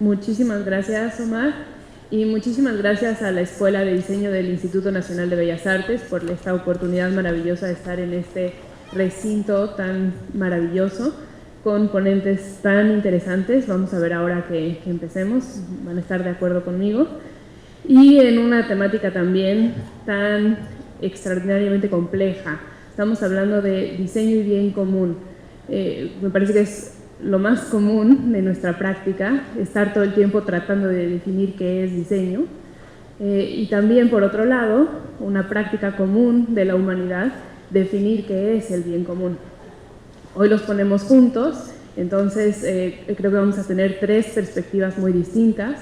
Muchísimas gracias, Omar, y muchísimas gracias a la Escuela de Diseño del Instituto Nacional de Bellas Artes por esta oportunidad maravillosa de estar en este recinto tan maravilloso, con ponentes tan interesantes. Vamos a ver ahora que empecemos, van a estar de acuerdo conmigo. Y en una temática también tan extraordinariamente compleja. Estamos hablando de diseño y bien común. Me parece que es lo más común de nuestra práctica, estar todo el tiempo tratando de definir qué es diseño. Y también, por otro lado, una práctica común de la humanidad, definir qué es el bien común. Hoy los ponemos juntos, entonces creo que vamos a tener tres perspectivas muy distintas,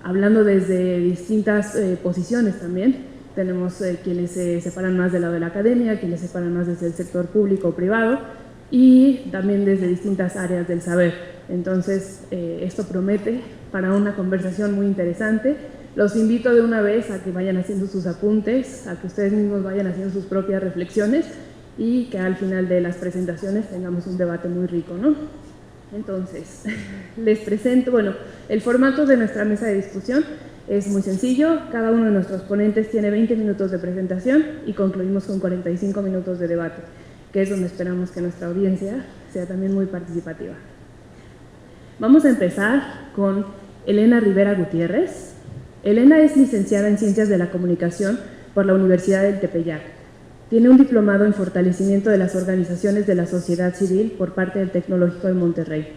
hablando desde distintas posiciones también. Tenemos quienes se separan más del lado de la academia, quienes se separan más desde el sector público o privado, y también desde distintas áreas del saber. Entonces, esto promete para una conversación muy interesante. Los invito de una vez a que vayan haciendo sus apuntes, a que ustedes mismos vayan haciendo sus propias reflexiones y que al final de las presentaciones tengamos un debate muy rico, ¿no? Entonces, les presento, bueno, el formato de nuestra mesa de discusión es muy sencillo. Cada uno de nuestros ponentes tiene 20 minutos de presentación y concluimos con 45 minutos de debate, que es donde esperamos que nuestra audiencia sea también muy participativa. Vamos a empezar con Elena Rivera Gutiérrez. Elena es licenciada en Ciencias de la Comunicación por la Universidad del Tepeyac. Tiene un diplomado en fortalecimiento de las organizaciones de la sociedad civil por parte del Tecnológico de Monterrey.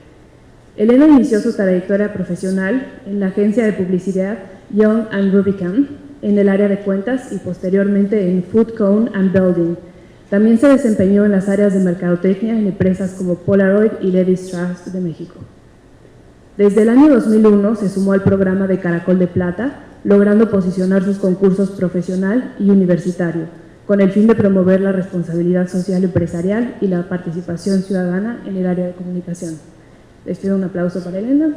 Elena inició su trayectoria profesional en la agencia de publicidad Young & Rubicam en el área de cuentas y posteriormente en Food Cone & Building. También se desempeñó en las áreas de mercadotecnia en empresas como Polaroid y Levi Strauss de México. Desde el año 2001 se sumó al programa de Caracol de Plata, logrando posicionar sus concursos profesional y universitario, con el fin de promover la responsabilidad social empresarial y la participación ciudadana en el área de comunicación. Les pido un aplauso para Elena.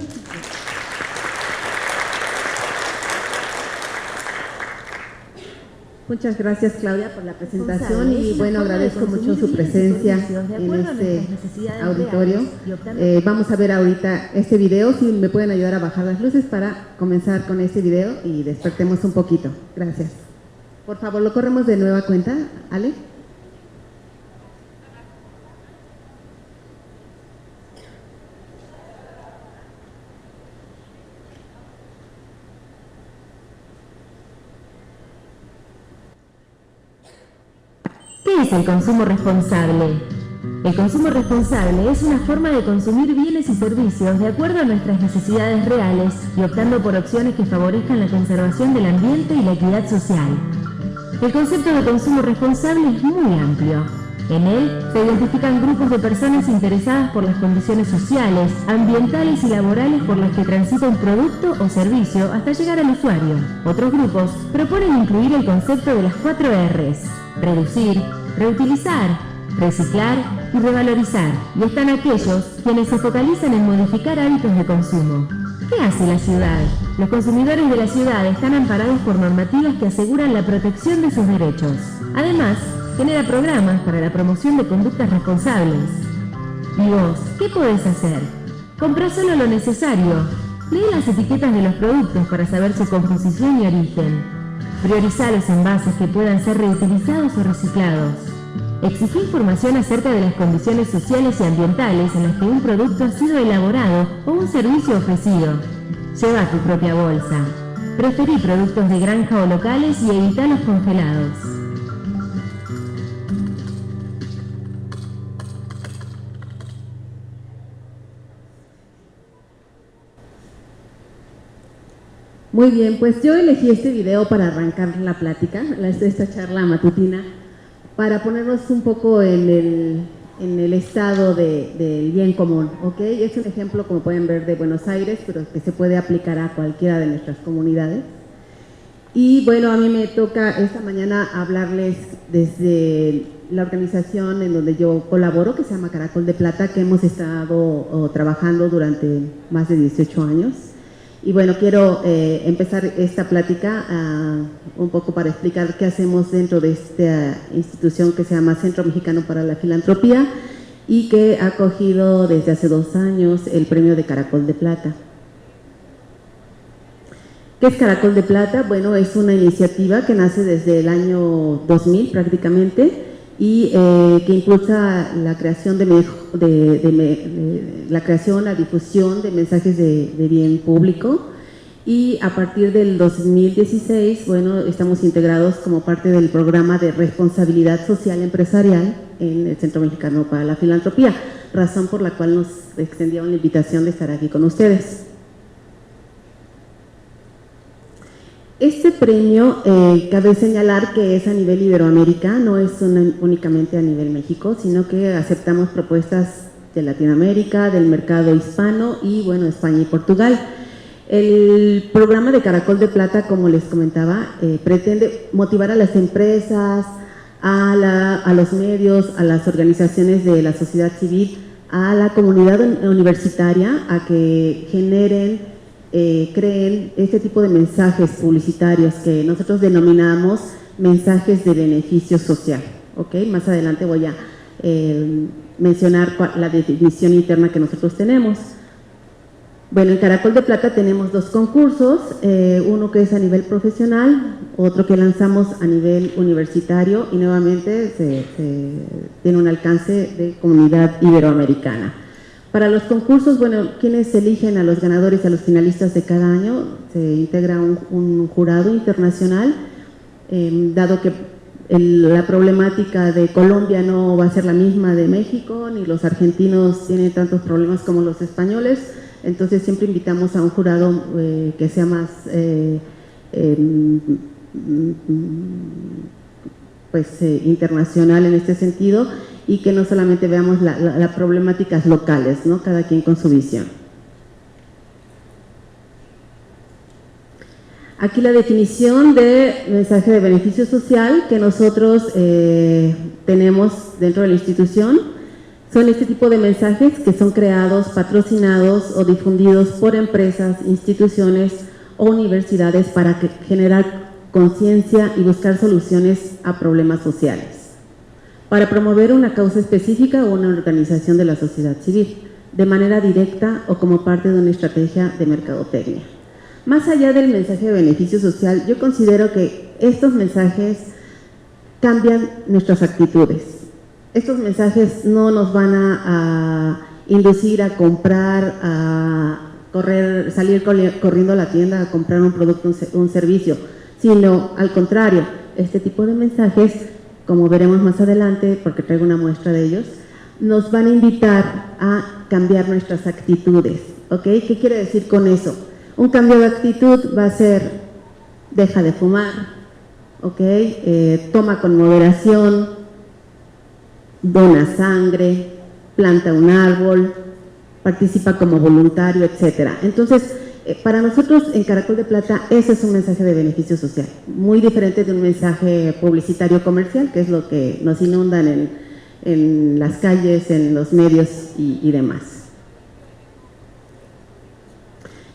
Muchas gracias, Claudia, por la presentación y bueno, agradezco mucho su presencia en este auditorio. Vamos a ver ahorita este video, si me pueden ayudar a bajar las luces para comenzar con este video y despertemos un poquito. Gracias. Por favor, lo corremos de nueva cuenta, Ale. ¿Qué es el consumo responsable? El consumo responsable es una forma de consumir bienes y servicios de acuerdo a nuestras necesidades reales y optando por opciones que favorezcan la conservación del ambiente y la equidad social. El concepto de consumo responsable es muy amplio. En él se identifican grupos de personas interesadas por las condiciones sociales, ambientales y laborales por las que transita un producto o servicio hasta llegar al usuario. Otros grupos proponen incluir el concepto de las 4 Rs: reducir, reutilizar, reciclar y revalorizar. Y están aquellos quienes se focalizan en modificar hábitos de consumo. ¿Qué hace la ciudad? Los consumidores de la ciudad están amparados por normativas que aseguran la protección de sus derechos. Además, genera programas para la promoción de conductas responsables. ¿Y vos, qué podés hacer? Comprá solo lo necesario. Lee las etiquetas de los productos para saber su composición y origen. Priorizá los envases que puedan ser reutilizados o reciclados. Exigí información acerca de las condiciones sociales y ambientales en las que un producto ha sido elaborado o un servicio ofrecido. Lleva tu propia bolsa. Preferí productos de granja o locales y evita los congelados. Muy bien, pues yo elegí este video para arrancar la plática, esta charla matutina, para ponernos un poco en el estado del bien común, ¿ok? Es un ejemplo, como pueden ver, de Buenos Aires, pero que se puede aplicar a cualquiera de nuestras comunidades. Y bueno, a mí me toca esta mañana hablarles desde la organización en donde yo colaboro, que se llama Caracol de Plata, que hemos estado trabajando durante más de 18 años. Y bueno, quiero empezar esta plática un poco para explicar qué hacemos dentro de esta institución que se llama Centro Mexicano para la Filantropía y que ha acogido desde hace 2 años el premio de Caracol de Plata. ¿Qué es Caracol de Plata? Bueno, es una iniciativa que nace desde el año 2000 prácticamente y que impulsa la creación, la difusión de mensajes de bien público. Y a partir del 2016, bueno, estamos integrados como parte del programa de responsabilidad social empresarial en el Centro Mexicano para la Filantropía, razón por la cual nos extendieron la invitación de estar aquí con ustedes. Este premio, cabe señalar que es a nivel Iberoamérica, no es únicamente a nivel México, sino que aceptamos propuestas de Latinoamérica, del mercado hispano y, bueno, España y Portugal. El programa de Caracol de Plata, como les comentaba, pretende motivar a las empresas, a los medios, a las organizaciones de la sociedad civil, a la comunidad universitaria, a que generen, creen este tipo de mensajes publicitarios que nosotros denominamos mensajes de beneficio social. ¿Okay? Más adelante voy a mencionar la definición interna que nosotros tenemos. Bueno, en Caracol de Plata tenemos dos concursos, uno que es a nivel profesional, otro que lanzamos a nivel universitario y nuevamente tiene un alcance de comunidad iberoamericana. Para los concursos, bueno, quienes eligen a los ganadores, a los finalistas de cada año, se integra un jurado internacional, dado que la problemática de Colombia no va a ser la misma de México, ni los argentinos tienen tantos problemas como los españoles. Entonces siempre invitamos a un jurado que sea más internacional en este sentido y que no solamente veamos las problemáticas locales, ¿no? Cada quien con su visión. Aquí la definición de mensaje de beneficio social que nosotros tenemos dentro de la institución. Son este tipo de mensajes que son creados, patrocinados o difundidos por empresas, instituciones o universidades para generar conciencia y buscar soluciones a problemas sociales, para promover una causa específica o una organización de la sociedad civil, de manera directa o como parte de una estrategia de mercadotecnia. Más allá del mensaje de beneficio social, yo considero que estos mensajes cambian nuestras actitudes. Estos mensajes no nos van a inducir a comprar, a salir corriendo a la tienda a comprar un producto, un servicio, sino al contrario, este tipo de mensajes, como veremos más adelante, porque traigo una muestra de ellos, nos van a invitar a cambiar nuestras actitudes, ¿ok? ¿Qué quiere decir con eso? Un cambio de actitud va a ser, deja de fumar, ¿ok? Toma con moderación, dona sangre, planta un árbol, participa como voluntario, etcétera. Entonces, para nosotros en Caracol de Plata, ese es un mensaje de beneficio social, muy diferente de un mensaje publicitario comercial, que es lo que nos inundan en las calles, en los medios y demás.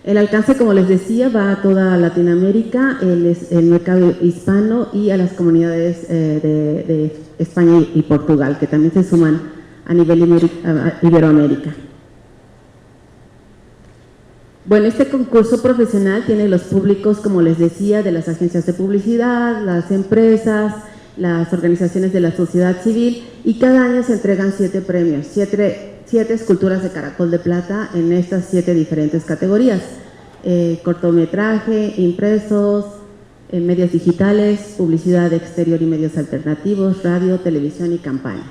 El alcance, como les decía, va a toda Latinoamérica, el mercado hispano y a las comunidades de España y Portugal, que también se suman a nivel Iberoamérica. Bueno, este concurso profesional tiene los públicos, como les decía, de las agencias de publicidad, las empresas, las organizaciones de la sociedad civil, y cada año se entregan 7 premios, 7 esculturas de Caracol de Plata en estas 7 diferentes categorías: cortometraje, impresos, medios digitales, publicidad exterior y medios alternativos, radio, televisión y campañas.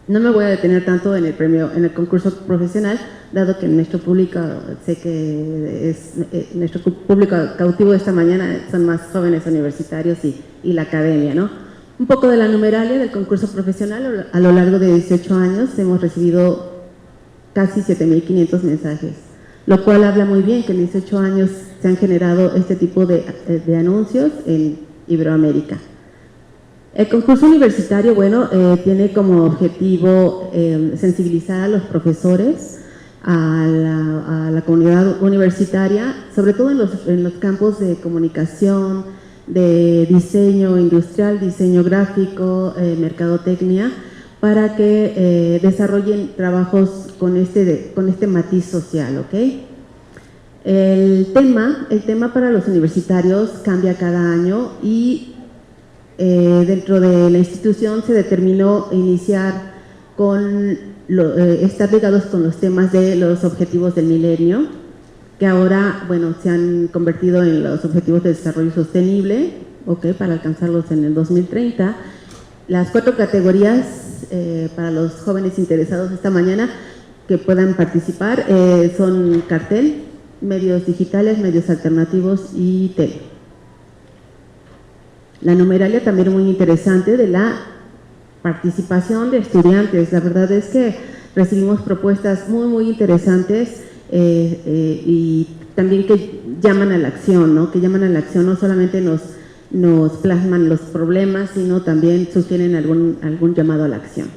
No me voy a detener tanto en el concurso profesional, dado que nuestro público, sé que es nuestro público cautivo de esta mañana son más jóvenes universitarios y la academia, ¿no? Un poco de la numeralia del concurso profesional. A lo largo de 18 años hemos recibido casi 7.500 mensajes, lo cual habla muy bien que en 18 años se han generado este tipo de anuncios en Iberoamérica. El concurso universitario, bueno, tiene como objetivo sensibilizar a los profesores, a la comunidad universitaria, sobre todo en los campos de comunicación, de diseño industrial, diseño gráfico, mercadotecnia, para que desarrollen trabajos con este matiz social, ¿ok? El tema para los universitarios cambia cada año y dentro de la institución se determinó iniciar con estar ligados con los temas de los objetivos del milenio, que ahora, bueno, se han convertido en los objetivos de desarrollo sostenible, para alcanzarlos en el 2030. Las 4 categorías para los jóvenes interesados esta mañana que puedan participar son cartel, medios digitales, medios alternativos y tele. La numeralia también muy interesante de la participación de estudiantes. La verdad es que recibimos propuestas muy interesantes y también que llaman a la acción, ¿no? Que llaman a la acción, no solamente nos plasman los problemas, sino también sugieren algún llamado a la acción.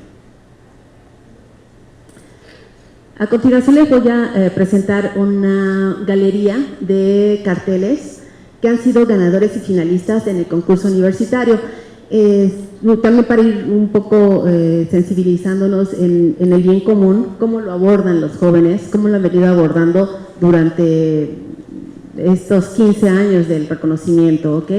A continuación les voy a presentar una galería de carteles que han sido ganadores y finalistas en el concurso universitario. También para ir un poco sensibilizándonos en el bien común, cómo lo abordan los jóvenes, cómo lo han venido abordando durante estos 15 años del reconocimiento, ¿ok?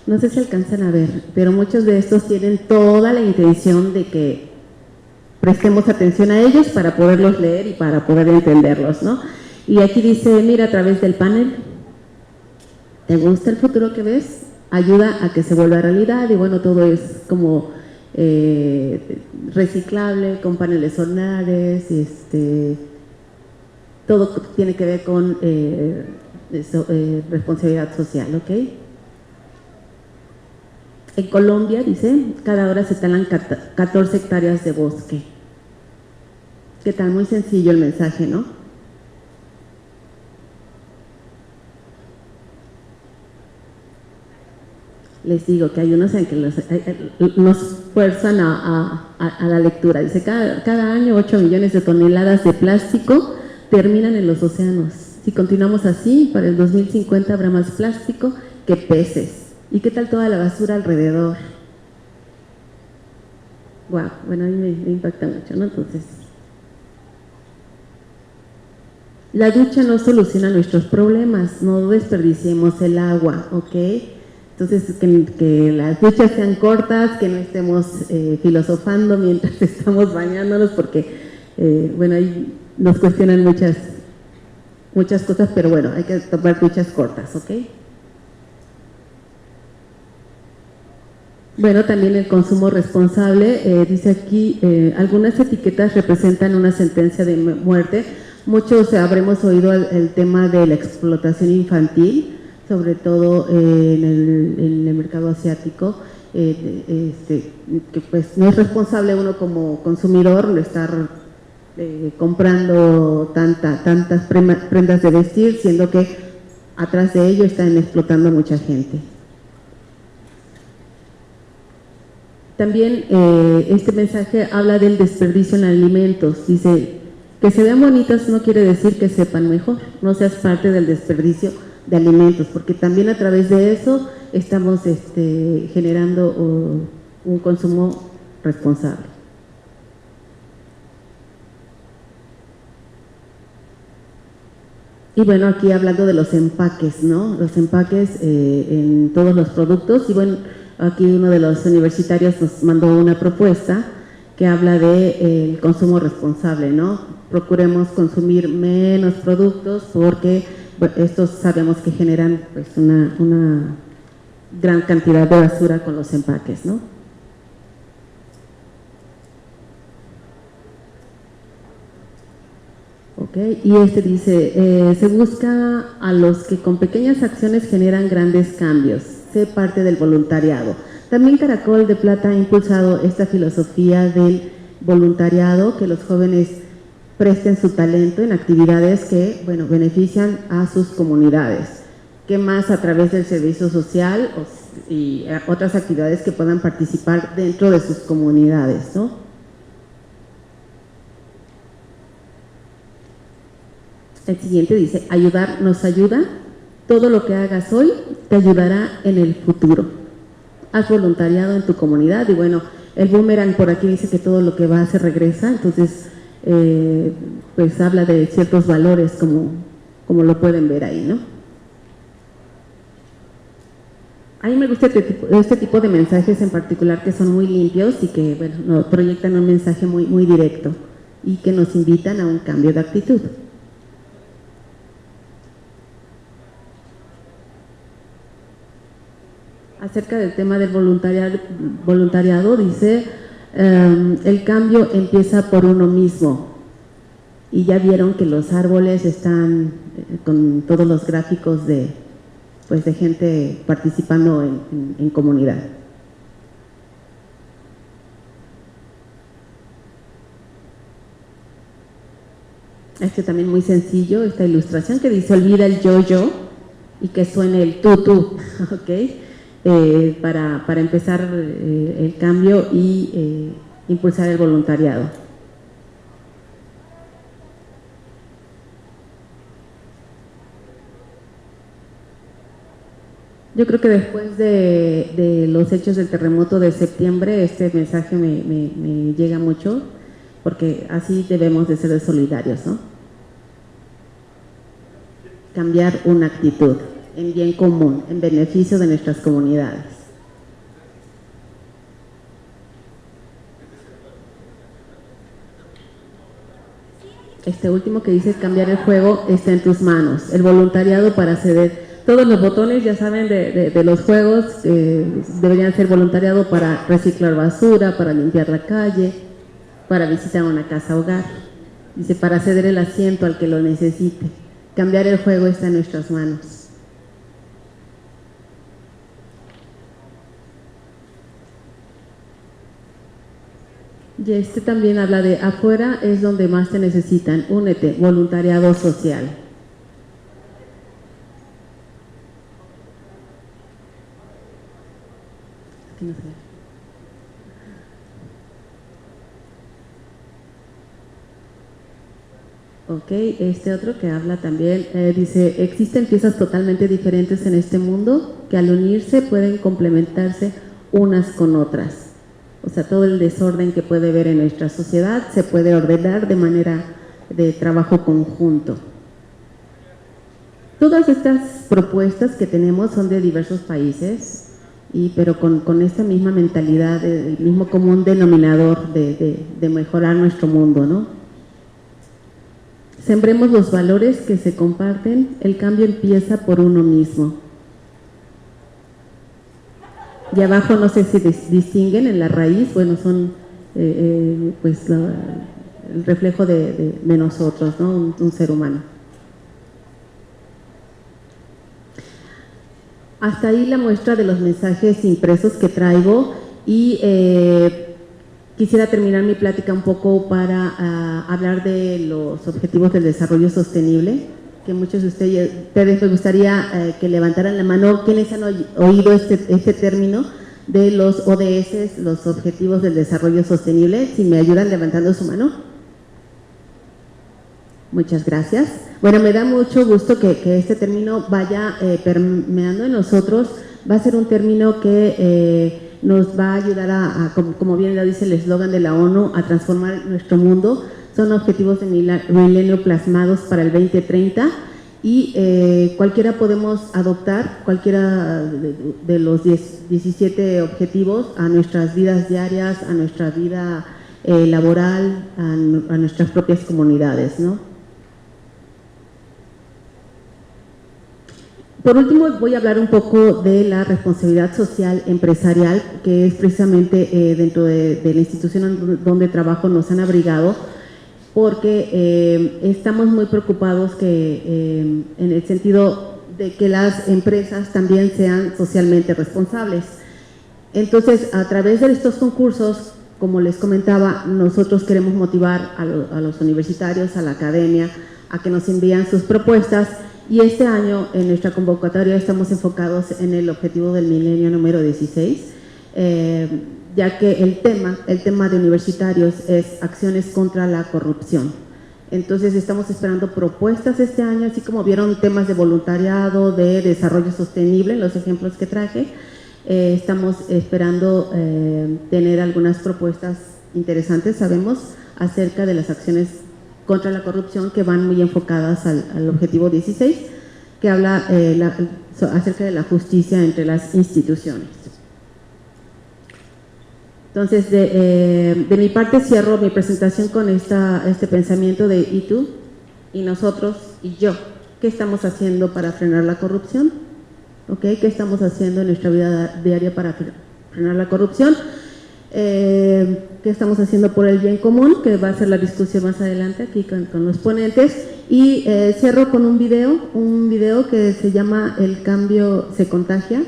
No sé si alcanzan a ver, pero muchos de estos tienen toda la intención de que prestemos atención a ellos para poderlos leer y para poder entenderlos, ¿no? Y aquí dice, mira a través del panel, ¿te gusta el futuro que ves? Ayuda a que se vuelva realidad y bueno, todo es como reciclable, con paneles solares, todo tiene que ver con responsabilidad social, ¿ok? En Colombia, dice, cada hora se talan 14 hectáreas de bosque. ¿Qué tal? Muy sencillo el mensaje, ¿no? Les digo que hay unos en que nos fuerzan a la lectura. Dice, cada año 8 millones de toneladas de plástico terminan en los océanos. Si continuamos así, para el 2050 habrá más plástico que peces. ¿Y qué tal toda la basura alrededor? Wow, bueno, a mí me impacta mucho, ¿no? Entonces, la ducha no soluciona nuestros problemas, no desperdiciemos el agua, ¿ok? Entonces, que las duchas sean cortas, que no estemos filosofando mientras estamos bañándonos, porque, bueno, ahí nos cuestionan muchas cosas, pero bueno, hay que tomar duchas cortas, ¿ok? Bueno, también el consumo responsable, dice aquí, algunas etiquetas representan una sentencia de muerte. Muchos habremos oído el tema de la explotación infantil, sobre todo en el mercado asiático, que pues no es responsable uno como consumidor de estar comprando tantas prendas de vestir, siendo que atrás de ello están explotando a mucha gente. También este mensaje habla del desperdicio en alimentos. Dice, que se vean bonitas no quiere decir que sepan mejor, no seas parte del desperdicio de alimentos, porque también a través de eso estamos generando un consumo responsable. Y bueno, aquí hablando de los empaques, ¿no? Los empaques en todos los productos, y bueno, aquí uno de los universitarios nos mandó una propuesta que habla de el consumo responsable, ¿no? Procuremos consumir menos productos porque bueno, estos sabemos que generan pues una gran cantidad de basura con los empaques, ¿no? Okay. Y dice, se busca a los que con pequeñas acciones generan grandes cambios. Sé parte del voluntariado. También Caracol de Plata ha impulsado esta filosofía del voluntariado, que los jóvenes presten su talento en actividades que, bueno, benefician a sus comunidades. ¿Qué más? A través del servicio social y otras actividades que puedan participar dentro de sus comunidades, ¿no? El siguiente dice, ayudar nos ayuda. Todo lo que hagas hoy te ayudará en el futuro. Haz voluntariado en tu comunidad y bueno, el boomerang por aquí dice que todo lo que va se regresa, entonces pues habla de ciertos valores como lo pueden ver ahí, ¿no? A mí me gusta este tipo de mensajes en particular que son muy limpios y que, bueno, nos proyectan un mensaje muy, muy directo y que nos invitan a un cambio de actitud. Acerca del tema del voluntariado dice, el cambio empieza por uno mismo. Y ya vieron que los árboles están con todos los gráficos de gente participando en comunidad. Este también muy sencillo, esta ilustración que dice olvida el yo-yo y que suene el tú-tú, ¿ok? Para empezar el cambio y impulsar el voluntariado. Yo creo que después de los hechos del terremoto de septiembre, este mensaje me llega mucho, porque así debemos de ser solidarios, ¿no? Cambiar una actitud en bien común, en beneficio de nuestras comunidades. Este último que dice cambiar el juego está en tus manos, el voluntariado para ceder. Todos los botones, ya saben, de los juegos deberían ser voluntariado para reciclar basura, para limpiar la calle, para visitar una casa hogar. Dice, para ceder el asiento al que lo necesite. Cambiar el juego está en nuestras manos. Y este también habla de afuera es donde más te necesitan. Únete, voluntariado social. Ok, este otro que habla también, dice, existen piezas totalmente diferentes en este mundo que al unirse pueden complementarse unas con otras. O sea, todo el desorden que puede haber en nuestra sociedad se puede ordenar de manera de trabajo conjunto. Todas estas propuestas que tenemos son de diversos países, pero con esta misma mentalidad, el mismo común denominador de mejorar nuestro mundo, ¿no? Sembremos los valores que se comparten, el cambio empieza por uno mismo. Y abajo no sé si distinguen en la raíz, bueno, son pues el reflejo de nosotros, ¿no? Un ser humano. Hasta ahí la muestra de los mensajes impresos que traigo y quisiera terminar mi plática un poco para hablar de los objetivos del desarrollo sostenible, que muchos de ustedes me gustaría que levantaran la mano. ¿Quiénes han oído este término de los ODS, los objetivos del desarrollo sostenible? Si me ayudan levantando su mano. Muchas gracias. Bueno, me da mucho gusto que este término vaya permeando en nosotros. Va a ser un término que nos va a ayudar como bien lo dice el eslogan de la ONU, a transformar nuestro mundo. Son objetivos de milenio plasmados para el 2030 y cualquiera podemos adoptar, cualquiera de los 17 objetivos a nuestras vidas diarias, a nuestra vida laboral, a nuestras propias comunidades, ¿no? Por último, voy a hablar un poco de la responsabilidad social empresarial, que es precisamente dentro de la institución donde trabajo nos han abrigado, porque estamos muy preocupados en el sentido de que las empresas también sean socialmente responsables. Entonces, a través de estos concursos, como les comentaba, nosotros queremos motivar a los universitarios, a la academia, a que nos envíen sus propuestas. Y este año en nuestra convocatoria estamos enfocados en el objetivo del milenio número 16, ya que el tema de universitarios es acciones contra la corrupción. Entonces estamos esperando propuestas este año, así como vieron temas de voluntariado, de desarrollo sostenible, los ejemplos que traje. Estamos esperando tener algunas propuestas interesantes, sabemos, acerca de las acciones contra la corrupción que van muy enfocadas al objetivo 16, que habla acerca de la justicia entre las instituciones. Entonces, de mi parte cierro mi presentación con este pensamiento de ¿y tú? Y nosotros y yo. ¿Qué estamos haciendo para frenar la corrupción? ¿Okay? ¿Qué estamos haciendo en nuestra vida diaria para frenar la corrupción? ¿Qué estamos haciendo por el bien común? Que va a ser la discusión más adelante aquí con los ponentes. Y cierro con un video que se llama El cambio se contagia,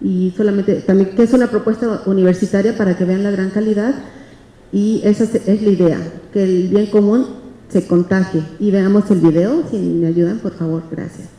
y solamente también que es una propuesta universitaria para que vean la gran calidad, y esa es la idea, que el bien común se contagie. Y veamos el video, si me ayudan, por favor, gracias.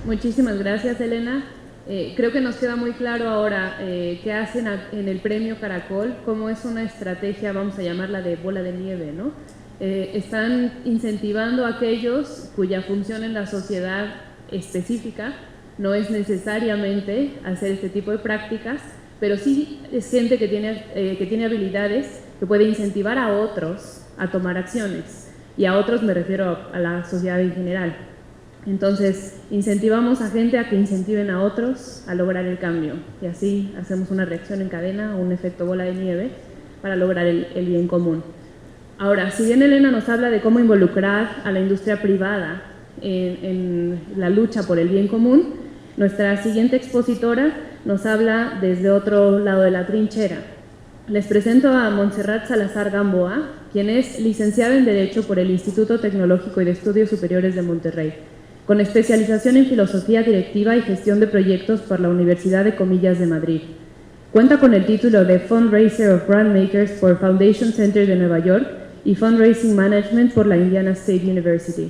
Muchísimas gracias, Elena. Creo que nos queda muy claro ahora qué hacen en el Premio Caracol, cómo es una estrategia, vamos a llamarla de bola de nieve, ¿no? Están incentivando a aquellos cuya función en la sociedad específica no es necesariamente hacer este tipo de prácticas, pero sí es gente que tiene habilidades que puede incentivar a otros a tomar acciones, y a otros me refiero a la sociedad en general. Entonces, incentivamos a gente a que incentiven a otros a lograr el cambio, y así hacemos una reacción en cadena, un efecto bola de nieve para lograr el bien común. Ahora, si bien Elena nos habla de cómo involucrar a la industria privada en la lucha por el bien común, nuestra siguiente expositora nos habla desde otro lado de la trinchera. Les presento a Montserrat Salazar Gamboa, quien es licenciada en Derecho por el Instituto Tecnológico y de Estudios Superiores de Monterrey, con especialización en Filosofía Directiva y Gestión de Proyectos por la Universidad de Comillas de Madrid. Cuenta con el título de Fundraiser of Brandmakers por Foundation Center de Nueva York y Fundraising Management por la Indiana State University.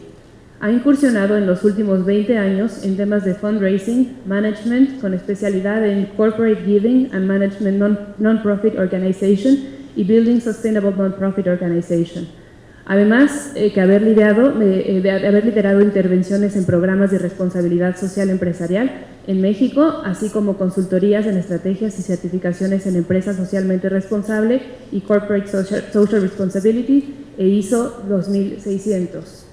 Ha incursionado en los últimos 20 años en temas de fundraising, management, con especialidad en Corporate Giving and Management Non-Profit Organization y Building Sustainable Non-Profit Organization. Además, de haber liderado intervenciones en programas de responsabilidad social empresarial en México, así como consultorías en estrategias y certificaciones en empresa socialmente responsable y Corporate Social Responsibility e ISO 2600.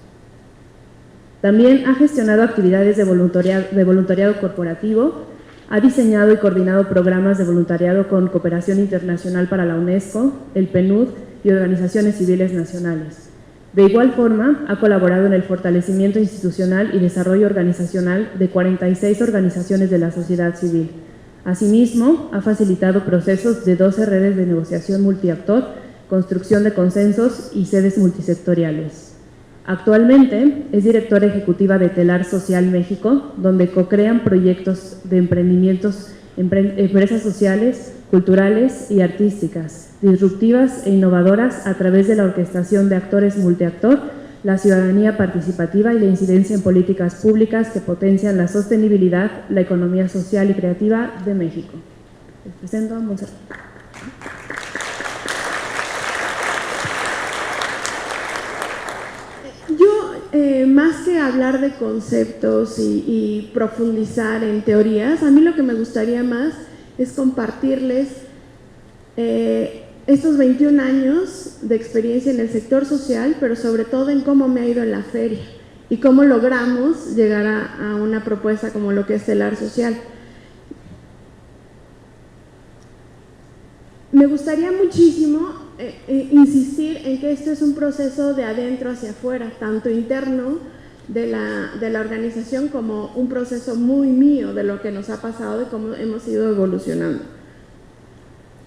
También ha gestionado actividades de voluntariado corporativo, ha diseñado y coordinado programas de voluntariado con Cooperación Internacional para la UNESCO, el PNUD y organizaciones civiles nacionales. De igual forma, ha colaborado en el fortalecimiento institucional y desarrollo organizacional de 46 organizaciones de la sociedad civil. Asimismo, ha facilitado procesos de 12 redes de negociación multiactor, construcción de consensos y sedes multisectoriales. Actualmente es directora ejecutiva de Telar Social México, donde co-crean proyectos de empresas sociales, culturales y artísticas, disruptivas e innovadoras a través de la orquestación de actores multiactor, la ciudadanía participativa y la incidencia en políticas públicas que potencian la sostenibilidad, la economía social y creativa de México. Les presento a Montserrat. Yo, más que hablar de conceptos y profundizar en teorías, a mí lo que me gustaría más es compartirles estos 21 años de experiencia en el sector social, pero sobre todo en cómo me ha ido en la feria y cómo logramos llegar a una propuesta como lo que es Telar Social. Me gustaría muchísimo insistir en que esto es un proceso de adentro hacia afuera, tanto interno de la organización como un proceso muy mío de lo que nos ha pasado y cómo hemos ido evolucionando.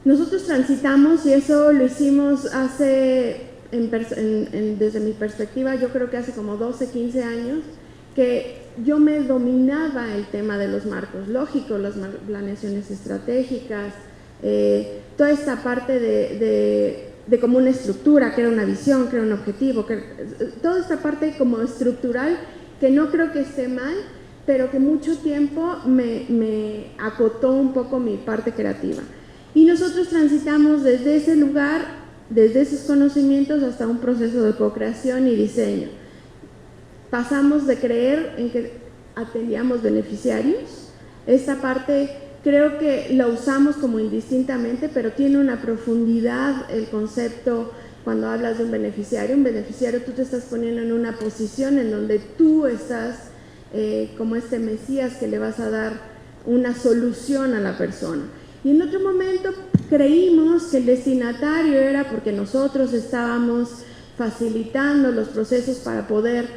Nosotros transitamos, y eso lo hicimos desde mi perspectiva, yo creo que hace como 12, 15 años, que yo me dominaba el tema de los marcos lógicos, las planeaciones estratégicas, toda esta parte de como una estructura, que era una visión, que era un objetivo, toda esta parte como estructural que no creo que esté mal, pero que mucho tiempo me acotó un poco mi parte creativa. Y nosotros transitamos desde ese lugar, desde esos conocimientos hasta un proceso de co-creación y diseño. Pasamos de creer en que atendíamos beneficiarios, esta parte creo que la usamos como indistintamente, pero tiene una profundidad el concepto cuando hablas de un beneficiario. Un beneficiario, tú te estás poniendo en una posición en donde tú estás como este Mesías que le vas a dar una solución a la persona. Y en otro momento creímos que el destinatario era porque nosotros estábamos facilitando los procesos para poder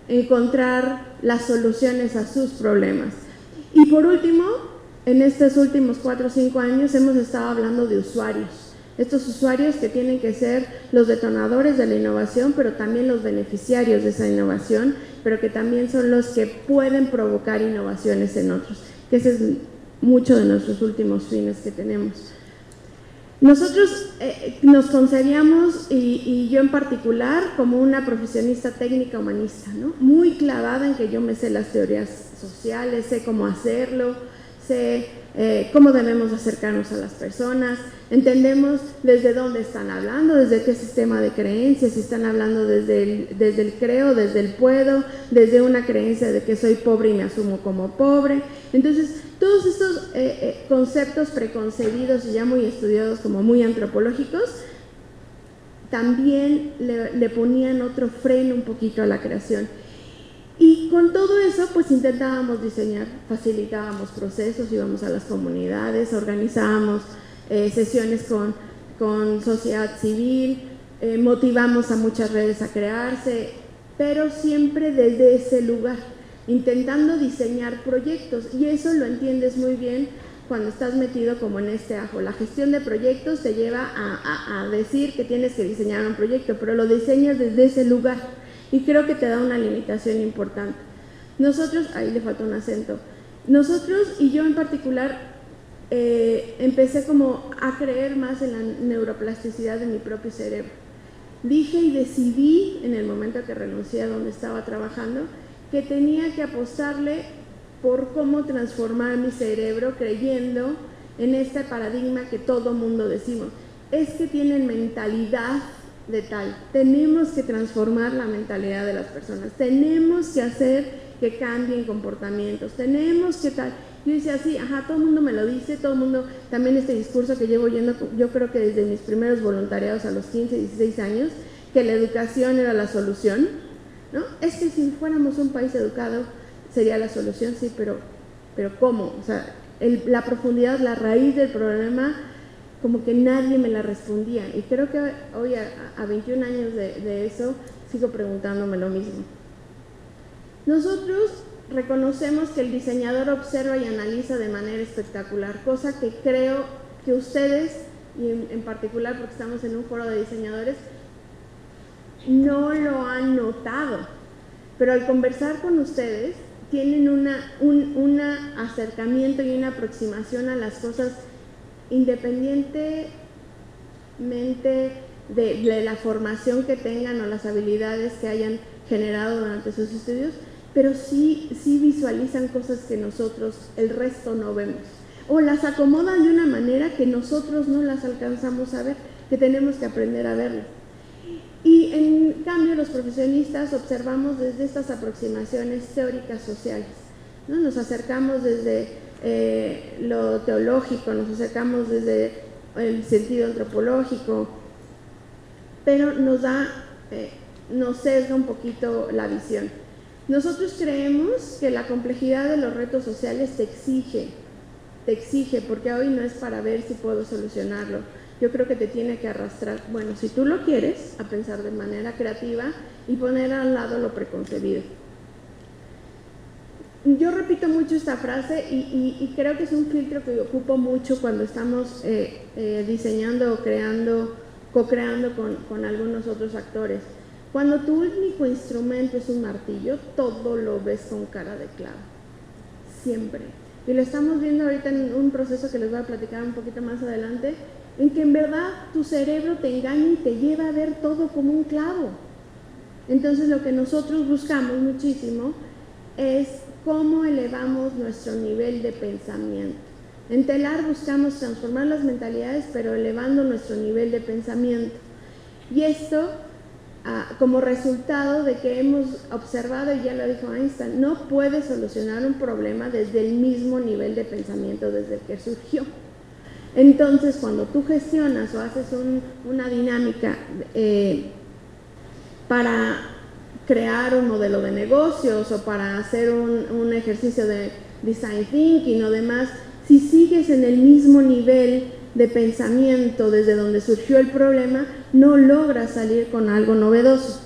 encontrar las soluciones a sus problemas. Y por último, en estos últimos 4 o 5 años hemos estado hablando de usuarios. Estos usuarios que tienen que ser los detonadores de la innovación, pero también los beneficiarios de esa innovación, pero que también son los que pueden provocar innovaciones en otros, que ese es mucho de nuestros últimos fines que tenemos. Nosotros nos concebíamos, y yo en particular, como una profesionista técnica humanista, ¿no? Muy clavada en que yo me sé las teorías sociales, sé cómo hacerlo, sé cómo debemos acercarnos a las personas, entendemos desde dónde están hablando, desde qué sistema de creencias, si están hablando desde el creo, desde el puedo, desde una creencia de que soy pobre y me asumo como pobre. Entonces, todos estos conceptos preconcebidos y ya muy estudiados como muy antropológicos, también le ponían otro freno un poquito a la creación. Y con todo eso, pues intentábamos diseñar, facilitábamos procesos, íbamos a las comunidades, organizábamos sesiones con sociedad civil, motivamos a muchas redes a crearse, pero siempre desde ese lugar, intentando diseñar proyectos, y eso lo entiendes muy bien cuando estás metido como en este ajo. La gestión de proyectos te lleva a decir que tienes que diseñar un proyecto, pero lo diseñas desde ese lugar. Y creo que te da una limitación importante. Nosotros, ahí le falta un acento, nosotros y yo en particular empecé como a creer más en la neuroplasticidad de mi propio cerebro. Dije y decidí en el momento que renuncié a donde estaba trabajando que tenía que apostarle por cómo transformar mi cerebro creyendo en este paradigma que todo mundo decimos. Es que tienen mentalidad de tal, tenemos que transformar la mentalidad de las personas, tenemos que hacer que cambien comportamientos, tenemos que tal. Yo decía así, ajá, todo el mundo me lo dice, todo el mundo, también este discurso que llevo yendo, yo creo que desde mis primeros voluntariados a los 15, 16 años, que la educación era la solución, ¿no? Es que si fuéramos un país educado sería la solución, sí, pero ¿cómo? O sea, la profundidad, la raíz del problema, como que nadie me la respondía, y creo que hoy a 21 años de eso sigo preguntándome lo mismo. Nosotros reconocemos que el diseñador observa y analiza de manera espectacular, cosa que creo que ustedes, y en particular porque estamos en un foro de diseñadores, no lo han notado, pero al conversar con ustedes tienen un acercamiento y una aproximación a las cosas independientemente de la formación que tengan o las habilidades que hayan generado durante sus estudios, pero sí visualizan cosas que nosotros, el resto, no vemos. o las acomodan de una manera que nosotros no las alcanzamos a ver, que tenemos que aprender a verlas. Y en cambio los profesionistas observamos desde estas aproximaciones teóricas sociales, ¿no? Nos acercamos desde lo teológico, nos acercamos desde el sentido antropológico, pero nos sesga un poquito la visión. Nosotros creemos que la complejidad de los retos sociales te exige, porque hoy no es para ver si puedo solucionarlo. Yo creo que te tiene que arrastrar, bueno, si tú lo quieres, a pensar de manera creativa y poner al lado lo preconcebido. Yo repito mucho esta frase y creo que es un filtro que ocupo mucho cuando estamos diseñando o co-creando con algunos otros actores. Cuando tu único instrumento es un martillo, todo lo ves con cara de clavo, siempre. Y lo estamos viendo ahorita en un proceso que les voy a platicar un poquito más adelante, en que en verdad tu cerebro te engaña y te lleva a ver todo como un clavo. Entonces lo que nosotros buscamos muchísimo es cómo elevamos nuestro nivel de pensamiento. En Telar buscamos transformar las mentalidades, pero elevando nuestro nivel de pensamiento. Y esto como resultado de que hemos observado, y ya lo dijo Einstein, no puedes solucionar un problema desde el mismo nivel de pensamiento desde el que surgió. Entonces, cuando tú gestionas o haces una dinámica para crear un modelo de negocios o para hacer un ejercicio de design thinking o demás, si sigues en el mismo nivel de pensamiento desde donde surgió el problema, no logras salir con algo novedoso.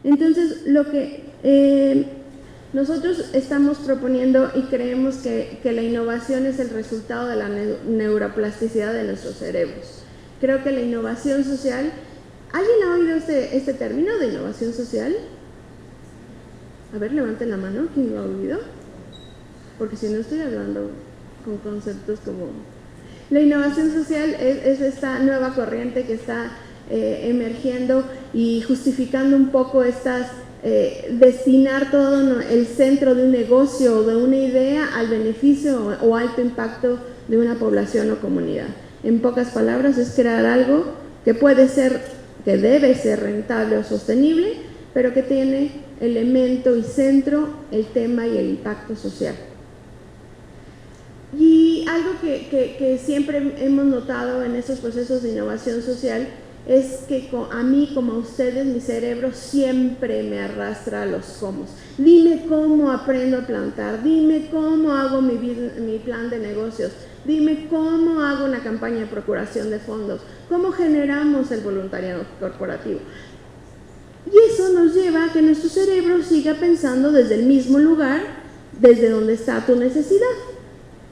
Entonces, lo que nosotros estamos proponiendo y creemos que la innovación es el resultado de la neuroplasticidad de nuestros cerebros. Creo que la innovación social, ¿alguien ha oído este término de innovación social? A ver, levanten la mano, ¿quién lo ha oído? Porque si no estoy hablando con conceptos como... La innovación social es esta nueva corriente que está emergiendo y justificando un poco destinar todo el centro de un negocio o de una idea al beneficio o alto impacto de una población o comunidad. En pocas palabras, es crear algo que que debe ser rentable o sostenible, pero que tiene elemento y centro el tema y el impacto social. Y algo que siempre hemos notado en estos procesos de innovación social es que a mí, como a ustedes, mi cerebro siempre me arrastra a los cómo. Dime cómo aprendo a plantar, dime cómo hago mi plan de negocios, dime cómo hago una campaña de procuración de fondos, cómo generamos el voluntariado corporativo. Y eso nos lleva a que nuestro cerebro siga pensando desde el mismo lugar, desde donde está tu necesidad.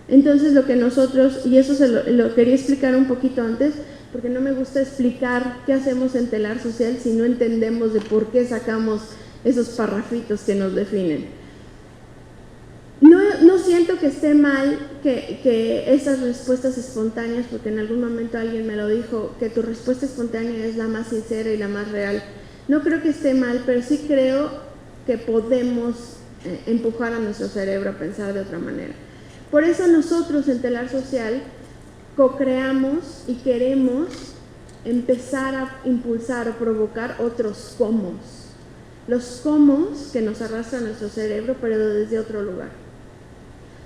Entonces lo que nosotros, y eso lo quería explicar un poquito antes, porque no me gusta explicar qué hacemos en Telar Social si no entendemos de por qué sacamos esos parrafitos que nos definen. No siento que esté mal que esas respuestas espontáneas, porque en algún momento alguien me lo dijo, que tu respuesta espontánea es la más sincera y la más real. No creo que esté mal, pero sí creo que podemos empujar a nuestro cerebro a pensar de otra manera. Por eso nosotros en Telar Social co-creamos y queremos empezar a impulsar o provocar otros cómo. Los cómo que nos arrastran nuestro cerebro, pero desde otro lugar.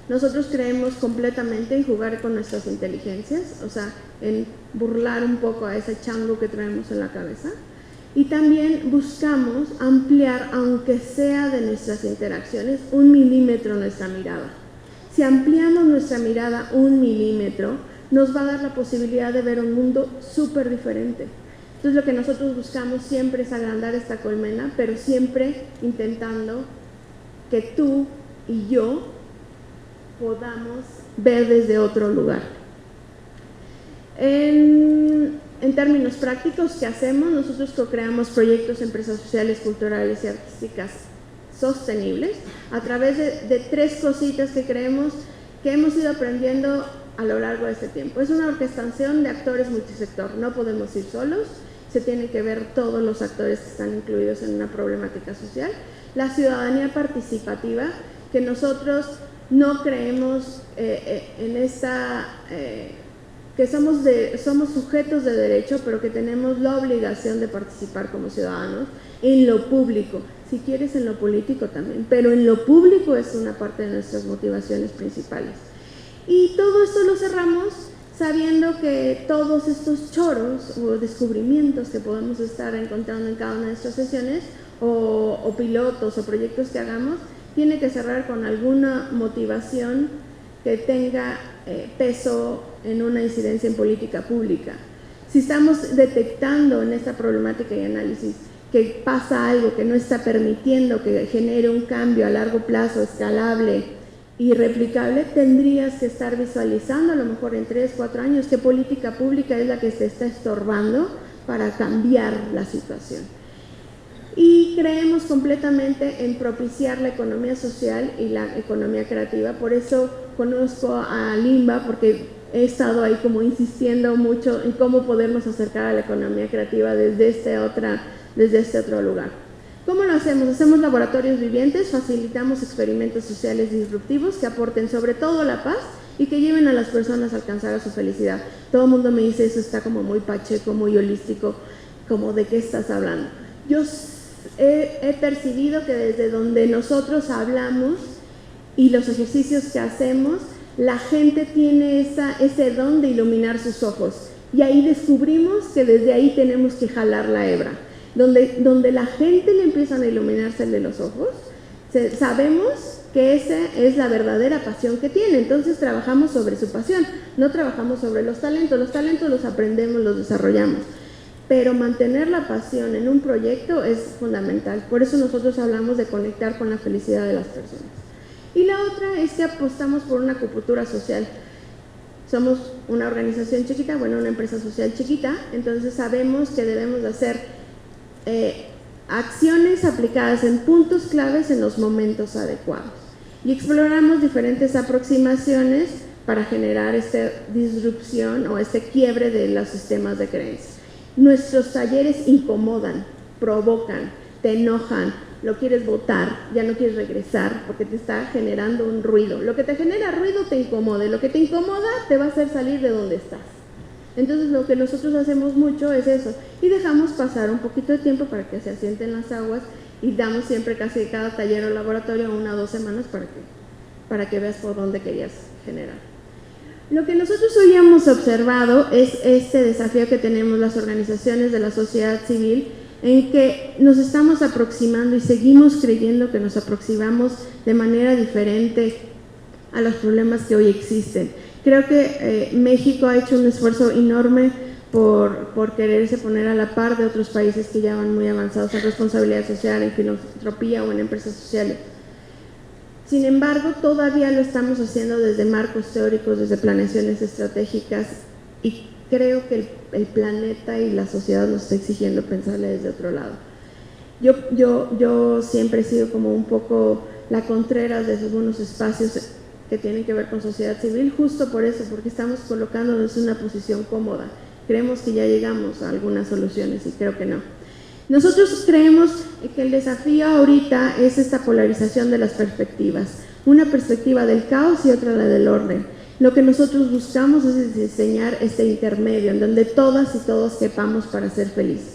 Nosotros creemos completamente en jugar con nuestras inteligencias, o sea, en burlar un poco a ese chango que traemos en la cabeza. Y también buscamos ampliar, aunque sea de nuestras interacciones, 1 milímetro nuestra mirada. Si ampliamos nuestra mirada 1 milímetro, nos va a dar la posibilidad de ver un mundo súper diferente. Entonces lo que nosotros buscamos siempre es agrandar esta colmena, pero siempre intentando que tú y yo podamos ver desde otro lugar. En términos prácticos, ¿qué hacemos? Nosotros co-creamos proyectos, empresas sociales, culturales y artísticas sostenibles a través de 3 cositas que creemos que hemos ido aprendiendo a lo largo de este tiempo. Es una orquestación de actores multisector, no podemos ir solos, se tienen que ver todos los actores que están incluidos en una problemática social. La ciudadanía participativa, que nosotros no creemos en esta, que somos sujetos de derecho, pero que tenemos la obligación de participar como ciudadanos en lo público, si quieres en lo político también, pero en lo público es una parte de nuestras motivaciones principales. Y todo esto lo cerramos sabiendo que todos estos choros o descubrimientos que podemos estar encontrando en cada una de nuestras sesiones o pilotos o proyectos que hagamos, tiene que cerrar con alguna motivación que tenga peso en una incidencia en política pública. Si estamos detectando en esta problemática y análisis que pasa algo que no está permitiendo que genere un cambio a largo plazo, escalable y replicable, tendrías que estar visualizando a lo mejor en 3, 4 años qué política pública es la que te está estorbando para cambiar la situación. Y creemos completamente en propiciar la economía social y la economía creativa. Por eso conozco a Limba, porque he estado ahí como insistiendo mucho en cómo podernos acercar a la economía creativa desde este otro lugar. ¿Cómo lo hacemos? Hacemos laboratorios vivientes, facilitamos experimentos sociales disruptivos que aporten sobre todo la paz y que lleven a las personas a alcanzar a su felicidad. Todo el mundo me dice, eso está como muy pacheco, muy holístico, como ¿de qué estás hablando? Yo he percibido que desde donde nosotros hablamos y los ejercicios que hacemos, la gente tiene ese don de iluminar sus ojos, y ahí descubrimos que desde ahí tenemos que jalar la hebra. Donde la gente le empiezan a iluminarse el de los ojos, sabemos que esa es la verdadera pasión que tiene. Entonces trabajamos sobre su pasión, no trabajamos sobre los talentos los aprendemos, los desarrollamos, pero mantener la pasión en un proyecto es fundamental. Por eso nosotros hablamos de conectar con la felicidad de las personas. Y la otra es que apostamos por una acupuntura social. Somos una organización chiquita, una empresa social chiquita, entonces sabemos que debemos de hacer acciones aplicadas en puntos claves en los momentos adecuados. Y exploramos diferentes aproximaciones para generar esta disrupción o este quiebre de los sistemas de creencias. Nuestros talleres incomodan, provocan, te enojan, lo quieres botar, ya no quieres regresar porque te está generando un ruido. Lo que te genera ruido te incomoda, lo que te incomoda te va a hacer salir de donde estás. Entonces lo que nosotros hacemos mucho es eso, y dejamos pasar un poquito de tiempo para que se asienten las aguas, y damos siempre casi cada taller o laboratorio 1 o 2 semanas para que veas por dónde querías generar. Lo que nosotros hoy hemos observado es este desafío que tenemos las organizaciones de la sociedad civil, en que nos estamos aproximando y seguimos creyendo que nos aproximamos de manera diferente a los problemas que hoy existen. Creo que México ha hecho un esfuerzo enorme por quererse poner a la par de otros países que ya van muy avanzados en responsabilidad social, en filantropía o en empresas sociales. Sin embargo, todavía lo estamos haciendo desde marcos teóricos, desde planeaciones estratégicas, y creo que el planeta y la sociedad nos está exigiendo pensarle desde otro lado. Yo siempre he sido como un poco la contrera de algunos espacios que tienen que ver con sociedad civil, justo por eso, porque estamos colocándonos en una posición cómoda. Creemos que ya llegamos a algunas soluciones y creo que no. Nosotros creemos que el desafío ahorita es esta polarización de las perspectivas, una perspectiva del caos y otra la del orden. Lo que nosotros buscamos es diseñar este intermedio en donde todas y todos quepamos para ser felices.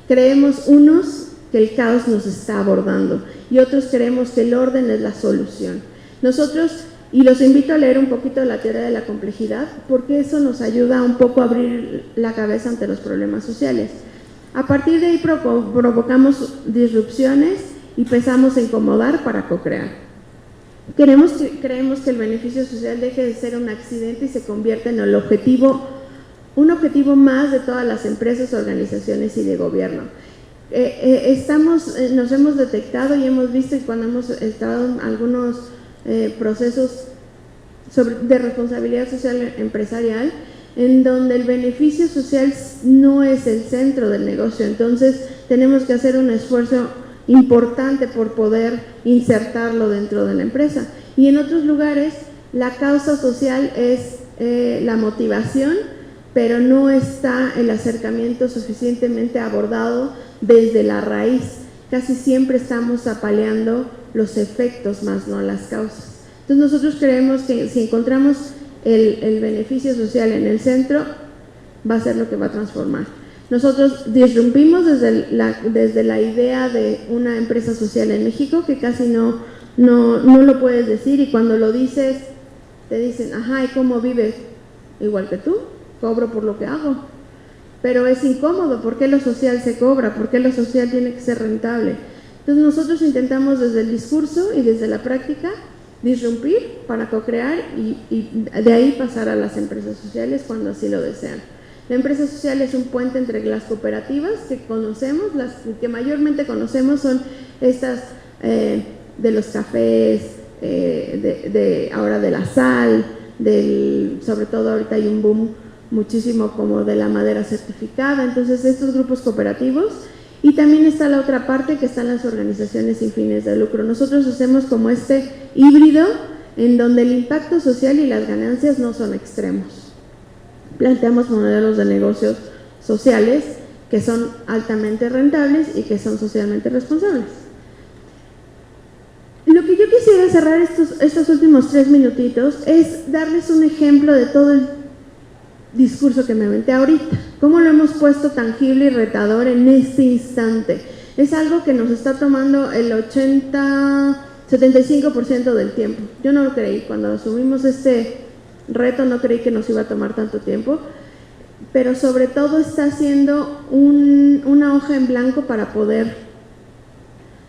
Creemos unos que el caos nos está abordando y otros creemos que el orden es la solución. Nosotros, y los invito a leer un poquito la teoría de la complejidad, porque eso nos ayuda un poco a abrir la cabeza ante los problemas sociales. A partir de ahí provocamos disrupciones y empezamos a incomodar para co-crear. Creemos que el beneficio social deje de ser un accidente y se convierta en un objetivo más de todas las empresas, organizaciones y de gobierno. Nos hemos detectado y hemos visto, y cuando hemos estado en algunos procesos de responsabilidad social empresarial, en donde el beneficio social no es el centro del negocio. Entonces tenemos que hacer un esfuerzo importante por poder insertarlo dentro de la empresa. Y en otros lugares la causa social es la motivación, pero no está el acercamiento suficientemente abordado desde la raíz. Casi siempre estamos apaleando los efectos más no las causas. Entonces nosotros creemos que si encontramos el beneficio social en el centro, va a ser lo que va a transformar. Nosotros disrumpimos desde la idea de una empresa social en México, que casi no lo puedes decir, y cuando lo dices, te dicen, ajá, ¿y cómo vives? Igual que tú, cobro por lo que hago. Pero es incómodo, ¿por qué lo social se cobra? ¿Por qué lo social tiene que ser rentable? Entonces nosotros intentamos desde el discurso y desde la práctica disrumpir para co-crear y de ahí pasar a las empresas sociales cuando así lo desean. La empresa social es un puente entre las cooperativas que conocemos, las que mayormente conocemos son estas de los cafés, ahora de la sal, sobre todo ahorita hay un boom muchísimo como de la madera certificada, entonces estos grupos cooperativos. Y también está la otra parte que están las organizaciones sin fines de lucro. Nosotros hacemos como este híbrido en donde el impacto social y las ganancias no son extremos. Planteamos modelos de negocios sociales que son altamente rentables y que son socialmente responsables. Lo que yo quisiera cerrar estos últimos 3 minutitos es darles un ejemplo de todo el discurso que me aventé ahorita, cómo lo hemos puesto tangible y retador en este instante. Es algo que nos está tomando el 75% del tiempo. Yo no lo creí, cuando asumimos este reto no creí que nos iba a tomar tanto tiempo, pero sobre todo está siendo una hoja en blanco para poder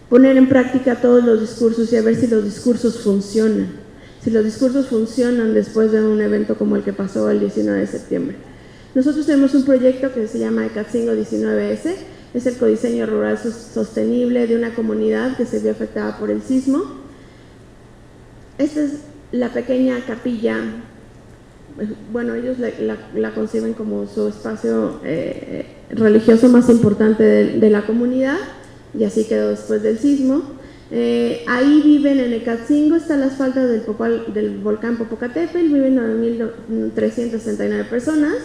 poner en práctica todos los discursos y a ver si los discursos funcionan. Si los discursos funcionan después de un evento como el que pasó el 19 de septiembre. Nosotros tenemos un proyecto que se llama Ecatzingo 19S, es el codiseño rural sostenible de una comunidad que se vio afectada por el sismo. Esta es la pequeña capilla, bueno, ellos la conciben como su espacio religioso más importante de la comunidad, y así quedó después del sismo. Ahí viven en Ecatzingo, están las faldas del volcán Popocatépetl, viven 9.369 personas,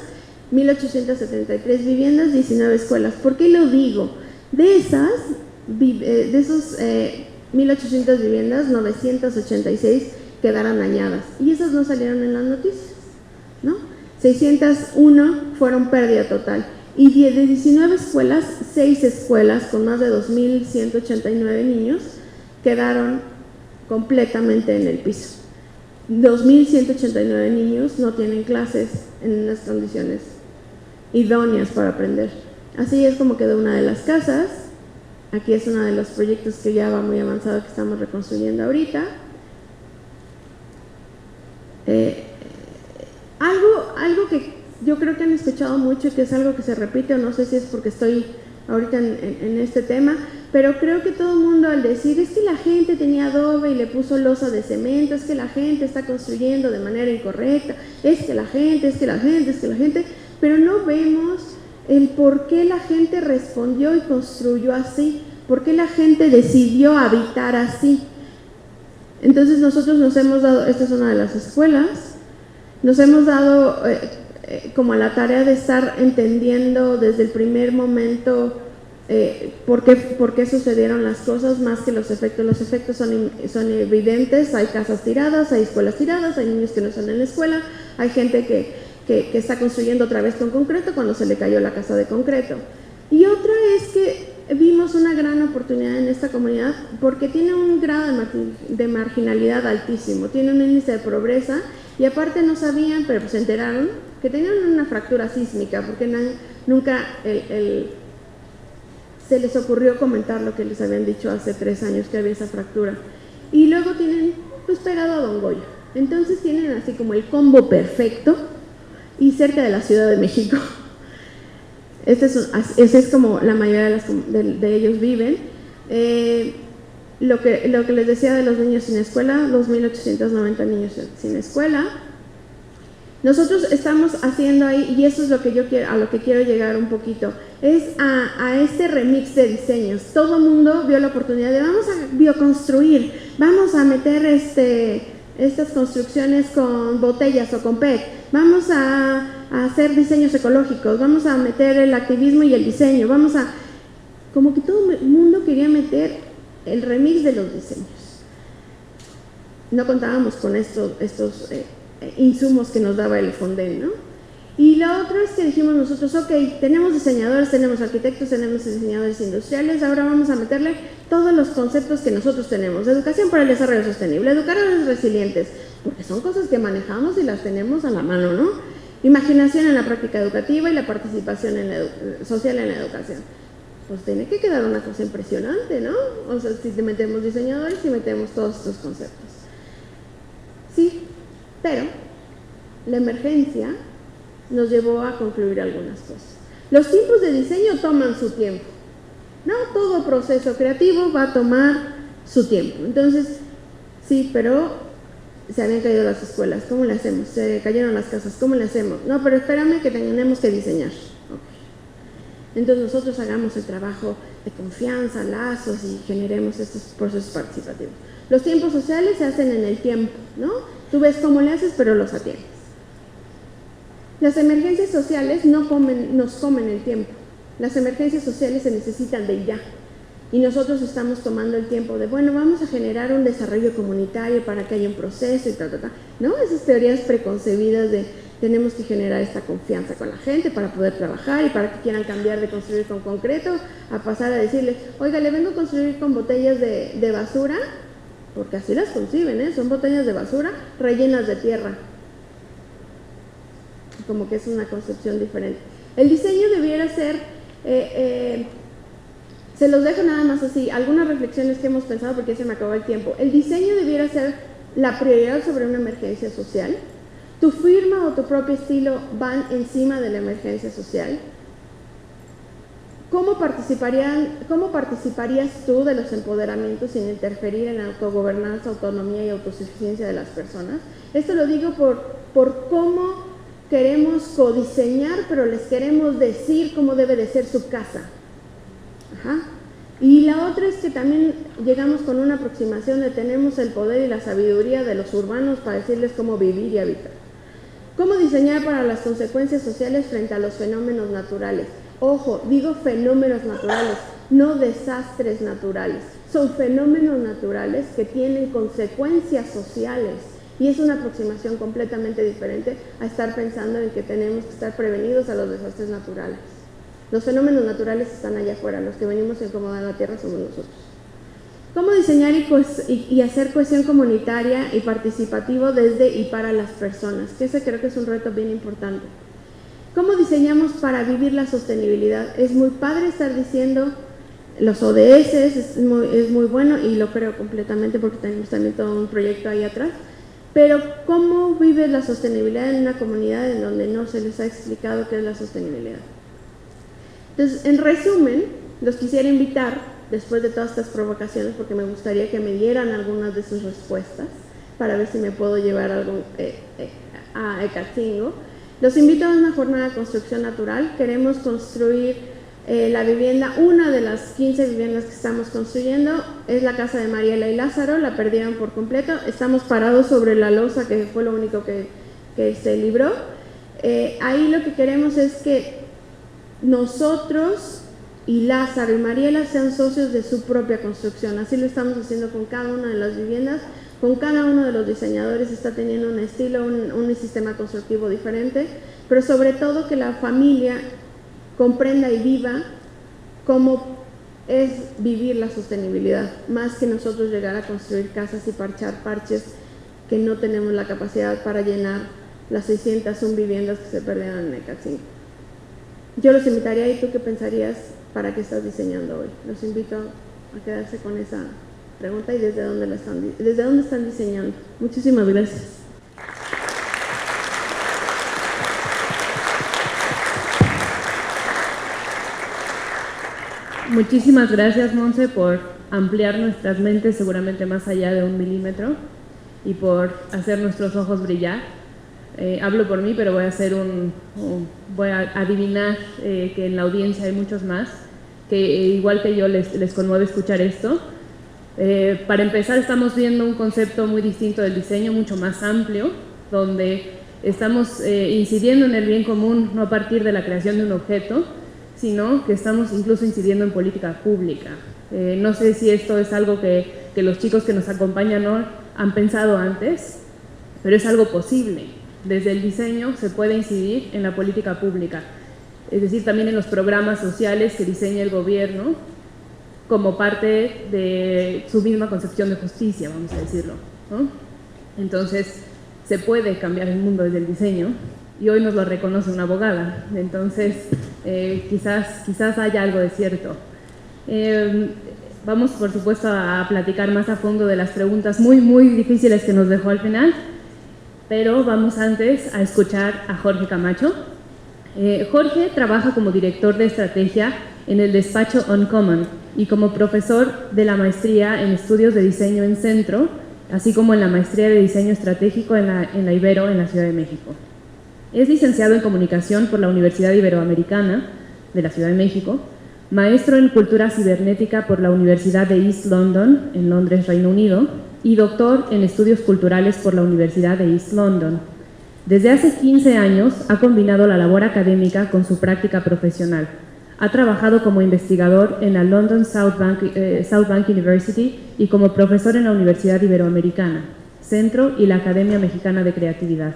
1.873 viviendas, 19 escuelas. ¿Por qué lo digo? De esos 1.800 viviendas, 986 quedaron dañadas y esas no salieron en las noticias, ¿no? 601 fueron pérdida total. Y de 19 escuelas, 6 escuelas con más de 2.189 niños quedaron completamente en el piso. 2.189 niños no tienen clases en unas condiciones idóneas para aprender. Así es como quedó una de las casas. Aquí es uno de los proyectos que ya va muy avanzado que estamos reconstruyendo ahorita. Algo que yo creo que han escuchado mucho y que es algo que se repite, o no sé si es porque estoy ahorita en este tema, pero creo que todo el mundo al decir es que la gente tenía adobe y le puso losa de cemento, es que la gente está construyendo de manera incorrecta, es que la gente, pero no vemos el por qué la gente respondió y construyó así, por qué la gente decidió habitar así. Entonces nosotros nos hemos dado, esta es una de las escuelas, nos hemos dado como a la tarea de estar entendiendo desde el primer momento por qué sucedieron las cosas más que los efectos. Los efectos son evidentes, hay casas tiradas, hay escuelas tiradas, hay niños que no están en la escuela, hay gente que está construyendo otra vez con concreto cuando se le cayó la casa de concreto. Y otra es que vimos una gran oportunidad en esta comunidad porque tiene un grado de marginalidad altísimo, tiene un índice de pobreza y aparte no sabían, pero se enteraron que tenían una fractura sísmica porque nunca se les ocurrió comentar lo que les habían dicho hace 3 años que había esa fractura. Y luego tienen pues pegado a Don Goyo. Entonces tienen así como el combo perfecto y cerca de la Ciudad de México. Ese es como la mayoría de ellos viven. Lo que les decía de los niños sin escuela, 2.890 niños sin escuela. Nosotros estamos haciendo ahí, y eso es lo que yo quiero, a lo que quiero llegar un poquito, es a este remix de diseños. Todo el mundo vio la oportunidad de vamos a bioconstruir, vamos a meter estas construcciones con botellas o con PET, vamos a hacer diseños ecológicos, vamos a meter el activismo y el diseño, como que todo el mundo quería meter el remix de los diseños. no contábamos con estos insumos que nos daba el Fonden, ¿no? Y la otra es que dijimos nosotros, ok, tenemos diseñadores, tenemos arquitectos, tenemos diseñadores industriales, ahora vamos a meterle todos los conceptos que nosotros tenemos. Educación para el desarrollo sostenible, educadores resilientes, porque son cosas que manejamos y las tenemos a la mano, ¿no? Imaginación en la práctica educativa y la participación social en la educación. Pues tiene que quedar una cosa impresionante, ¿no? O sea, si metemos diseñadores y metemos todos estos conceptos. Sí, pero la emergencia nos llevó a concluir algunas cosas. Los tiempos de diseño toman su tiempo, ¿no? Todo proceso creativo va a tomar su tiempo. Entonces, sí, pero se habían caído las escuelas, ¿cómo le hacemos? Se cayeron las casas, ¿cómo le hacemos? No, pero espérame que tenemos que diseñar. Okay. Entonces nosotros hagamos el trabajo de confianza, lazos y generemos estos procesos participativos. Los tiempos sociales se hacen en el tiempo, ¿no? Tú ves cómo le haces, pero los atiendes. Las emergencias sociales nos comen el tiempo. Las emergencias sociales se necesitan de ya. Y nosotros estamos tomando el tiempo de, bueno, vamos a generar un desarrollo comunitario para que haya un proceso y tal. ¿No? Esas teorías preconcebidas de tenemos que generar esta confianza con la gente para poder trabajar y para que quieran cambiar de construir con concreto a pasar a decirles, oiga, le vengo a construir con botellas de basura, porque así las conciben, ¿eh? Son botellas de basura rellenas de tierra. Como que es una concepción diferente. El diseño debiera ser, se los dejo nada más así, algunas reflexiones que hemos pensado porque ya se me acabó el tiempo. El diseño debiera ser la prioridad sobre una emergencia social. Tu firma o tu propio estilo van encima de la emergencia social. ¿Cómo participarías tú de los empoderamientos sin interferir en la autogobernanza, autonomía y autosuficiencia de las personas? Esto lo digo por cómo queremos codiseñar, pero les queremos decir cómo debe de ser su casa. Ajá. Y la otra es que también llegamos con una aproximación de tenemos el poder y la sabiduría de los urbanos para decirles cómo vivir y habitar. ¿Cómo diseñar para las consecuencias sociales frente a los fenómenos naturales? Ojo, digo fenómenos naturales, no desastres naturales. Son fenómenos naturales que tienen consecuencias sociales. Y es una aproximación completamente diferente a estar pensando en que tenemos que estar prevenidos a los desastres naturales. Los fenómenos naturales están allá afuera, los que venimos a incomodar la tierra somos nosotros. ¿Cómo diseñar y hacer cohesión comunitaria y participativo desde y para las personas? Que ese creo que es un reto bien importante. ¿Cómo diseñamos para vivir la sostenibilidad? Es muy padre estar diciendo los ODS, es muy bueno y lo creo completamente porque tenemos también todo un proyecto ahí atrás. Pero ¿cómo vive la sostenibilidad en una comunidad en donde no se les ha explicado qué es la sostenibilidad? Entonces, en resumen, los quisiera invitar, después de todas estas provocaciones, porque me gustaría que me dieran algunas de sus respuestas, para ver si me puedo llevar algo a Ecatzingo. Los invito a una jornada de construcción natural. Queremos construir la vivienda, una de las 15 viviendas que estamos construyendo es la casa de Mariela y Lázaro, la perdieron por completo, estamos parados sobre la losa que fue lo único que se libró. Ahí lo que queremos es que nosotros y Lázaro y Mariela sean socios de su propia construcción, así lo estamos haciendo con cada una de las viviendas, con cada uno de los diseñadores está teniendo un estilo, un sistema constructivo diferente, pero sobre todo que la familia comprenda y viva cómo es vivir la sostenibilidad, más que nosotros llegar a construir casas y parchar parches que no tenemos la capacidad para llenar las 601 viviendas que se perdieron en Ecatzingo. Yo los invitaría, ¿y tú qué pensarías para qué estás diseñando hoy? Los invito a quedarse con esa pregunta y desde dónde están diseñando. Muchísimas gracias. Muchísimas gracias, Monse, por ampliar nuestras mentes seguramente más allá de 1 milímetro y por hacer nuestros ojos brillar. Hablo por mí, pero voy a adivinar que en la audiencia hay muchos más, que igual que yo les conmueve escuchar esto. Para empezar, estamos viendo un concepto muy distinto del diseño, mucho más amplio, donde estamos incidiendo en el bien común no a partir de la creación de un objeto, sino que estamos incluso incidiendo en política pública. No sé si esto es algo que los chicos que nos acompañan hoy han pensado antes, pero es algo posible. Desde el diseño se puede incidir en la política pública, es decir, también en los programas sociales que diseña el gobierno como parte de su misma concepción de justicia, vamos a decirlo, ¿no? Entonces, se puede cambiar el mundo desde el diseño y hoy nos lo reconoce una abogada, entonces quizás haya algo de cierto. Vamos, por supuesto, a platicar más a fondo de las preguntas muy difíciles que nos dejó al final, pero vamos antes a escuchar a Jorge Camacho. Jorge trabaja como director de estrategia en el despacho Uncommon y como profesor de la maestría en estudios de diseño en Centro, así como en la maestría de diseño estratégico en la Ibero en la Ciudad de México. Es licenciado en comunicación por la Universidad Iberoamericana de la Ciudad de México, maestro en cultura cibernética por la Universidad de East London en Londres, Reino Unido, y doctor en estudios culturales por la Universidad de East London. Desde hace 15 años ha combinado la labor académica con su práctica profesional. Ha trabajado como investigador en la London South Bank University y como profesor en la Universidad Iberoamericana, Centro y la Academia Mexicana de Creatividad.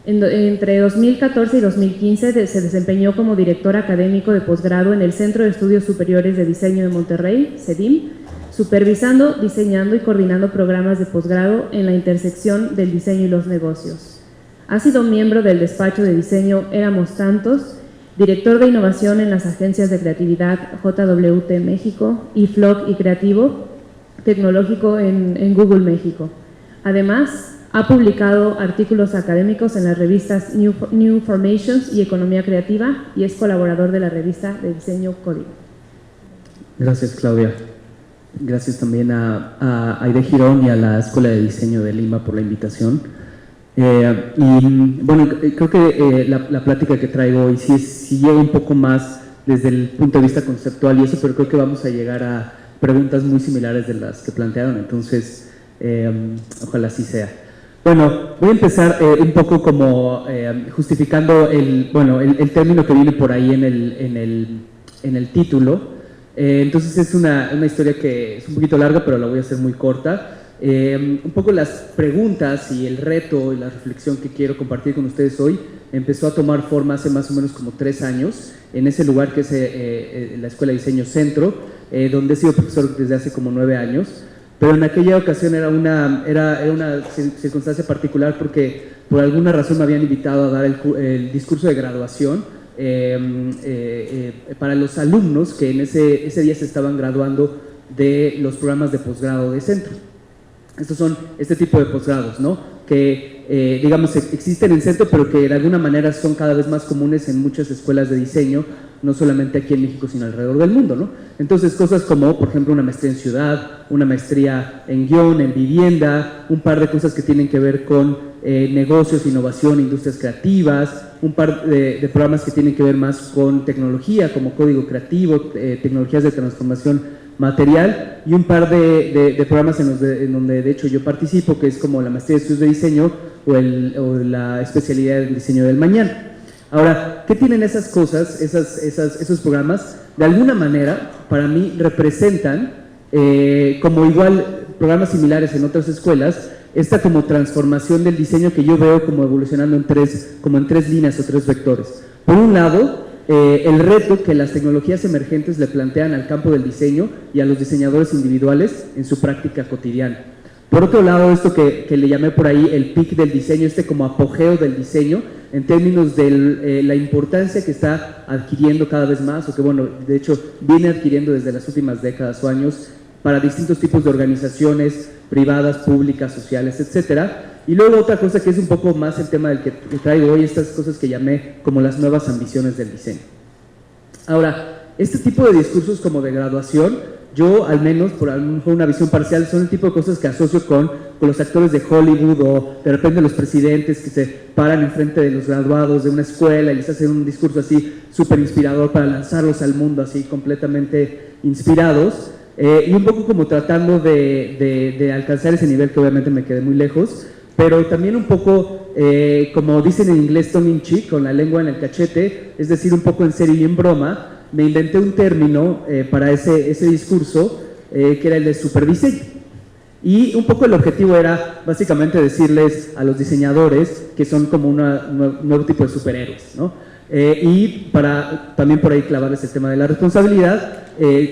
Entre 2014 y 2015 se desempeñó como director académico de posgrado en el Centro de Estudios Superiores de Diseño de Monterrey, CEDIM, supervisando, diseñando y coordinando programas de posgrado en la intersección del diseño y los negocios. Ha sido miembro del despacho de diseño Éramos Tantos, director de innovación en las agencias de creatividad JWT México y FLOC y Creativo Tecnológico en Google México. Además, ha publicado artículos académicos en las revistas New Formations y Economía Creativa y es colaborador de la revista de diseño Código. Gracias, Claudia. Gracias también a Aide Girón y a la Escuela de Diseño de Lima por la invitación. Y bueno, creo que la plática que traigo hoy sí llega un poco más desde el punto de vista conceptual y eso, pero creo que vamos a llegar a preguntas muy similares de las que plantearon, entonces ojalá así sea. Bueno, voy a empezar un poco como justificando el término que viene por ahí en el título. Entonces es una historia que es un poquito larga, pero la voy a hacer muy corta. Un poco las preguntas y el reto y la reflexión que quiero compartir con ustedes hoy empezó a tomar forma hace más o menos como 3 años en ese lugar que es la Escuela de Diseño Centro, donde he sido profesor desde hace como 9 años, pero en aquella ocasión era una circunstancia particular porque por alguna razón me habían invitado a dar el discurso de graduación para los alumnos que en ese día se estaban graduando de los programas de posgrado de Centro. Estos son este tipo de posgrados, ¿no? Que, digamos, existen en Centro, pero que de alguna manera son cada vez más comunes en muchas escuelas de diseño, no solamente aquí en México, sino alrededor del mundo, ¿no? Entonces, cosas como, por ejemplo, una maestría en ciudad, una maestría en guión, en vivienda, un par de cosas que tienen que ver con negocios, innovación, industrias creativas, un par de programas que tienen que ver más con tecnología, como código creativo, tecnologías de transformación material y un par de programas en donde de hecho yo participo, que es como la maestría de estudios de diseño o la especialidad en diseño del mañana. Ahora, ¿qué tienen esas cosas, esos programas? De alguna manera, para mí, representan, como igual programas similares en otras escuelas, esta como transformación del diseño que yo veo como evolucionando en tres líneas o 3 vectores. Por un lado, el reto que las tecnologías emergentes le plantean al campo del diseño y a los diseñadores individuales en su práctica cotidiana. Por otro lado, esto que le llamé por ahí el pic del diseño, como apogeo del diseño, en términos de la importancia que está adquiriendo cada vez más, o que bueno, de hecho viene adquiriendo desde las últimas décadas o años para distintos tipos de organizaciones privadas, públicas, sociales, etcétera. Y luego otra cosa que es un poco más el tema del que traigo hoy, estas cosas que llamé como las nuevas ambiciones del diseño. Ahora, este tipo de discursos como de graduación, yo al menos, por una visión parcial, son el tipo de cosas que asocio con los actores de Hollywood o de repente los presidentes que se paran enfrente de los graduados de una escuela y les hacen un discurso así súper inspirador para lanzarlos al mundo así completamente inspirados. Y un poco como tratando de alcanzar ese nivel que obviamente me quedé muy lejos, pero también un poco, como dicen en inglés, tongue in cheek, con la lengua en el cachete, es decir, un poco en serio y en broma, me inventé un término para ese discurso que era el de superdiseño. Y un poco el objetivo era básicamente decirles a los diseñadores que son como un nuevo tipo de superhéroes, ¿no? Y para también por ahí clavarles el tema de la responsabilidad,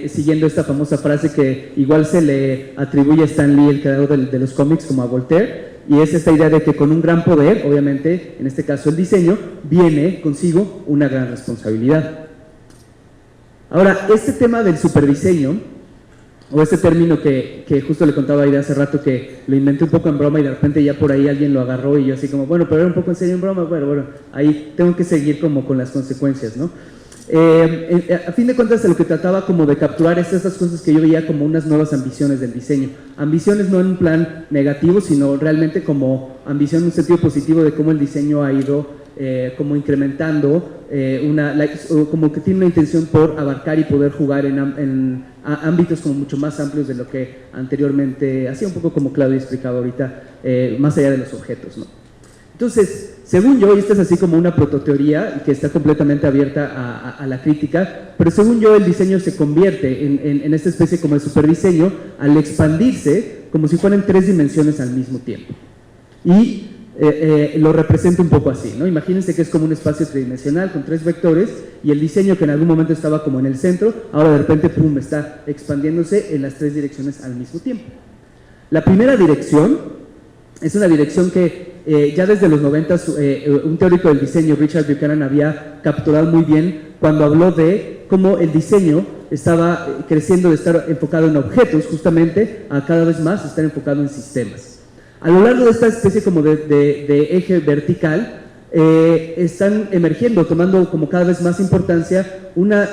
siguiendo esta famosa frase que igual se le atribuye a Stan Lee, el creador de los cómics, como a Voltaire, y es esta idea de que con un gran poder, obviamente, en este caso el diseño, viene consigo una gran responsabilidad. Ahora, este tema del superdiseño, o este término que justo le contaba a Aida hace rato, que lo inventé un poco en broma y de repente ya por ahí alguien lo agarró y yo así como, bueno, pero era un poco en serio en broma, bueno, ahí tengo que seguir como con las consecuencias, ¿no? A fin de cuentas, lo que trataba como de capturar es estas cosas que yo veía como unas nuevas ambiciones del diseño. Ambiciones no en un plan negativo, sino realmente como ambición en un sentido positivo de cómo el diseño ha ido como incrementando, como que tiene una intención por abarcar y poder jugar en ámbitos como mucho más amplios de lo que anteriormente hacía, un poco como Claudia explicaba ahorita, más allá de los objetos, ¿no? Entonces, según yo, y esta es así como una prototeoría que está completamente abierta a la crítica, pero según yo el diseño se convierte en esta especie como de superdiseño al expandirse como si fueran 3 dimensiones al mismo tiempo. Y lo represento un poco así, ¿no? Imagínense que es como un espacio tridimensional con 3 vectores y el diseño que en algún momento estaba como en el centro, ahora de repente, pum, está expandiéndose en las 3 direcciones al mismo tiempo. La primera dirección es una dirección que ya desde los 90 un teórico del diseño, Richard Buchanan, había capturado muy bien cuando habló de cómo el diseño estaba creciendo de estar enfocado en objetos justamente a cada vez más estar enfocado en sistemas. A lo largo de esta especie como de eje vertical, están emergiendo, tomando como cada vez más importancia una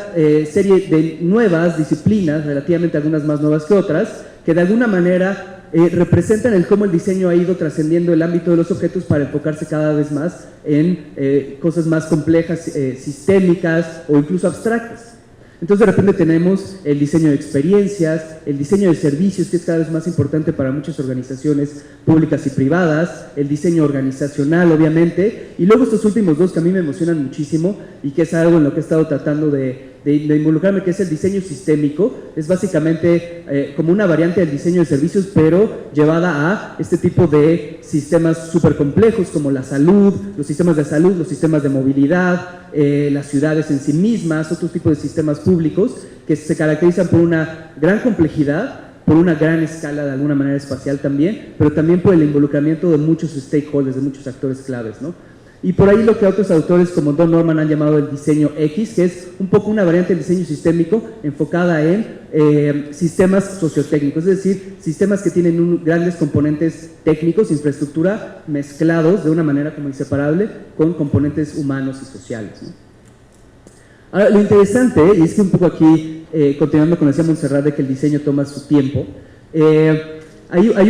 serie de nuevas disciplinas, relativamente algunas más nuevas que otras, que de alguna manera representan el cómo el diseño ha ido trascendiendo el ámbito de los objetos para enfocarse cada vez más en cosas más complejas, sistémicas o incluso abstractas. Entonces de repente tenemos el diseño de experiencias, el diseño de servicios, que es cada vez más importante para muchas organizaciones públicas y privadas, el diseño organizacional obviamente, y luego estos últimos 2 que a mí me emocionan muchísimo y que es algo en lo que he estado tratando de involucrarme, que es el diseño sistémico. Es básicamente como una variante del diseño de servicios, pero llevada a este tipo de sistemas súper complejos como la salud, los sistemas de movilidad, las ciudades en sí mismas, otros tipos de sistemas públicos que se caracterizan por una gran complejidad, por una gran escala de alguna manera espacial también, pero también por el involucramiento de muchos stakeholders, de muchos actores claves, ¿no? Y por ahí lo que otros autores como Don Norman han llamado el diseño X, que es un poco una variante del diseño sistémico enfocada en sistemas sociotécnicos, es decir, sistemas que tienen grandes componentes técnicos, infraestructura, mezclados de una manera como inseparable con componentes humanos y sociales, ¿no? Ahora, lo interesante, y es que un poco aquí, continuando con lo que decía Montserrat, de que el diseño toma su tiempo, hay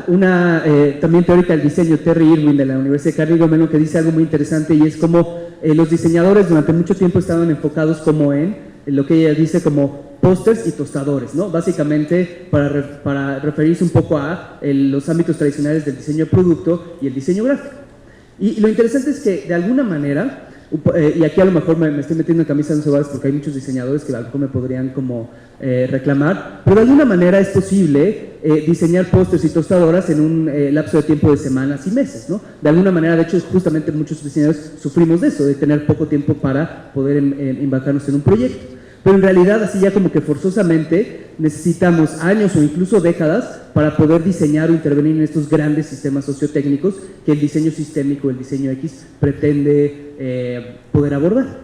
una también teórica del diseño, Terry Irwin, de la Universidad de Carnegie Mellon, que dice algo muy interesante, y es como los diseñadores durante mucho tiempo estaban enfocados como en lo que ella dice como pósters y tostadores, ¿no? Básicamente para referirse un poco a los ámbitos tradicionales del diseño de producto y el diseño gráfico. Y lo interesante es que de alguna manera, y aquí a lo mejor me estoy metiendo en camisas de once varas porque hay muchos diseñadores que a lo mejor me podrían como reclamar, pero de alguna manera es posible diseñar pósters y tostadoras en un lapso de tiempo de semanas y meses, ¿no? De alguna manera, de hecho, justamente muchos diseñadores sufrimos de eso, de tener poco tiempo para poder embarcarnos en un proyecto. Pero en realidad, así ya como que forzosamente necesitamos años o incluso décadas para poder diseñar o intervenir en estos grandes sistemas sociotécnicos que el diseño sistémico, el diseño X, pretende poder abordar.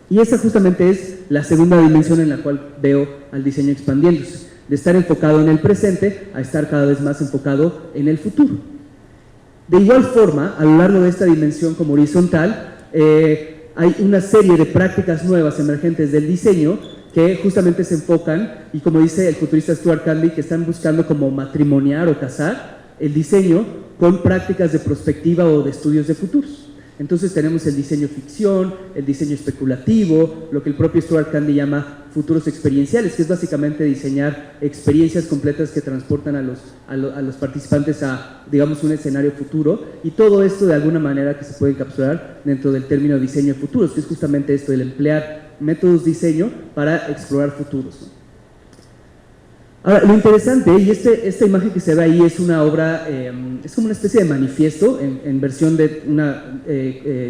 Y esa justamente es la segunda dimensión en la cual veo al diseño expandiéndose, de estar enfocado en el presente a estar cada vez más enfocado en el futuro. De igual forma, a lo largo de esta dimensión como horizontal, hay una serie de prácticas nuevas emergentes del diseño que justamente se enfocan, y como dice el futurista Stuart Canley, que están buscando como matrimoniar o casar el diseño con prácticas de prospectiva o de estudios de futuros. Entonces tenemos el diseño ficción, el diseño especulativo, lo que el propio Stuart Canley llama futuros experienciales, que es básicamente diseñar experiencias completas que transportan a los participantes a, digamos, un escenario futuro, y todo esto de alguna manera que se puede encapsular dentro del término diseño de futuros, que es justamente esto, el emplear métodos de diseño para explorar futuros, ¿no? Ahora, lo interesante, y esta imagen que se ve ahí es una obra, es como una especie de manifiesto en versión de una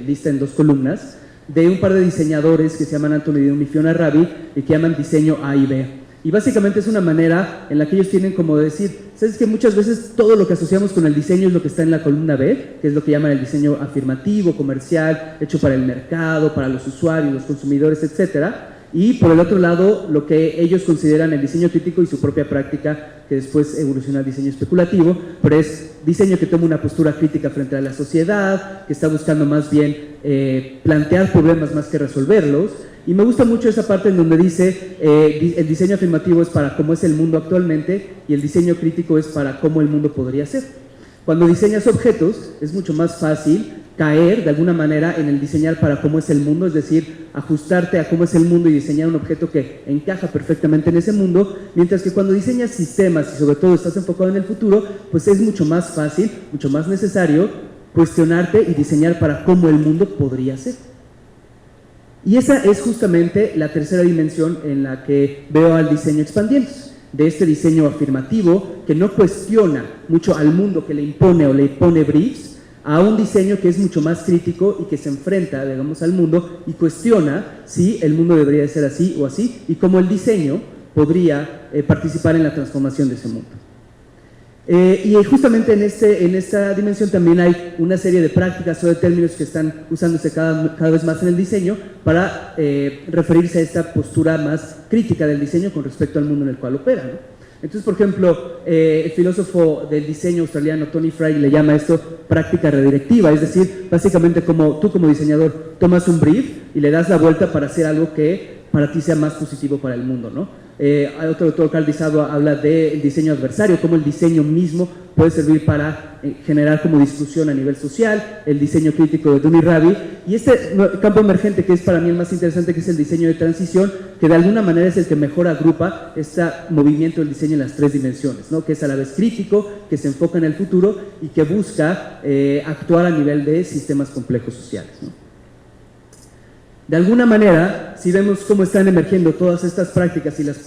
lista en 2 columnas, de un par de diseñadores que se llaman Anthony Dunn y Fiona Raby y que llaman diseño A y B. Y básicamente es una manera en la que ellos tienen como de decir, ¿sabes que muchas veces todo lo que asociamos con el diseño es lo que está en la columna B, que es lo que llaman el diseño afirmativo, comercial, hecho para el mercado, para los usuarios, los consumidores, etcétera? Y por el otro lado, lo que ellos consideran el diseño crítico y su propia práctica, que después evoluciona al diseño especulativo, pero es diseño que toma una postura crítica frente a la sociedad, que está buscando más bien plantear problemas más que resolverlos. Y me gusta mucho esa parte en donde dice el diseño afirmativo es para cómo es el mundo actualmente y el diseño crítico es para cómo el mundo podría ser. Cuando diseñas objetos es mucho más fácil caer de alguna manera en el diseñar para cómo es el mundo, es decir, ajustarte a cómo es el mundo y diseñar un objeto que encaja perfectamente en ese mundo, mientras que cuando diseñas sistemas y sobre todo estás enfocado en el futuro, pues es mucho más fácil, mucho más necesario cuestionarte y diseñar para cómo el mundo podría ser. Y esa es justamente la tercera dimensión en la que veo al diseño expandiéndose, de este diseño afirmativo que no cuestiona mucho al mundo que le impone o le pone briefs, a un diseño que es mucho más crítico y que se enfrenta, digamos, al mundo y cuestiona si el mundo debería de ser así o así y cómo el diseño podría participar en la transformación de ese mundo. Y justamente en esta dimensión también hay una serie de prácticas o de términos que están usándose cada vez más en el diseño para referirse a esta postura más crítica del diseño con respecto al mundo en el cual opera, ¿no? Entonces, por ejemplo, el filósofo del diseño australiano Tony Fry le llama esto práctica redirectiva, es decir, básicamente como tú como diseñador tomas un brief y le das la vuelta para hacer algo que para ti sea más positivo para el mundo, ¿no? Otro autor, Carl Dizado, habla del diseño adversario, cómo el diseño mismo puede servir para generar como discusión a nivel social, el diseño crítico de Dunn y Raby, y este campo emergente que es para mí el más interesante, que es el diseño de transición, que de alguna manera es el que mejor agrupa este movimiento del diseño en las 3 dimensiones, ¿no? Que es a la vez crítico, que se enfoca en el futuro y que busca actuar a nivel de sistemas complejos sociales, ¿no? De alguna manera, si vemos cómo están emergiendo todas estas prácticas y las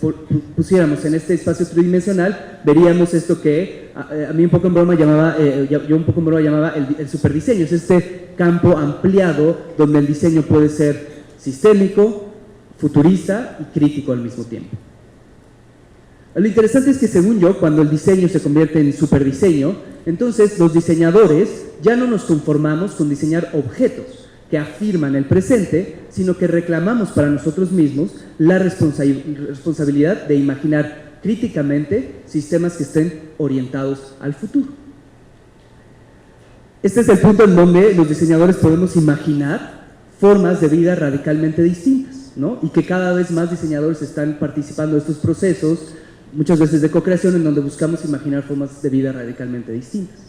pusiéramos en este espacio tridimensional, veríamos esto que a mí un poco en broma llamaba, yo un poco en broma llamaba el superdiseño. Es este campo ampliado donde el diseño puede ser sistémico, futurista y crítico al mismo tiempo. Lo interesante es que, según yo, cuando el diseño se convierte en superdiseño, entonces los diseñadores ya no nos conformamos con diseñar objetos que afirman el presente, sino que reclamamos para nosotros mismos la responsabilidad de imaginar críticamente sistemas que estén orientados al futuro. Este es el punto en donde los diseñadores podemos imaginar formas de vida radicalmente distintas, ¿no? Y que cada vez más diseñadores están participando de estos procesos, muchas veces de co-creación, en donde buscamos imaginar formas de vida radicalmente distintas.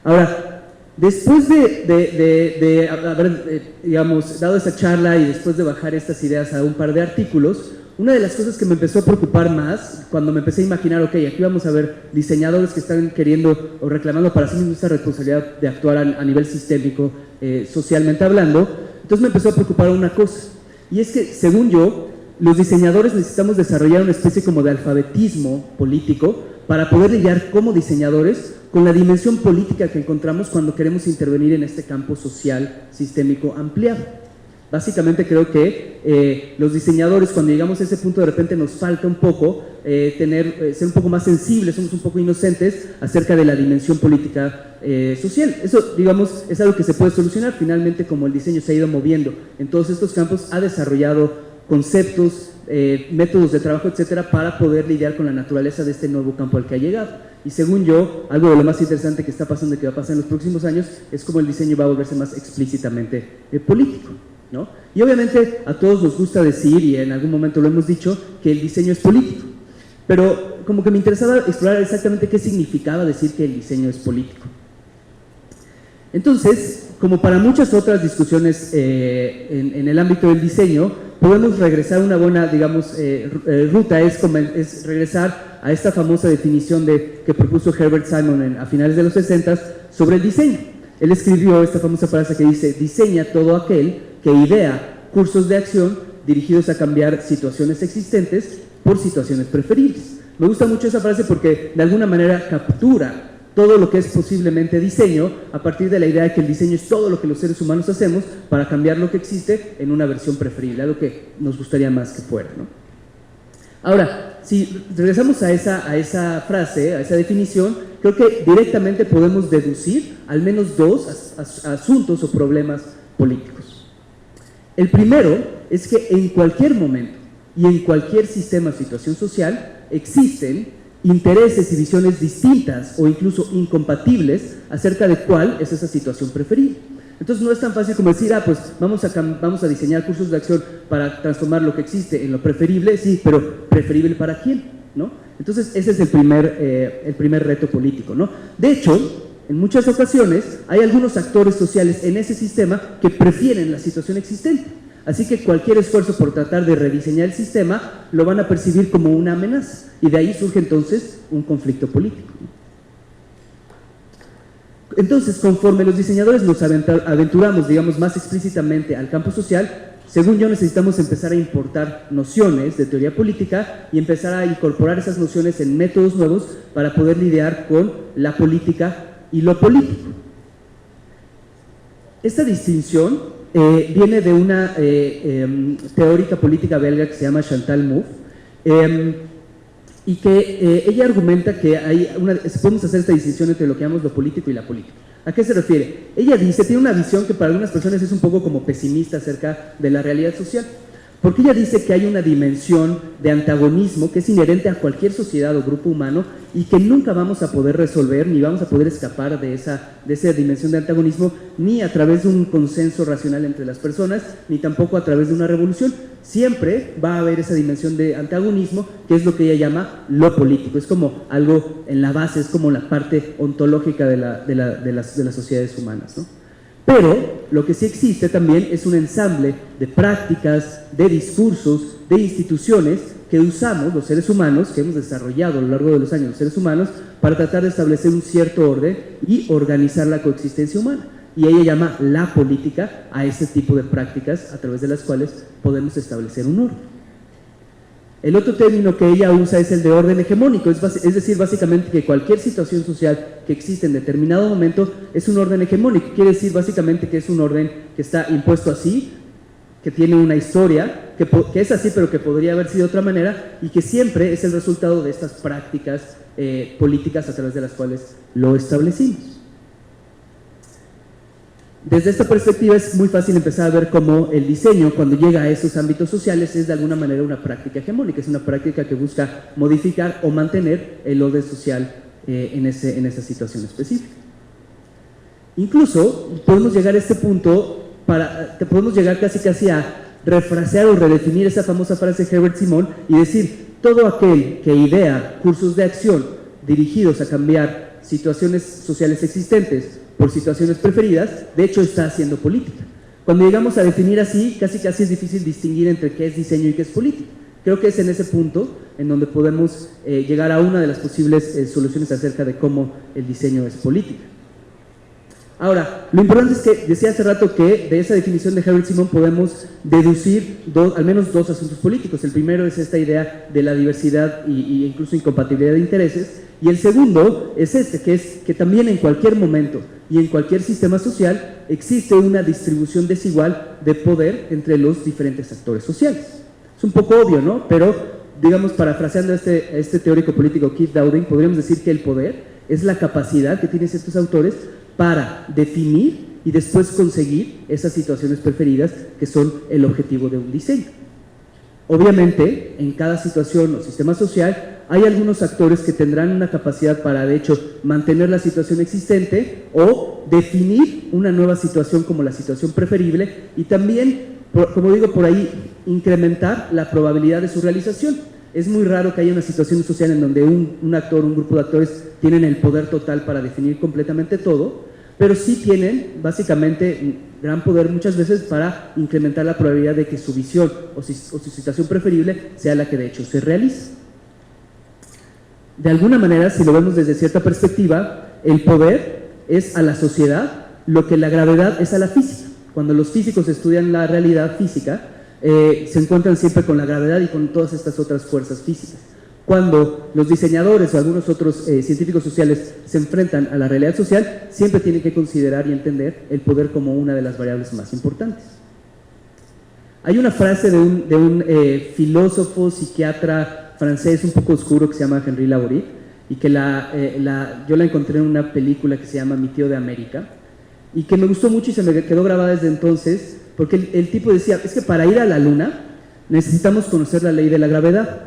Ahora, después de haber, digamos, dado esa charla y después de bajar estas ideas a un par de artículos, una de las cosas que me empezó a preocupar más, cuando me empecé a imaginar, ok, aquí vamos a ver diseñadores que están queriendo o reclamando para sí mismos esta responsabilidad de actuar a nivel sistémico, socialmente hablando, entonces me empezó a preocupar una cosa, y es que, según yo, los diseñadores necesitamos desarrollar una especie como de alfabetismo político para poder lidiar como diseñadores con la dimensión política que encontramos cuando queremos intervenir en este campo social sistémico ampliado. Básicamente creo que los diseñadores, cuando llegamos a ese punto, de repente nos falta un poco ser un poco más sensibles, somos un poco inocentes acerca de la dimensión política social. Eso, digamos, es algo que se puede solucionar. Finalmente, como el diseño se ha ido moviendo en todos estos campos, ha desarrollado conceptos, métodos de trabajo, etcétera, para poder lidiar con la naturaleza de este nuevo campo al que ha llegado. Y según yo, algo de lo más interesante que está pasando y que va a pasar en los próximos años es cómo el diseño va a volverse más explícitamente político, ¿no? Y obviamente a todos nos gusta decir, y en algún momento lo hemos dicho, que el diseño es político, pero como que me interesaba explorar exactamente qué significaba decir que el diseño es político. Entonces, como para muchas otras discusiones en el ámbito del diseño, podemos regresar a una buena, digamos, ruta, es regresar a esta famosa definición que propuso Herbert Simon a finales de los 60 sobre el diseño. Él escribió esta famosa frase que dice: diseña todo aquel que idea cursos de acción dirigidos a cambiar situaciones existentes por situaciones preferibles. Me gusta mucho esa frase porque de alguna manera captura todo lo que es posiblemente diseño a partir de la idea de que el diseño es todo lo que los seres humanos hacemos para cambiar lo que existe en una versión preferible, algo que nos gustaría más que fuera, ¿no? Ahora, si regresamos a esa frase, a esa definición, creo que directamente podemos deducir al menos dos asuntos o problemas políticos. El primero es que en cualquier momento y en cualquier sistema o situación social existen intereses y visiones distintas o incluso incompatibles acerca de cuál es esa situación preferida. Entonces no es tan fácil como decir, pues vamos a diseñar cursos de acción para transformar lo que existe en lo preferible, sí, pero ¿preferible para quién? ¿No? Entonces ese es el primer reto político, ¿no? De hecho, en muchas ocasiones hay algunos actores sociales en ese sistema que prefieren la situación existente. Así que cualquier esfuerzo por tratar de rediseñar el sistema lo van a percibir como una amenaza y de ahí surge entonces un conflicto político. Entonces, conforme los diseñadores nos aventuramos, digamos, más explícitamente al campo social, según yo necesitamos empezar a importar nociones de teoría política y empezar a incorporar esas nociones en métodos nuevos para poder lidiar con la política y lo político. Esta distinción viene de una teórica política belga que se llama Chantal Mouffe, y que ella argumenta que podemos hacer esta distinción entre lo que llamamos lo político y la política. ¿A qué se refiere? Ella dice, tiene una visión que para algunas personas es un poco como pesimista acerca de la realidad social, porque ella dice que hay una dimensión de antagonismo que es inherente a cualquier sociedad o grupo humano y que nunca vamos a poder resolver ni vamos a poder escapar de esa dimensión de antagonismo ni a través de un consenso racional entre las personas ni tampoco a través de una revolución. Siempre va a haber esa dimensión de antagonismo que es lo que ella llama lo político, es como algo en la base, es como la parte ontológica de las sociedades humanas, ¿no? Pero lo que sí existe también es un ensamble de prácticas, de discursos, de instituciones que usamos los seres humanos, que hemos desarrollado a lo largo de los años los seres humanos, para tratar de establecer un cierto orden y organizar la coexistencia humana. Y ella llama la política a ese tipo de prácticas a través de las cuales podemos establecer un orden. El otro término que ella usa es el de orden hegemónico, es decir, básicamente que cualquier situación social que existe en determinado momento es un orden hegemónico. Quiere decir básicamente que es un orden que está impuesto así, que tiene una historia, que es así pero que podría haber sido de otra manera y que siempre es el resultado de estas prácticas políticas a través de las cuales lo establecimos. Desde esta perspectiva es muy fácil empezar a ver cómo el diseño, cuando llega a esos ámbitos sociales, es de alguna manera una práctica hegemónica, es una práctica que busca modificar o mantener el orden social en esa situación específica. Incluso podemos llegar a este punto, podemos llegar casi a refrasear o redefinir esa famosa frase de Herbert Simon y decir, todo aquel que idea cursos de acción dirigidos a cambiar situaciones sociales existentes por situaciones preferidas, de hecho está haciendo política. Cuando llegamos a definir así, casi es difícil distinguir entre qué es diseño y qué es política. Creo que es en ese punto en donde podemos llegar a una de las posibles soluciones acerca de cómo el diseño es política. Ahora, lo importante es que decía hace rato que de esa definición de Herbert Simon podemos deducir al menos dos asuntos políticos. El primero es esta idea de la diversidad e incluso incompatibilidad de intereses, y el segundo es que también en cualquier momento y en cualquier sistema social existe una distribución desigual de poder entre los diferentes actores sociales. Es un poco obvio, ¿no? Pero, digamos, parafraseando a este teórico político Keith Dowding, podríamos decir que el poder es la capacidad que tienen estos autores para definir y después conseguir esas situaciones preferidas que son el objetivo de un diseño. Obviamente, en cada situación o sistema social hay algunos actores que tendrán una capacidad para, de hecho, mantener la situación existente o definir una nueva situación como la situación preferible y también, como digo por ahí, incrementar la probabilidad de su realización. Es muy raro que haya una situación social en donde un actor, un grupo de actores tienen el poder total para definir completamente todo, pero sí tienen básicamente gran poder muchas veces para incrementar la probabilidad de que su visión o su situación preferible sea la que de hecho se realice. De alguna manera, si lo vemos desde cierta perspectiva, el poder es a la sociedad lo que la gravedad es a la física. Cuando los físicos estudian la realidad física, se encuentran siempre con la gravedad y con todas estas otras fuerzas físicas. cuando los diseñadores o algunos otros científicos sociales se enfrentan a la realidad social, siempre tienen que considerar y entender el poder como una de las variables más importantes. Hay una frase de un filósofo, psiquiatra francés un poco oscuro que se llama Henri Laborit, y que yo la encontré en una película que se llama Mi tío de América, y que me gustó mucho y se me quedó grabada desde entonces, porque el tipo decía, es que para ir a la luna necesitamos conocer la ley de la gravedad.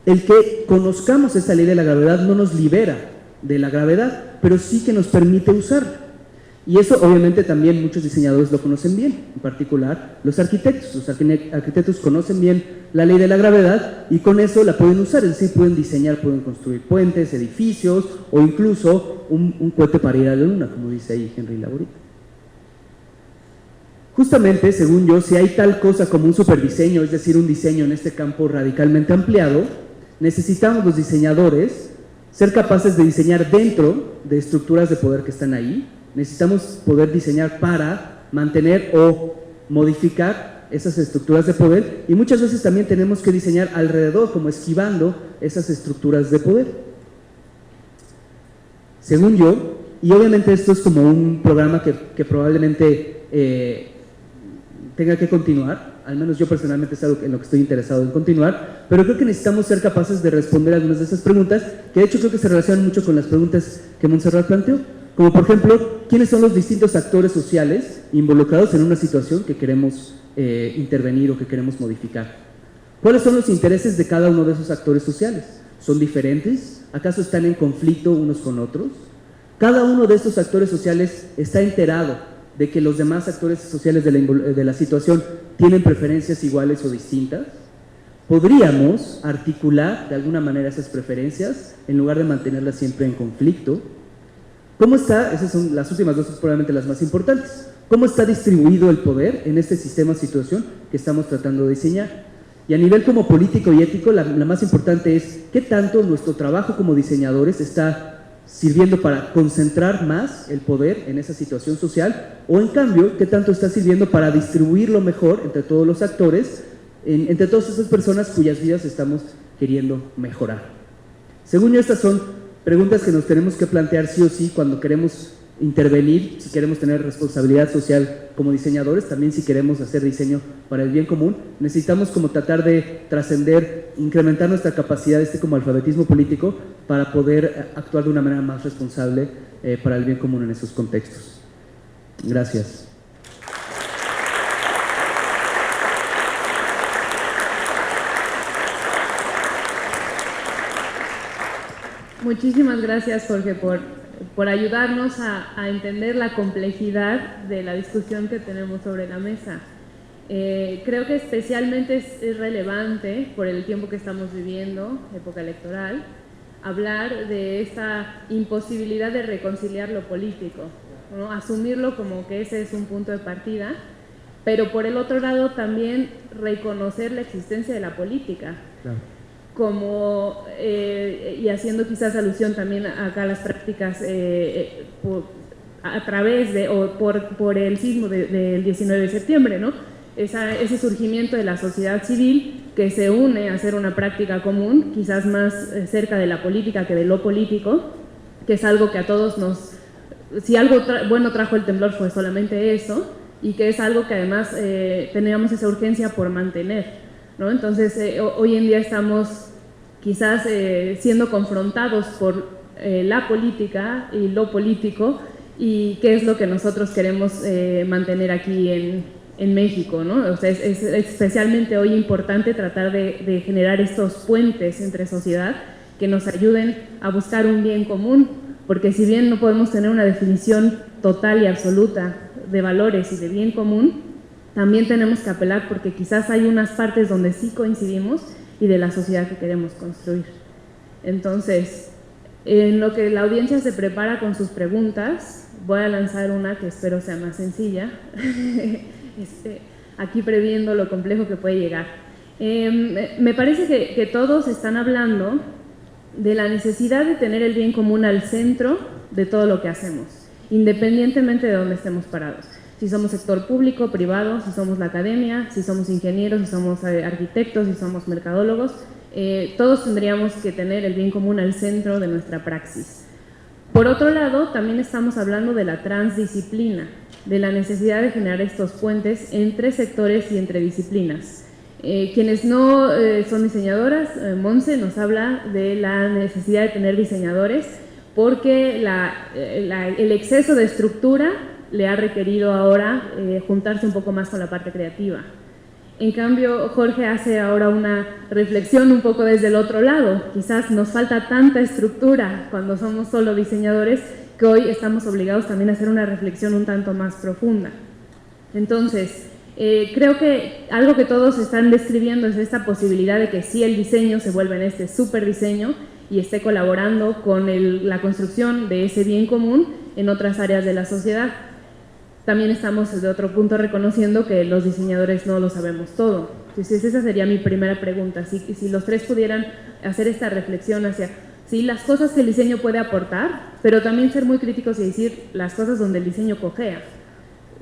El que conozcamos esa ley de la gravedad no nos libera de la gravedad, pero sí que nos permite usarla. Y eso obviamente también muchos diseñadores lo conocen bien, en particular los arquitectos. Los arquitectos conocen bien la ley de la gravedad y con eso la pueden usar, es decir, pueden diseñar, pueden construir puentes, edificios o incluso un cohete para ir a la luna, como dice ahí Henri Laborit. Justamente, según yo, si hay tal cosa como un superdiseño, es decir, un diseño en este campo radicalmente ampliado, necesitamos los diseñadores ser capaces de diseñar dentro de estructuras de poder que están ahí. Necesitamos poder diseñar para mantener o modificar esas estructuras de poder y muchas veces también tenemos que diseñar alrededor, como esquivando esas estructuras de poder. Según yo, y obviamente esto es como un programa que probablemente tenga que continuar, al menos yo personalmente es algo en lo que estoy interesado en continuar, pero creo que necesitamos ser capaces de responder algunas de esas preguntas, que de hecho creo que se relacionan mucho con las preguntas que Montserrat planteó. Como por ejemplo, ¿quiénes son los distintos actores sociales involucrados en una situación que queremos intervenir o que queremos modificar? ¿Cuáles son los intereses de cada uno de esos actores sociales? ¿Son diferentes? ¿Acaso están en conflicto unos con otros? ¿Cada uno de estos actores sociales está enterado de que los demás actores sociales de la situación tienen preferencias iguales o distintas? ¿Podríamos articular de alguna manera esas preferencias en lugar de mantenerlas siempre en conflicto? ¿Cómo está? Esas son las últimas dos, probablemente las más importantes. ¿Cómo está distribuido el poder en este sistema-situación que estamos tratando de diseñar? Y a nivel como político y ético, la más importante es qué tanto nuestro trabajo como diseñadores está sirviendo para concentrar más el poder en esa situación social, o en cambio, qué tanto está sirviendo para distribuirlo mejor entre todos los actores, entre todas esas personas cuyas vidas estamos queriendo mejorar. Según yo, estas son preguntas que nos tenemos que plantear sí o sí cuando queremos intervenir, si queremos tener responsabilidad social como diseñadores, también si queremos hacer diseño para el bien común. Necesitamos como tratar de trascender, incrementar nuestra capacidad, como alfabetismo político, para poder actuar de una manera más responsable para el bien común en esos contextos. Gracias. Muchísimas gracias, Jorge, por ayudarnos a entender la complejidad de la discusión que tenemos sobre la mesa. Creo que especialmente es relevante, por el tiempo que estamos viviendo, época electoral, hablar de esta imposibilidad de reconciliar lo político, ¿no? Asumirlo como que ese es un punto de partida, pero por el otro lado también reconocer la existencia de la política. Claro. Como, y haciendo quizás alusión también acá a las prácticas a través de, o por el sismo del 19 de septiembre, ¿no? Ese surgimiento de la sociedad civil que se une a hacer una práctica común, quizás más cerca de la política que de lo político, que es algo que a todos nos, si algo bueno trajo el temblor fue solamente eso, y que es algo que además teníamos esa urgencia por mantener, ¿no? Entonces, hoy en día estamos quizás siendo confrontados por la política y lo político, y qué es lo que nosotros queremos mantener aquí en México, ¿no? O sea, es especialmente hoy importante tratar de generar estos puentes entre sociedad que nos ayuden a buscar un bien común, porque si bien no podemos tener una definición total y absoluta de valores y de bien común, también tenemos que apelar porque quizás hay unas partes donde sí coincidimos y de la sociedad que queremos construir. Entonces, en lo que la audiencia se prepara con sus preguntas, voy a lanzar una que espero sea más sencilla, aquí previendo lo complejo que puede llegar. Me parece que todos están hablando de la necesidad de tener el bien común al centro de todo lo que hacemos, independientemente de dónde estemos parados. Si somos sector público, privado, si somos la academia, si somos ingenieros, si somos arquitectos, si somos mercadólogos, todos tendríamos que tener el bien común al centro de nuestra praxis. Por otro lado, también estamos hablando de la transdisciplina, de la necesidad de generar estos puentes entre sectores y entre disciplinas. Quienes no son diseñadoras, Monse nos habla de la necesidad de tener diseñadores porque el exceso de estructura le ha requerido ahora juntarse un poco más con la parte creativa. En cambio, Jorge hace ahora una reflexión un poco desde el otro lado. Quizás nos falta tanta estructura cuando somos solo diseñadores que hoy estamos obligados también a hacer una reflexión un tanto más profunda. Entonces, creo que algo que todos están describiendo es esta posibilidad de que sí el diseño se vuelva en este súper diseño y esté colaborando con la construcción de ese bien común en otras áreas de la sociedad. También estamos desde otro punto reconociendo que los diseñadores no lo sabemos todo. Entonces esa sería mi primera pregunta, si los tres pudieran hacer esta reflexión hacia las cosas que el diseño puede aportar, pero también ser muy críticos y decir las cosas donde el diseño cojea.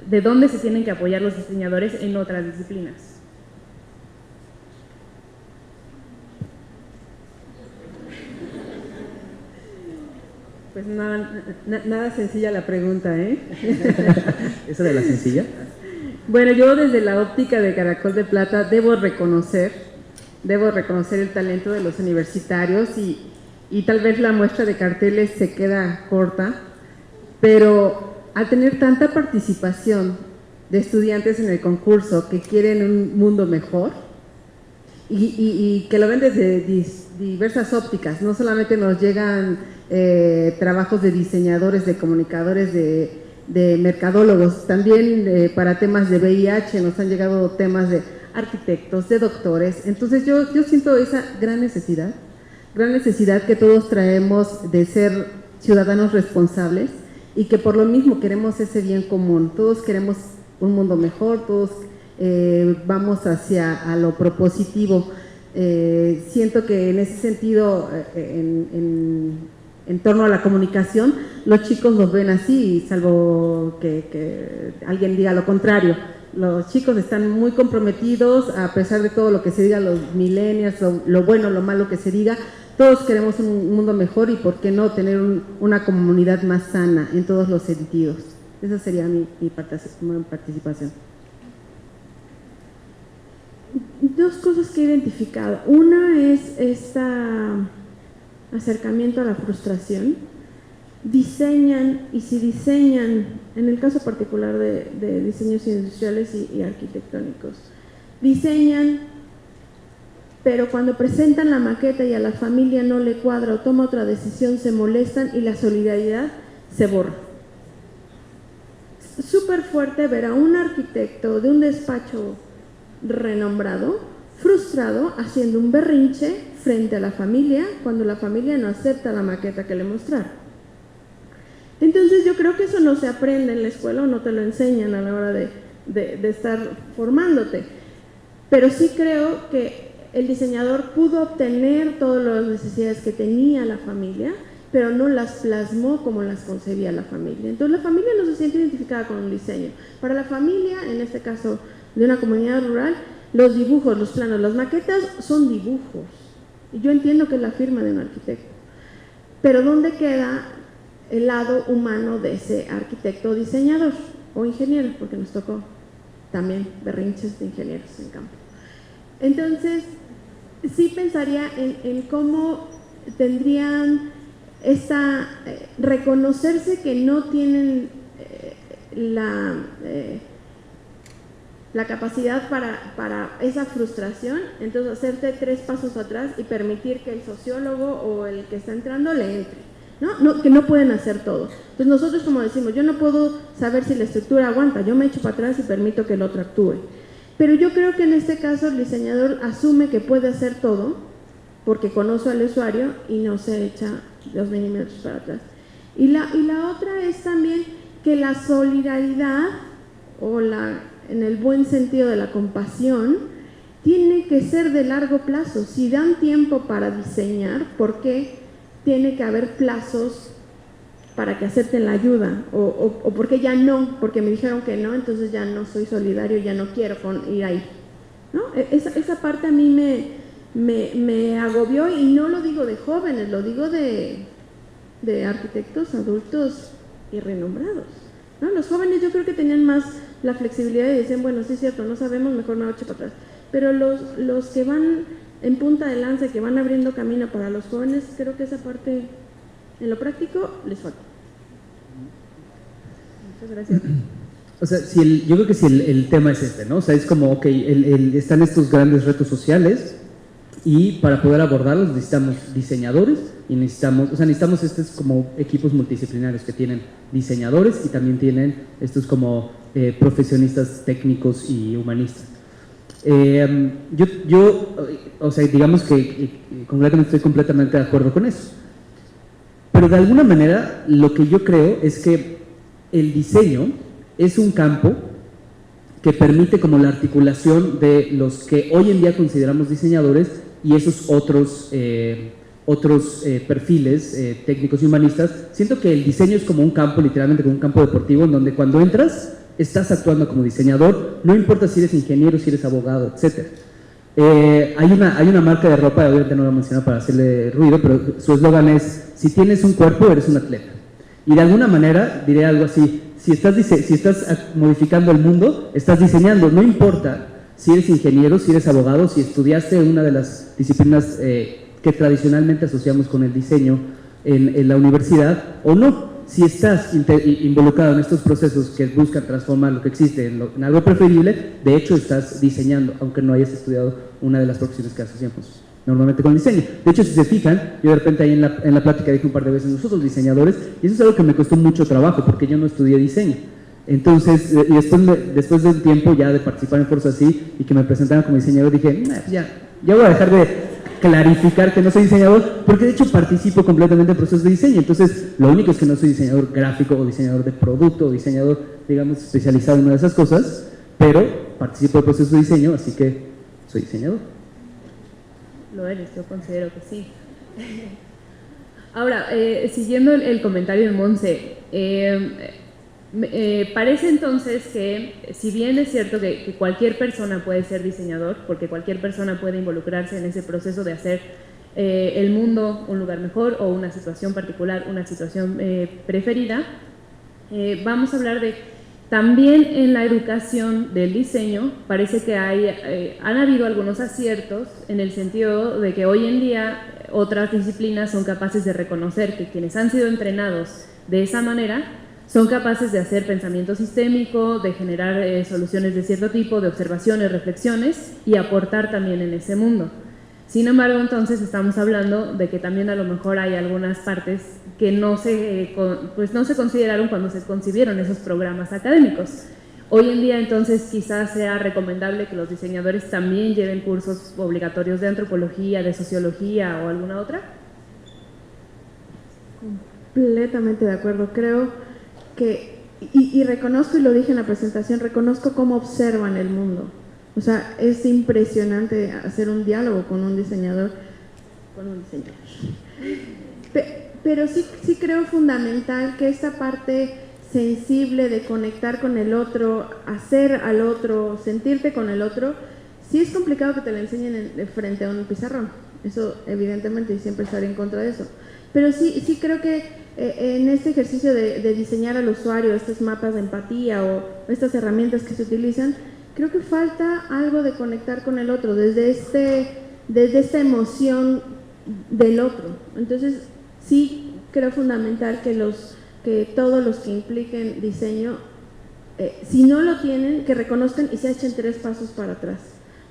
¿De dónde se tienen que apoyar los diseñadores en otras disciplinas? Pues nada sencilla la pregunta, ¿eh? ¿Esa era la sencilla? Bueno, yo desde la óptica de Caracol de Plata debo reconocer el talento de los universitarios y tal vez la muestra de carteles se queda corta, pero al tener tanta participación de estudiantes en el concurso que quieren un mundo mejor y que lo ven desde diversas ópticas, no solamente nos llegan trabajos de diseñadores, de comunicadores, de mercadólogos, también para temas de VIH nos han llegado temas de arquitectos, de doctores. Entonces yo siento esa gran necesidad que todos traemos de ser ciudadanos responsables y que por lo mismo queremos ese bien común, todos queremos un mundo mejor, todos vamos hacia a lo propositivo. Siento que en ese sentido, en torno a la comunicación, los chicos los ven así, salvo que alguien diga lo contrario. Los chicos están muy comprometidos, a pesar de todo lo que se diga, los millennials, lo bueno, lo malo que se diga, todos queremos un mundo mejor y por qué no tener una comunidad más sana en todos los sentidos. Esa sería mi participación. Dos cosas que he identificado. Una es este acercamiento a la frustración. Diseñan, y si diseñan, en el caso particular de diseños industriales y arquitectónicos, diseñan, pero cuando presentan la maqueta y a la familia no le cuadra o toma otra decisión, se molestan y la solidaridad se borra. Es súper fuerte ver a un arquitecto de un despacho renombrado, frustrado, haciendo un berrinche frente a la familia cuando la familia no acepta la maqueta que le mostraron. Entonces yo creo que eso no se aprende en la escuela o no te lo enseñan a la hora de estar formándote, pero sí creo que el diseñador pudo obtener todas las necesidades que tenía la familia, pero no las plasmó como las concebía la familia. Entonces la familia no se siente identificada con un diseño. Para la familia, en este caso de una comunidad rural, los dibujos, los planos, las maquetas son dibujos. Y yo entiendo que es la firma de un arquitecto, pero ¿dónde queda el lado humano de ese arquitecto o diseñador o ingeniero? Porque nos tocó también berrinches de ingenieros en campo. Entonces, sí pensaría en cómo tendrían reconocerse que no tienen la capacidad para esa frustración, entonces hacerte 3 pasos atrás y permitir que el sociólogo o el que está entrando le entre, ¿no? Que no pueden hacer todo. Entonces nosotros, como decimos, yo no puedo saber si la estructura aguanta, yo me echo para atrás y permito que el otro actúe. Pero yo creo que en este caso el diseñador asume que puede hacer todo porque conoce al usuario y no se echa 2 milímetros para atrás. Y la otra es también que la solidaridad o en el buen sentido de la compasión tiene que ser de largo plazo. Si dan tiempo para diseñar, ¿por qué tiene que haber plazos para que acepten la ayuda? O por qué ya no, porque me dijeron que no, entonces ya no soy solidario, ya no quiero ir ahí, ¿no? Esa parte a mí me agobió, y no lo digo de jóvenes, lo digo de arquitectos adultos y renombrados, ¿no? Los jóvenes yo creo que tenían más la flexibilidad y decían, bueno, sí es cierto, no sabemos, mejor me voy a echar para atrás. Pero los que van en punta de lanza, que van abriendo camino para los jóvenes, creo que esa parte en lo práctico les falta. Muchas gracias. O sea, yo creo que si el tema es este, ¿no? O sea, es como, ok, están estos grandes retos sociales y para poder abordarlos necesitamos diseñadores y necesitamos estos como equipos multidisciplinarios que tienen diseñadores y también tienen estos como profesionistas técnicos y humanistas. O sea, digamos que estoy completamente de acuerdo con eso. Pero de alguna manera lo que yo creo es que el diseño es un campo que permite como la articulación de los que hoy en día consideramos diseñadores y esos otros perfiles técnicos y humanistas. Siento que el diseño es como un campo, literalmente como un campo deportivo, en donde cuando entras estás actuando como diseñador, no importa si eres ingeniero, si eres abogado, etc. Hay una marca de ropa, obviamente no la menciono para hacerle ruido, pero su eslogan es: si tienes un cuerpo, eres un atleta. Y de alguna manera diré algo así: si estás modificando el mundo, estás diseñando, no importa si eres ingeniero, si eres abogado, si estudiaste una de las disciplinas que tradicionalmente asociamos con el diseño en la universidad o no. Si estás involucrado en estos procesos que buscan transformar lo que existe en algo preferible, de hecho estás diseñando, aunque no hayas estudiado una de las profesiones que asociamos normalmente con el diseño. De hecho, si se fijan, yo de repente ahí en la plática dije un par de veces nosotros diseñadores, y eso es algo que me costó mucho trabajo porque yo no estudié diseño. Entonces, y después de un tiempo ya de participar en foros así y que me presentaran como diseñador, dije, ya voy a dejar de clarificar que no soy diseñador, porque de hecho participo completamente en procesos de diseño. Entonces, lo único es que no soy diseñador gráfico o diseñador de producto o diseñador, digamos, especializado en una de esas cosas, pero participo en procesos de diseño, así que soy diseñador. Lo eres, yo considero que sí. Ahora, siguiendo el comentario de Monse, parece entonces que, si bien es cierto que cualquier persona puede ser diseñador, porque cualquier persona puede involucrarse en ese proceso de hacer el mundo un lugar mejor o una situación particular, una situación preferida, vamos a hablar de también en la educación del diseño. Parece que han habido algunos aciertos en el sentido de que hoy en día otras disciplinas son capaces de reconocer que quienes han sido entrenados de esa manera son capaces de hacer pensamiento sistémico, de generar soluciones de cierto tipo, de observaciones, reflexiones y aportar también en ese mundo. Sin embargo, entonces estamos hablando de que también a lo mejor hay algunas partes que no se consideraron cuando se concibieron esos programas académicos. Hoy en día, entonces, quizás sea recomendable que los diseñadores también lleven cursos obligatorios de antropología, de sociología o alguna otra. Completamente de acuerdo. Creo que, y reconozco, y lo dije en la presentación, reconozco cómo observan el mundo. O sea, es impresionante hacer un diálogo con un diseñador. Pero sí creo fundamental que esta parte sensible de conectar con el otro, hacer al otro, sentirte con el otro, sí es complicado que te lo enseñen frente a un pizarrón. Eso evidentemente, y siempre estaré en contra de eso. Pero sí creo que en este ejercicio de diseñar al usuario, estos mapas de empatía o estas herramientas que se utilizan, creo que falta algo de conectar con el otro, desde esta emoción del otro. Entonces, sí creo fundamental que todos los que impliquen diseño, si no lo tienen, que reconozcan y se echen 3 pasos para atrás.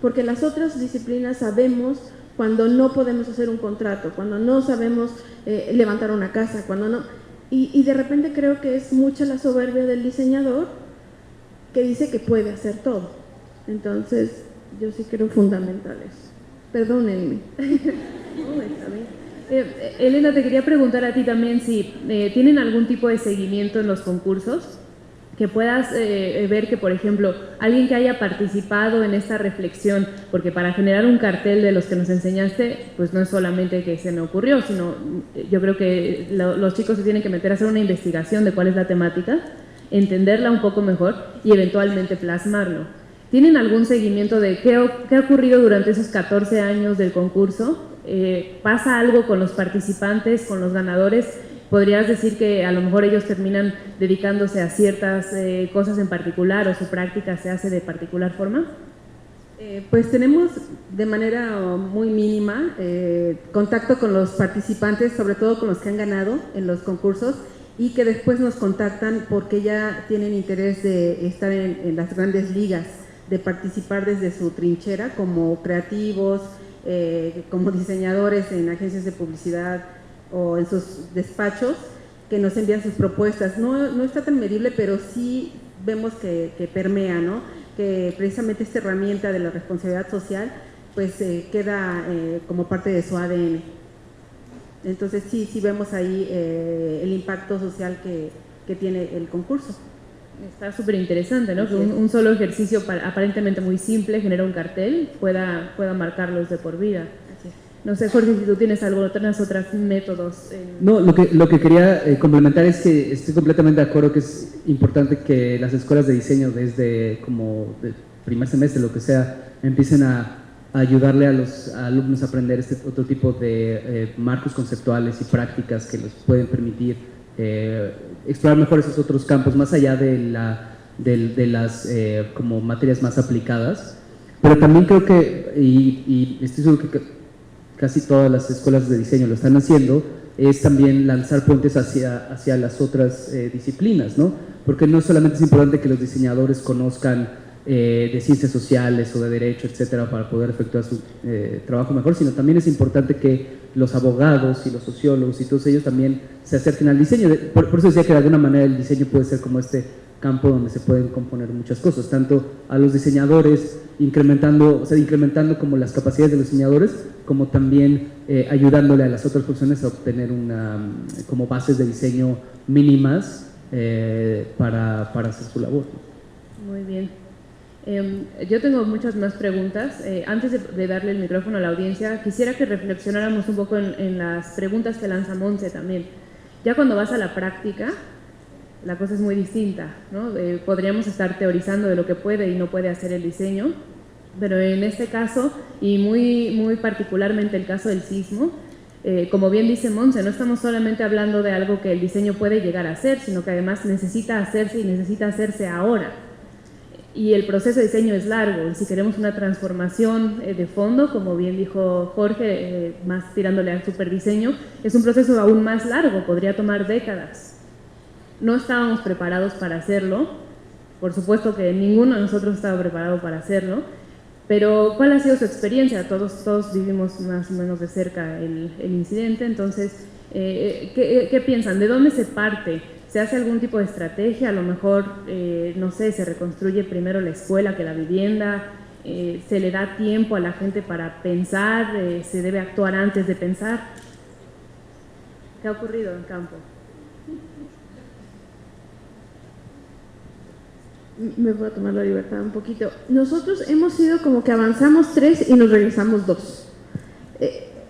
Porque las otras disciplinas sabemos cuando no podemos hacer un contrato, cuando no sabemos levantar una casa, cuando no. Y de repente creo que es mucha la soberbia del diseñador que dice que puede hacer todo. Entonces, yo sí creo fundamental eso. Perdónenme. No, está bien. Elena, te quería preguntar a ti también si tienen algún tipo de seguimiento en los concursos, que puedas ver que, por ejemplo, alguien que haya participado en esta reflexión, porque para generar un cartel de los que nos enseñaste, pues no es solamente que se me ocurrió, sino yo creo que los chicos se tienen que meter a hacer una investigación de cuál es la temática, entenderla un poco mejor y eventualmente plasmarlo. ¿Tienen algún seguimiento de qué ha ocurrido durante esos 14 años del concurso? ¿Pasa algo con los participantes, con los ganadores? ¿Podrías decir que a lo mejor ellos terminan dedicándose a ciertas cosas en particular o su práctica se hace de particular forma? Pues tenemos de manera muy mínima contacto con los participantes, sobre todo con los que han ganado en los concursos y que después nos contactan porque ya tienen interés de estar en las grandes ligas, de participar desde su trinchera como creativos, como diseñadores en agencias de publicidad o en sus despachos, que nos envían sus propuestas. No está tan medible, pero sí vemos que permea, ¿no? Que precisamente esta herramienta de la responsabilidad social pues queda como parte de su ADN. Entonces sí vemos ahí el impacto social que tiene el concurso. Está súper interesante, ¿no? Que un solo ejercicio aparentemente muy simple genera un cartel, pueda marcarlos de por vida. No sé, Jorge, si tú tienes otros métodos. No, lo que quería complementar es que estoy completamente de acuerdo que es importante que las escuelas de diseño desde como de primer semestre, lo que sea, empiecen a ayudarle a los alumnos a aprender este otro tipo de marcos conceptuales y prácticas que les pueden permitir explorar mejor esos otros campos, más allá de las como materias más aplicadas. Pero también creo que, y estoy seguro que casi todas las escuelas de diseño lo están haciendo, es también lanzar puentes hacia las otras disciplinas, ¿no? Porque no solamente es importante que los diseñadores conozcan de ciencias sociales o de derecho, etcétera, para poder efectuar su trabajo mejor, sino también es importante que los abogados y los sociólogos y todos ellos también se acerquen al diseño. Por eso decía que de alguna manera el diseño puede ser como este campo donde se pueden componer muchas cosas, tanto a los diseñadores incrementando como las capacidades de los diseñadores, como también ayudándole a las otras personas a obtener como bases de diseño mínimas para hacer su labor. Muy bien. Yo tengo muchas más preguntas. Antes de darle el micrófono a la audiencia, quisiera que reflexionáramos un poco en las preguntas que lanza Montse también. Ya cuando vas a la práctica, la cosa es muy distinta, ¿no? Podríamos estar teorizando de lo que puede y no puede hacer el diseño, pero en este caso, y muy particularmente el caso del sismo, como bien dice Montse, no estamos solamente hablando de algo que el diseño puede llegar a hacer, sino que además necesita hacerse y necesita hacerse ahora. Y el proceso de diseño es largo, y si queremos una transformación de fondo, como bien dijo Jorge, más tirándole al superdiseño, es un proceso aún más largo, podría tomar décadas. No estábamos preparados para hacerlo, por supuesto que ninguno de nosotros estaba preparado para hacerlo, pero ¿cuál ha sido su experiencia? Todos vivimos más o menos de cerca el incidente, entonces, ¿qué piensan? ¿De dónde se parte? ¿Se hace algún tipo de estrategia? A lo mejor, no sé, se reconstruye primero la escuela que la vivienda, se le da tiempo a la gente para pensar, se debe actuar antes de pensar. ¿Qué ha ocurrido en campo? Me voy a tomar la libertad un poquito. Nosotros hemos sido como que avanzamos 3 y nos regresamos 2.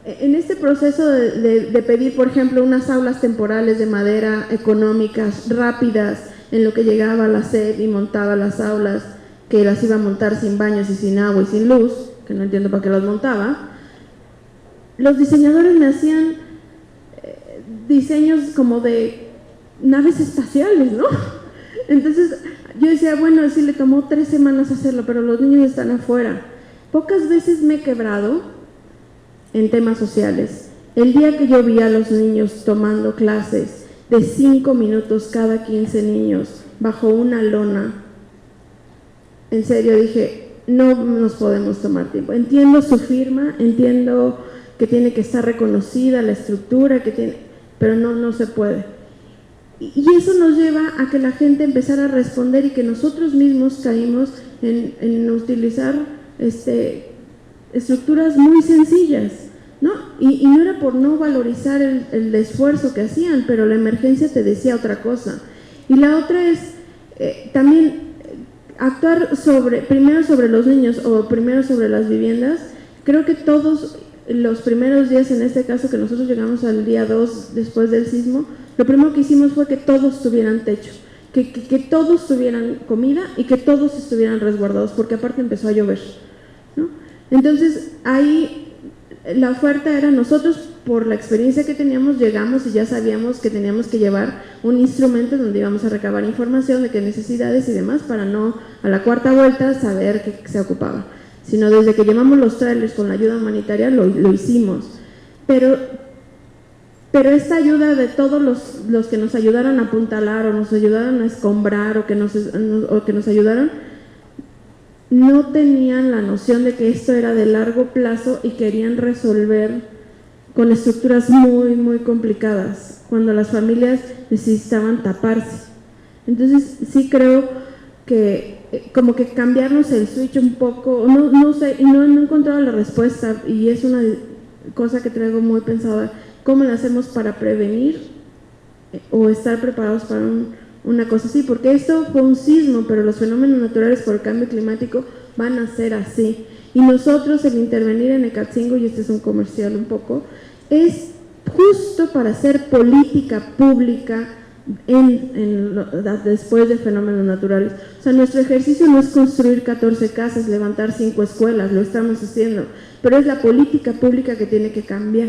En este proceso de pedir, por ejemplo, unas aulas temporales de madera, económicas, rápidas, en lo que llegaba la SED y montaba las aulas, que las iba a montar sin baños y sin agua y sin luz, que no entiendo para qué las montaba, los diseñadores me hacían diseños como de naves espaciales, ¿no? Entonces yo decía, bueno, sí le tomó 3 semanas hacerlo, pero los niños están afuera. Pocas veces me he quebrado en temas sociales. El día que yo vi a los niños tomando clases de 5 minutos cada 15 niños bajo una lona, en serio dije, no nos podemos tomar tiempo. Entiendo su firma, entiendo que tiene que estar reconocida la estructura, pero no se puede. Y eso nos lleva a que la gente empezara a responder y que nosotros mismos caímos en utilizar estructuras muy sencillas, ¿no? Y no era por no valorizar el esfuerzo que hacían, pero la emergencia te decía otra cosa. Y la otra es también actuar primero sobre los niños o primero sobre las viviendas. Creo que todos los primeros días, en este caso que nosotros llegamos al día 2 después del sismo, lo primero que hicimos fue que todos tuvieran techo. que todos tuvieran comida y que todos estuvieran resguardados, porque aparte empezó a llover, ¿no? Entonces, ahí la oferta era, nosotros por la experiencia que teníamos llegamos y ya sabíamos que teníamos que llevar un instrumento donde íbamos a recabar información de qué necesidades y demás para no a la cuarta vuelta saber qué se ocupaba, sino desde que llevamos los trailers con la ayuda humanitaria lo hicimos, pero esta ayuda de todos los que nos ayudaron a apuntalar o nos ayudaron a escombrar o que nos ayudaron, no tenían la noción de que esto era de largo plazo y querían resolver con estructuras muy, muy complicadas, cuando las familias necesitaban taparse. Entonces sí creo que como que cambiarnos el switch un poco, no sé, y no he encontrado la respuesta, y es una cosa que traigo muy pensada, ¿cómo lo hacemos para prevenir o estar preparados para una cosa así? Porque esto fue un sismo, pero los fenómenos naturales por el cambio climático van a ser así. Y nosotros el intervenir en Ecatzingo, y este es un comercial un poco, es justo para hacer política pública después de fenómenos naturales. O sea, nuestro ejercicio no es construir 14 casas, levantar 5 escuelas, lo estamos haciendo, pero es la política pública que tiene que cambiar,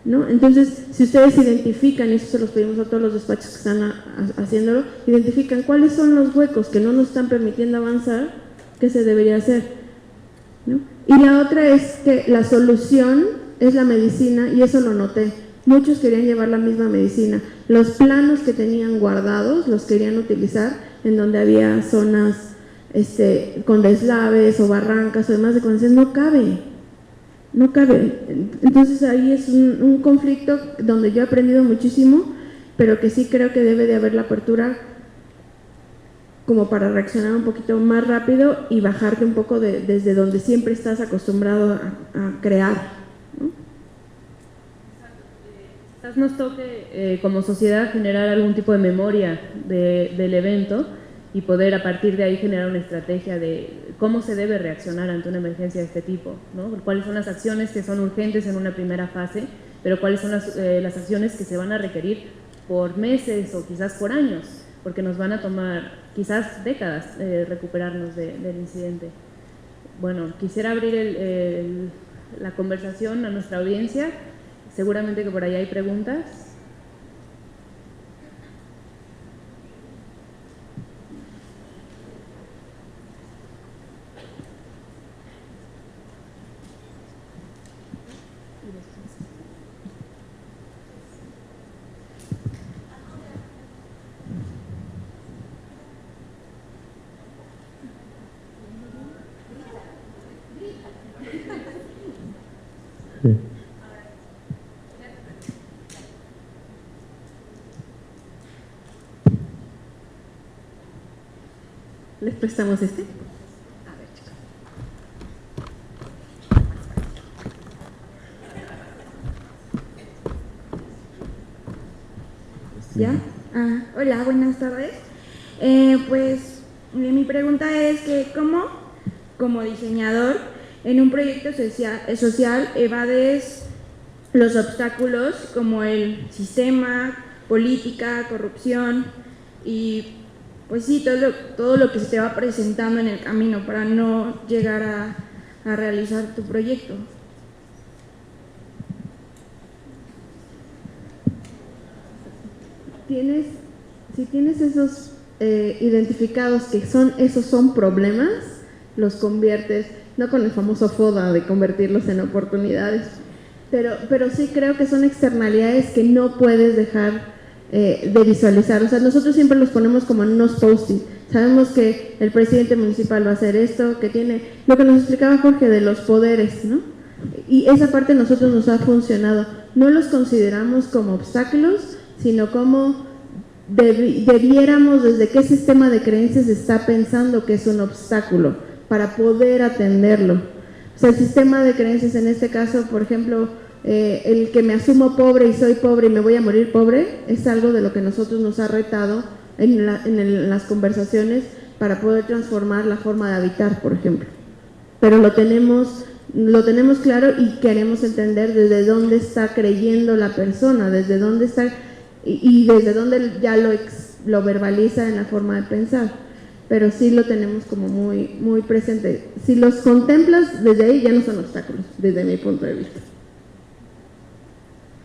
¿no? Entonces, si ustedes identifican, y eso se los pedimos a todos los despachos que están haciéndolo, identifican cuáles son los huecos que no nos están permitiendo avanzar, qué se debería hacer, ¿no? Y la otra es que la solución es la medicina, y eso lo noté. Muchos querían llevar la misma medicina. Los planos que tenían guardados los querían utilizar en donde había zonas con deslaves o barrancas o demás de condiciones. No cabe. Entonces ahí es un conflicto donde yo he aprendido muchísimo, pero que sí creo que debe de haber la apertura como para reaccionar un poquito más rápido y bajarte un poco desde donde siempre estás acostumbrado a crear, ¿no? Quizás nos toque como sociedad generar algún tipo de memoria del evento y poder a partir de ahí generar una estrategia de cómo se debe reaccionar ante una emergencia de este tipo, ¿no? Cuáles son las acciones que son urgentes en una primera fase, pero cuáles son las acciones que se van a requerir por meses o quizás por años, porque nos van a tomar quizás décadas recuperarnos del incidente. Bueno, quisiera abrir la conversación a nuestra audiencia. Seguramente que por ahí hay preguntas. ¿Les prestamos este? A ver, chicos. ¿Ya? Hola, buenas tardes. Pues mi pregunta es que ¿cómo, como diseñador, en un proyecto social evades los obstáculos como el sistema, política, corrupción y pues sí, todo lo que se te va presentando en el camino para no llegar a realizar tu proyecto? Si tienes esos identificados que esos son problemas, los conviertes, no con el famoso FODA de convertirlos en oportunidades, pero sí creo que son externalidades que no puedes dejar de visualizar. O sea, nosotros siempre los ponemos como en unos post-it. Sabemos que el presidente municipal va a hacer esto, que tiene lo que nos explicaba Jorge de los poderes, ¿no? Y esa parte a nosotros nos ha funcionado. No los consideramos como obstáculos, sino como debiéramos desde qué sistema de creencias está pensando que es un obstáculo para poder atenderlo. O sea, el sistema de creencias en este caso, por ejemplo, el que me asumo pobre y soy pobre y me voy a morir pobre, es algo de lo que nosotros nos ha retado en las conversaciones para poder transformar la forma de habitar, por ejemplo. Pero lo tenemos claro y queremos entender desde dónde está creyendo la persona, desde dónde está y desde dónde ya lo verbaliza en la forma de pensar, pero sí lo tenemos como muy, muy presente. Si los contemplas desde ahí ya no son obstáculos, desde mi punto de vista.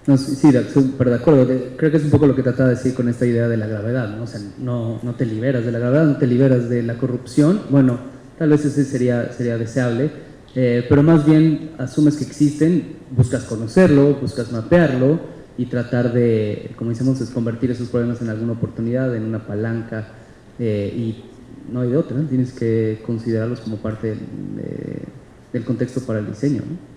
No, sí, súper de acuerdo. Creo que es un poco lo que trataba de decir con esta idea de la gravedad, ¿no? O sea, no te liberas de la gravedad, no te liberas de la corrupción. Bueno, tal vez ese sería deseable, pero más bien asumes que existen, buscas conocerlo, buscas mapearlo y tratar de, como decimos, es convertir esos problemas en alguna oportunidad, en una palanca, y no hay de otra, ¿no? Tienes que considerarlos como parte del contexto para el diseño, ¿no?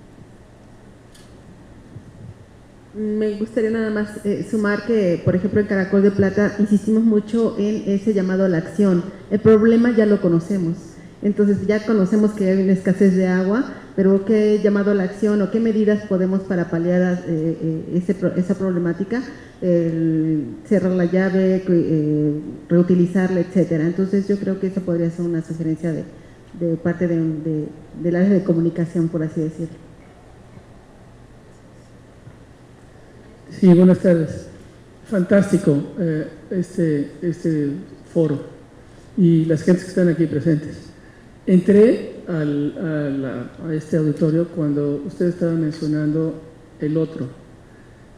Me gustaría nada más sumar que, por ejemplo, en Caracol de Plata insistimos mucho en ese llamado a la acción. El problema ya lo conocemos, entonces ya conocemos que hay una escasez de agua, pero ¿qué llamado a la acción o qué medidas podemos para paliar esa problemática? Cerrar la llave, reutilizarla, etcétera. Entonces yo creo que esa podría ser una sugerencia de parte del área de comunicación, por así decirlo. Sí, buenas tardes. Fantástico este foro y las gentes que están aquí presentes. Entré a este auditorio cuando usted estaba mencionando el otro,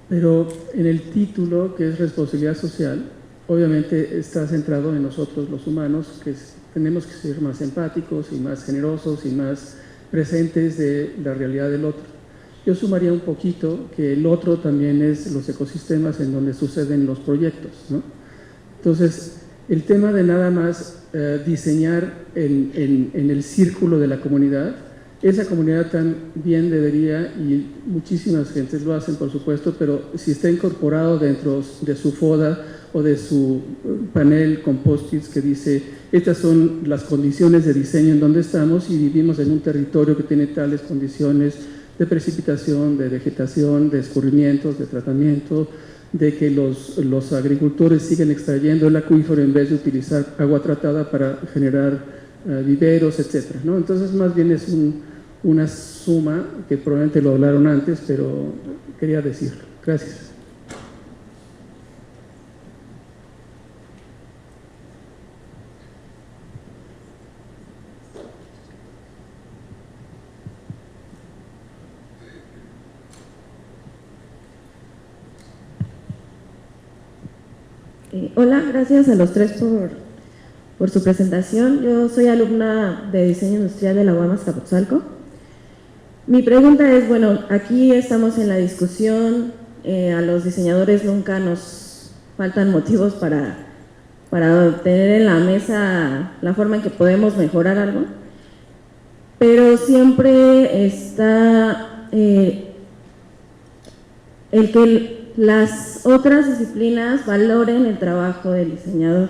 pero en el título, que es responsabilidad social, obviamente está centrado en nosotros los humanos, que tenemos que ser más empáticos y más generosos y más presentes de la realidad del otro. Yo sumaría un poquito que el otro también es los ecosistemas en donde suceden los proyectos, ¿no? Entonces, el tema de nada más diseñar en el círculo de la comunidad, esa comunidad también debería, y muchísimas gentes lo hacen por supuesto, pero si está incorporado dentro de su FODA o de su panel con post-its que dice, estas son las condiciones de diseño en donde estamos y vivimos en un territorio que tiene tales condiciones de precipitación, de vegetación, de escurrimientos, de tratamiento, de que los agricultores siguen extrayendo el acuífero en vez de utilizar agua tratada para generar viveros, etcétera, ¿no? Entonces, más bien es una suma que probablemente lo hablaron antes, pero quería decirlo. Gracias. Hola, gracias a los tres por su presentación. Yo soy alumna de Diseño Industrial de la UAM Azcapotzalco. Mi pregunta es, bueno, aquí estamos en la discusión, a los diseñadores nunca nos faltan motivos para tener en la mesa la forma en que podemos mejorar algo, pero siempre está el que las otras disciplinas valoren el trabajo del diseñador.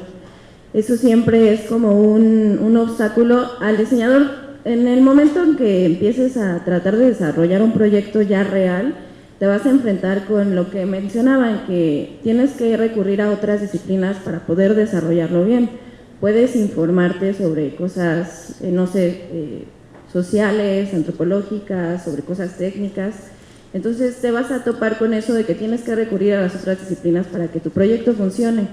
Eso siempre es como un obstáculo al diseñador. En el momento en que empieces a tratar de desarrollar un proyecto ya real, te vas a enfrentar con lo que mencionaban, que tienes que recurrir a otras disciplinas para poder desarrollarlo bien. Puedes informarte sobre cosas, no sé, sociales, antropológicas, sobre cosas técnicas. Entonces te vas a topar con eso de que tienes que recurrir a las otras disciplinas para que tu proyecto funcione,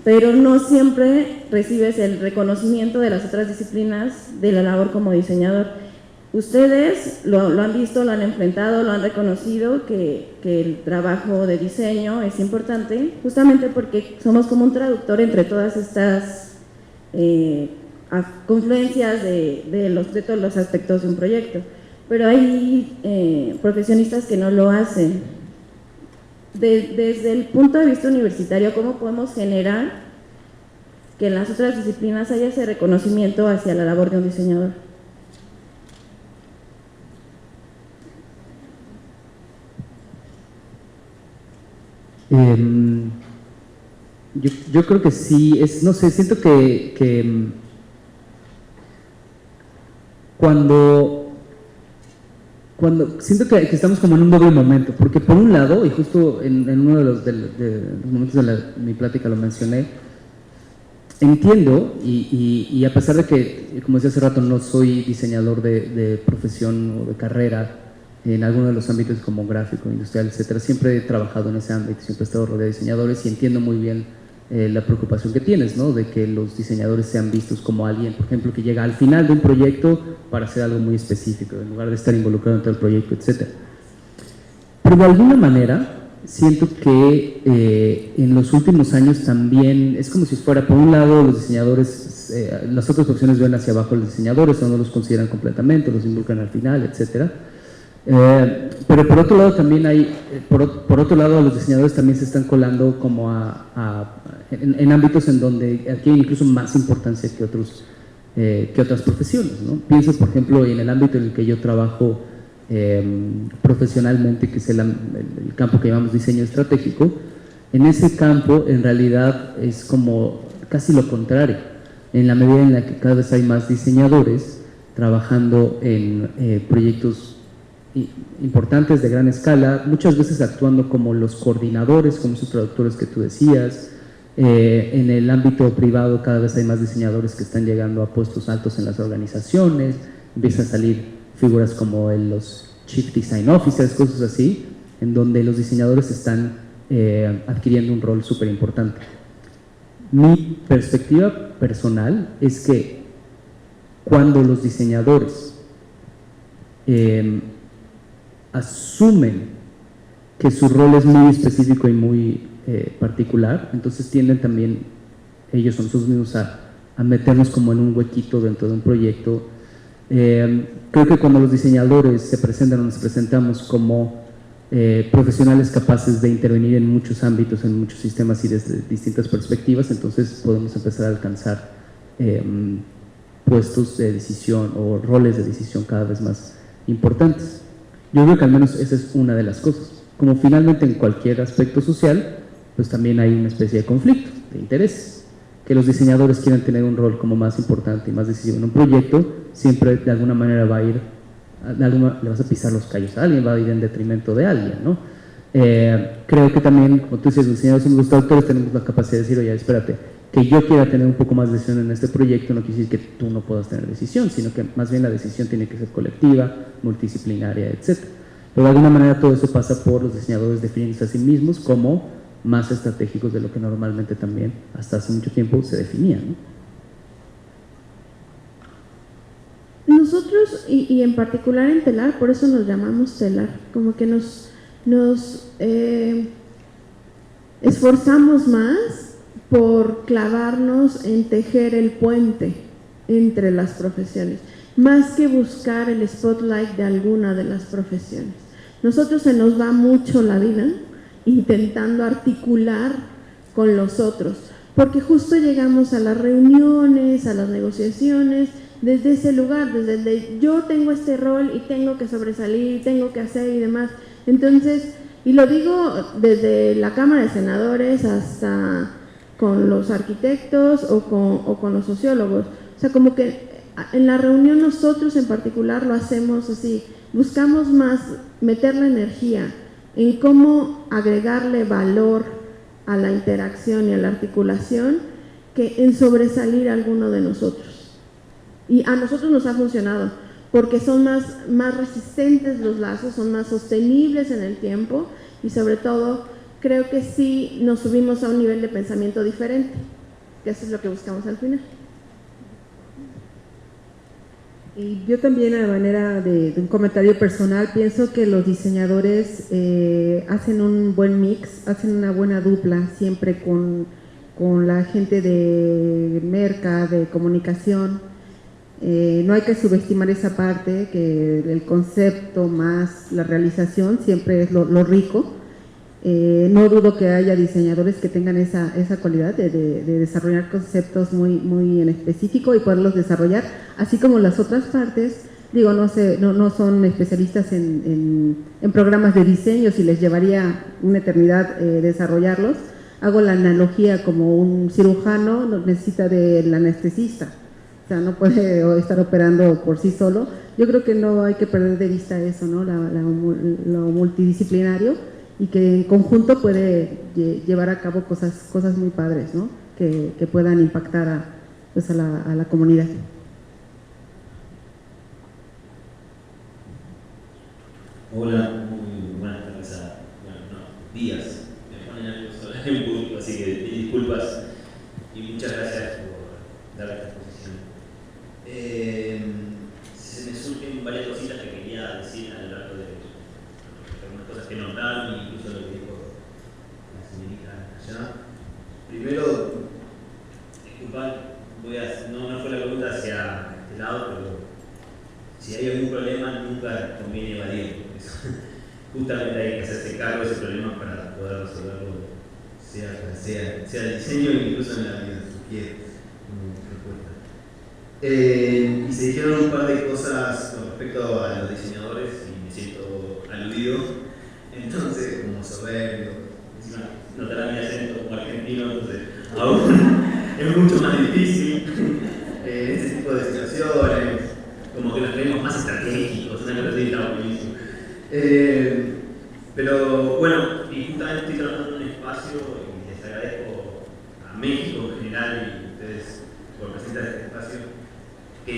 pero no siempre recibes el reconocimiento de las otras disciplinas de la labor como diseñador. Ustedes lo han visto, lo han enfrentado, lo han reconocido, que el trabajo de diseño es importante, justamente porque somos como un traductor entre todas estas confluencias de todos los aspectos de un proyecto. Pero hay profesionistas que no lo hacen. Desde el punto de vista universitario, ¿cómo podemos generar que en las otras disciplinas haya ese reconocimiento hacia la labor de un diseñador? Yo creo que sí, no sé, siento que cuando siento que estamos como en un doble momento, porque por un lado, y justo en uno de los momentos de mi plática lo mencioné, entiendo, y a pesar de que, como decía hace rato, no soy diseñador de profesión o de carrera en alguno de los ámbitos como gráfico, industrial, etcétera, siempre he trabajado en ese ámbito, siempre he estado rodeado de diseñadores y entiendo muy bien la preocupación que tienes, ¿no? De que los diseñadores sean vistos como alguien, por ejemplo, que llega al final de un proyecto para hacer algo muy específico, en lugar de estar involucrado en todo el proyecto, etc. Pero de alguna manera, siento que en los últimos años también es como si fuera, por un lado, los diseñadores, las otras opciones ven hacia abajo a los diseñadores o no los consideran completamente, los involucran al final, etc. Pero por otro lado también hay, por otro lado los diseñadores también se están colando como en ámbitos en donde adquieren incluso más importancia que otras profesiones, ¿no? Pienso, por ejemplo, en el ámbito en el que yo trabajo profesionalmente, que es el campo que llamamos diseño estratégico. En ese campo, en realidad, es como casi lo contrario, en la medida en la que cada vez hay más diseñadores trabajando en proyectos importantes de gran escala, muchas veces actuando como los coordinadores, como esos traductores que tú decías. En el ámbito privado cada vez hay más diseñadores que están llegando a puestos altos en las organizaciones, empiezan a salir figuras como los Chief Design Officers, cosas así, en donde los diseñadores están adquiriendo un rol súper importante. Mi perspectiva personal es que cuando los diseñadores asumen que su rol es muy específico y muy particular, entonces tienden también ellos o nosotros mismos a meternos como en un huequito dentro de un proyecto. Creo que cuando los diseñadores se presentan o nos presentamos como profesionales capaces de intervenir en muchos ámbitos, en muchos sistemas y desde distintas perspectivas, entonces podemos empezar a alcanzar puestos de decisión o roles de decisión cada vez más importantes. Yo creo que al menos esa es una de las cosas. Como finalmente en cualquier aspecto social, pues también hay una especie de conflicto, de intereses. Que los diseñadores quieran tener un rol como más importante y más decisivo en un proyecto, siempre de alguna manera va a ir, le vas a pisar los callos a alguien, va a ir en detrimento de alguien, ¿no? Creo que también, como tú dices, los diseñadores somos los traductores, tenemos la capacidad de decir, oye, espérate, que yo quiera tener un poco más de decisión en este proyecto no quiere decir que tú no puedas tener decisión, sino que más bien la decisión tiene que ser colectiva, multidisciplinaria, etc. Pero de alguna manera todo eso pasa por los diseñadores definiéndose a sí mismos como más estratégicos de lo que normalmente también hasta hace mucho tiempo se definía, ¿no? Nosotros, y en particular en Telar, por eso nos llamamos Telar, como que nos esforzamos más por clavarnos en tejer el puente entre las profesiones, más que buscar el spotlight de alguna de las profesiones. Nosotros se nos va mucho la vida intentando articular con los otros, porque justo llegamos a las reuniones, a las negociaciones, desde ese lugar, desde el de yo tengo este rol y tengo que sobresalir, tengo que hacer y demás. Entonces, y lo digo desde la Cámara de Senadores hasta con los arquitectos o con los sociólogos, o sea, como que en la reunión nosotros en particular lo hacemos así, buscamos más meter la energía en cómo agregarle valor a la interacción y a la articulación que en sobresalir a alguno de nosotros. Y a nosotros nos ha funcionado, porque son más resistentes los lazos, son más sostenibles en el tiempo y sobre todo creo que sí nos subimos a un nivel de pensamiento diferente, que eso es lo que buscamos al final. Y yo también, a manera de un comentario personal, pienso que los diseñadores hacen un buen mix, hacen una buena dupla siempre con la gente de merca, de comunicación. No hay que subestimar esa parte, que el concepto más la realización siempre es lo rico. No dudo que haya diseñadores que tengan esa cualidad de desarrollar conceptos muy en específico y poderlos desarrollar, así como las otras partes. Digo, no son especialistas en programas de diseño, si les llevaría una eternidad desarrollarlos. Hago la analogía como un cirujano necesita del anestesista, o sea, no puede estar operando por sí solo. Yo creo que no hay que perder de vista eso, ¿no? Lo multidisciplinario, y que en conjunto puede llevar a cabo cosas muy padres, ¿no? Que puedan impactar a la comunidad. Hola, muy buenas tardes, días. Me ponen algo en público, así que disculpas y muchas gracias por dar esta exposición. Se me surgen varias cositas que quería decir a lo largo de algunas cosas que notaron, incluso lo que dijo la señorita allá. Primero, disculpad, no fue la pregunta hacia este lado, pero si hay algún problema nunca conviene evadirlo. Justamente hay que hacerse cargo de ese problema para poder resolverlo, sea el diseño e incluso en la vida, si quiere, como respuesta. Y se dijeron un par de cosas con respecto a los diseñadores y me siento aludido, entonces como soberbio, encima notará mi acento como argentino, entonces aún es mucho más difícil este tipo de situaciones, como que nos creemos más estratégicos, una cosa así está buenísimo. Pero bueno, y justamente estoy trabajando en un espacio y les agradezco a México en general y a ustedes por presentar este espacio, que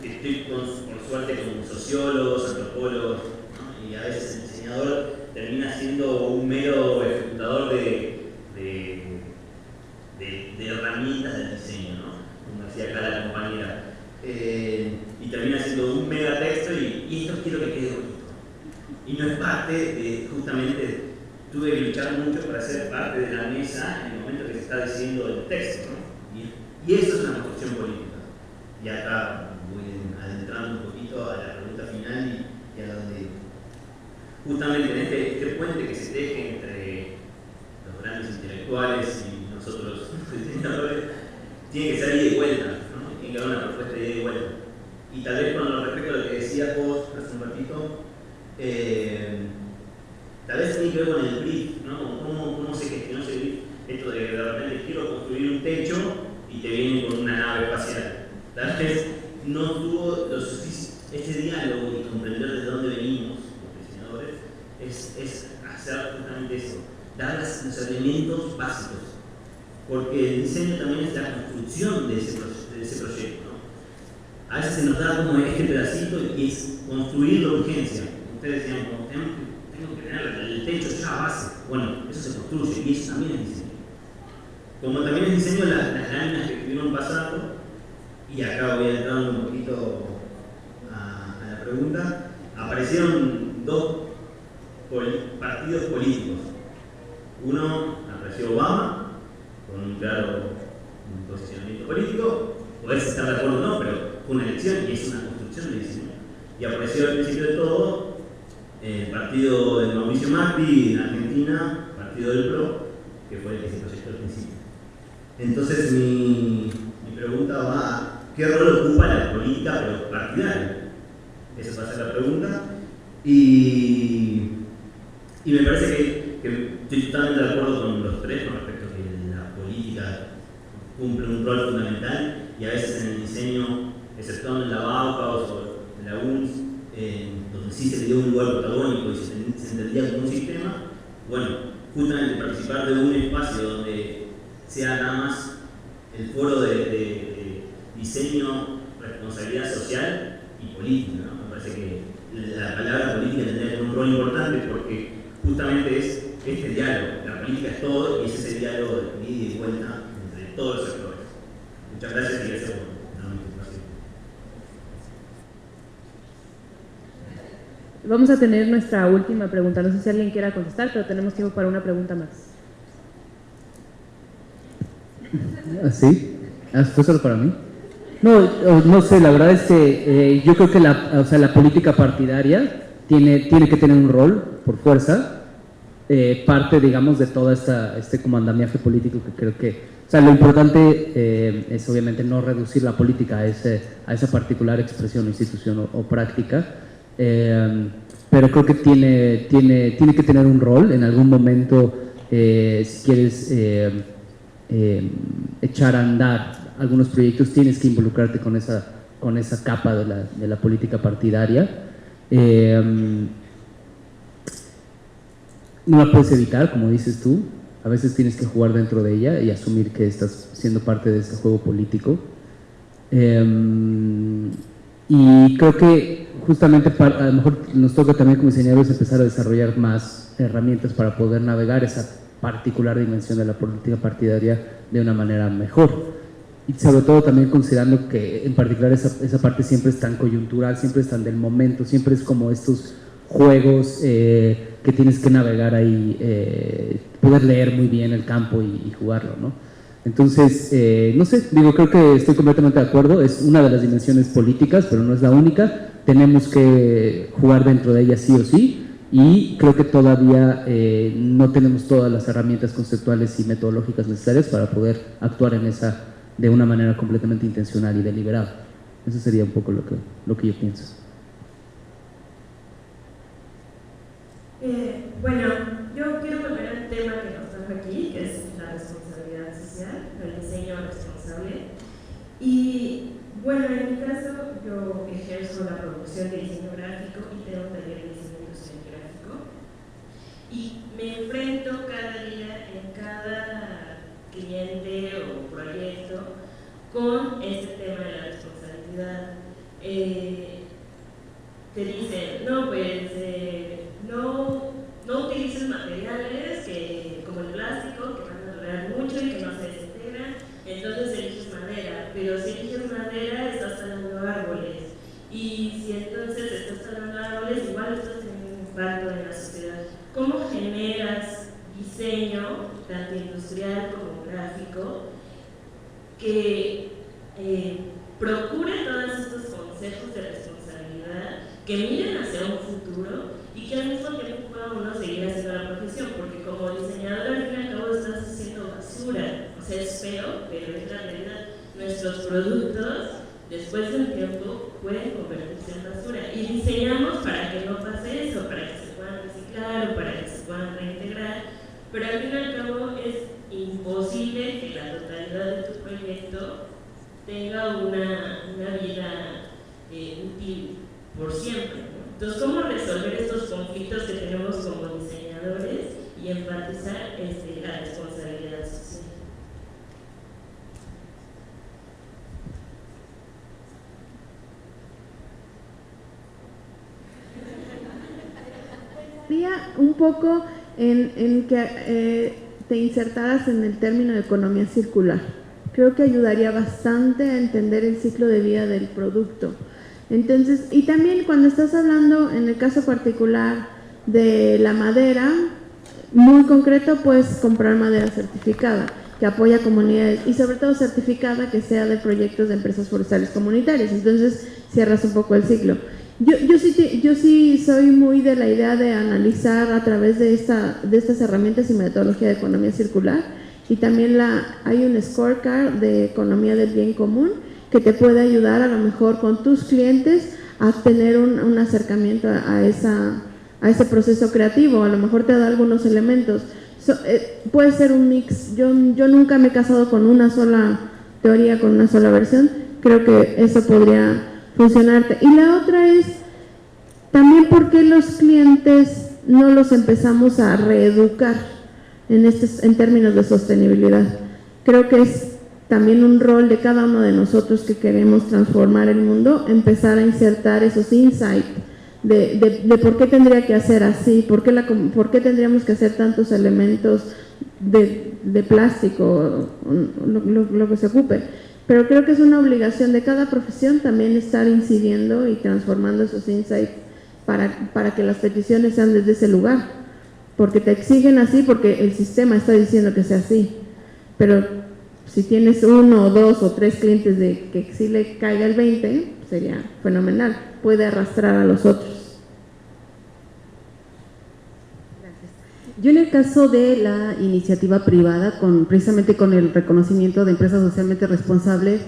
estoy por suerte con sociólogos, antropólogos, ¿no? Y a veces el diseñador termina siendo un mero ejecutador de herramientas del diseño, ¿no? Como decía acá la compañera, y termina siendo un mega texto y esto quiero que quede bonito. Y no es parte de, justamente, tuve que luchar mucho para ser parte de la mesa en el momento que se está diciendo el texto, ¿no? Y eso es una construcción política. Y acá voy adentrando un poquito a la pregunta final y a donde justamente en este puente que se teje entre los grandes intelectuales y nosotros los diseñadores, tiene que ser ida y vuelta, ¿no? Tiene que haber una propuesta de ida y vuelta. Y tal vez con respecto a lo que decías vos hace un ratito, tal vez tiene que ver con el brief, ¿no? ¿Cómo se gestionó ese brief? Esto de repente quiero construir un techo y te vienen con una nave espacial. Tal vez no tuvo ese diálogo y comprender de dónde venimos los diseñadores, es hacer justamente eso, dar los elementos básicos. Porque el diseño también es la construcción de ese proyecto, ¿no? A veces se nos da como este pedacito y es construir la urgencia. Ustedes decían, tengo que tener el techo ya base. Bueno, eso se construye y eso también es diseño. Como también es diseño las láminas que estuvieron pasando, y acá voy entrando un poquito a la pregunta, aparecieron dos partidos políticos. Uno apareció Obama, con un claro posicionamiento político, podés estar de acuerdo o no, pero fue una elección y es una construcción de diseño. Y apareció al principio de todo el partido de Mauricio Macri en Argentina, partido del PRO, que fue el que se proyectó al principio. Entonces mi pregunta va a ¿qué rol ocupa la política pero partidaria? Esa va a ser la pregunta. Y me parece que estoy totalmente de acuerdo con los tres con respecto a que la política cumple un rol fundamental y a veces en el diseño, exceptuando en la Bauhaus o en la UNS, donde sí se le dio un lugar protagónico y se entendía como un sistema, bueno, justamente participar de un espacio donde sea nada más el foro de diseño, responsabilidad social y política, ¿no? Me parece que la palabra política tendría que tener un rol importante porque justamente es este diálogo, la política es todo y es ese diálogo de ida y vuelta entre todos los sectores. Muchas gracias y gracias por darme tu espacio. Vamos a tener nuestra última pregunta, no sé si alguien quiera contestar, pero tenemos tiempo para una pregunta más. ¿Sí? ¿Fue solo para mí? No sé, la verdad es que yo creo que la política partidaria tiene que tener un rol, por fuerza, parte, digamos, de todo este como andamiaje político que creo que, o sea, lo importante es obviamente no reducir la política a esa particular expresión, institución o práctica, pero creo que tiene que tener un rol en algún momento, si quieres echar a andar algunos proyectos, tienes que involucrarte con esa capa de la política partidaria. No la puedes evitar, como dices tú, a veces tienes que jugar dentro de ella y asumir que estás siendo parte de este juego político. Y creo que justamente a lo mejor nos toca también como diseñadores empezar a desarrollar más herramientas para poder navegar esa particular dimensión de la política partidaria de una manera mejor. Y sobre todo también considerando que en particular esa parte siempre es tan coyuntural, siempre es tan del momento, siempre es como estos juegos que tienes que navegar ahí, poder leer muy bien el campo y jugarlo, ¿no? Entonces, no sé, digo, creo que estoy completamente de acuerdo, es una de las dimensiones políticas, pero no es la única, tenemos que jugar dentro de ella sí o sí, y creo que todavía no tenemos todas las herramientas conceptuales y metodológicas necesarias para poder actuar en esa de una manera completamente intencional y deliberada. Eso sería un poco lo que yo pienso. Bueno, yo quiero volver al tema que nos trajo aquí, que es la responsabilidad social, el diseño responsable. Y bueno, en mi caso, yo ejerzo la producción de diseño gráfico y tengo un taller de diseño industrial gráfico. Y me enfrento cada día en cada cliente o proyecto con este tema de la responsabilidad. Te dicen, no, pues no utilices materiales como el plástico, que van a durar mucho y que no se desintegran, entonces eliges madera, pero si eliges madera estás talando árboles, y si entonces estás talando árboles, igual estás teniendo un impacto en la sociedad. ¿Cómo generas diseño, tanto industrial como gráfico, que procure todos estos consejos de responsabilidad, que miren hacia un futuro y que al mismo tiempo pueda uno seguir haciendo la profesión? Porque como diseñador al fin y al cabo estás haciendo basura, o sea, es feo, pero es la realidad. Nuestros productos después de un tiempo pueden convertirse en basura y diseñamos para que no pase eso, para que se puedan reciclar o para que se puedan reintegrar, pero al fin y al cabo es imposible que la totalidad de tu proyecto tenga una vida útil por siempre, ¿no? Entonces, ¿cómo resolver estos conflictos que tenemos como diseñadores y enfatizar la responsabilidad social? Un poco en que te insertaras en el término de economía circular. Creo que ayudaría bastante a entender el ciclo de vida del producto. Entonces, y también cuando estás hablando en el caso particular de la madera, muy concreto, puedes comprar madera certificada que apoya comunidades y sobre todo certificada que sea de proyectos de empresas forestales comunitarias. Entonces cierras un poco el ciclo. Yo sí soy muy de la idea de analizar a través de estas herramientas y metodología de economía circular, y también hay un scorecard de economía del bien común que te puede ayudar a lo mejor con tus clientes a tener un acercamiento a ese proceso creativo. A lo mejor te da algunos elementos. Puede ser un mix. Yo nunca me he casado con una sola teoría, con una sola versión. Creo que eso podría funcionarte. Y la otra es también por qué los clientes no los empezamos a reeducar en términos de sostenibilidad. Creo que es también un rol de cada uno de nosotros que queremos transformar el mundo, empezar a insertar esos insights de por qué tendría que hacer así, por qué tendríamos que hacer tantos elementos de plástico, lo que se ocupe. Pero creo que es una obligación de cada profesión también estar incidiendo y transformando esos insights para que las peticiones sean desde ese lugar, porque te exigen así, porque el sistema está diciendo que sea así. Pero si tienes 1 o 2 o 3 clientes de que sí le caiga el 20, sería fenomenal, puede arrastrar a los otros. Yo en el caso de la iniciativa privada, precisamente con el reconocimiento de empresas socialmente responsables,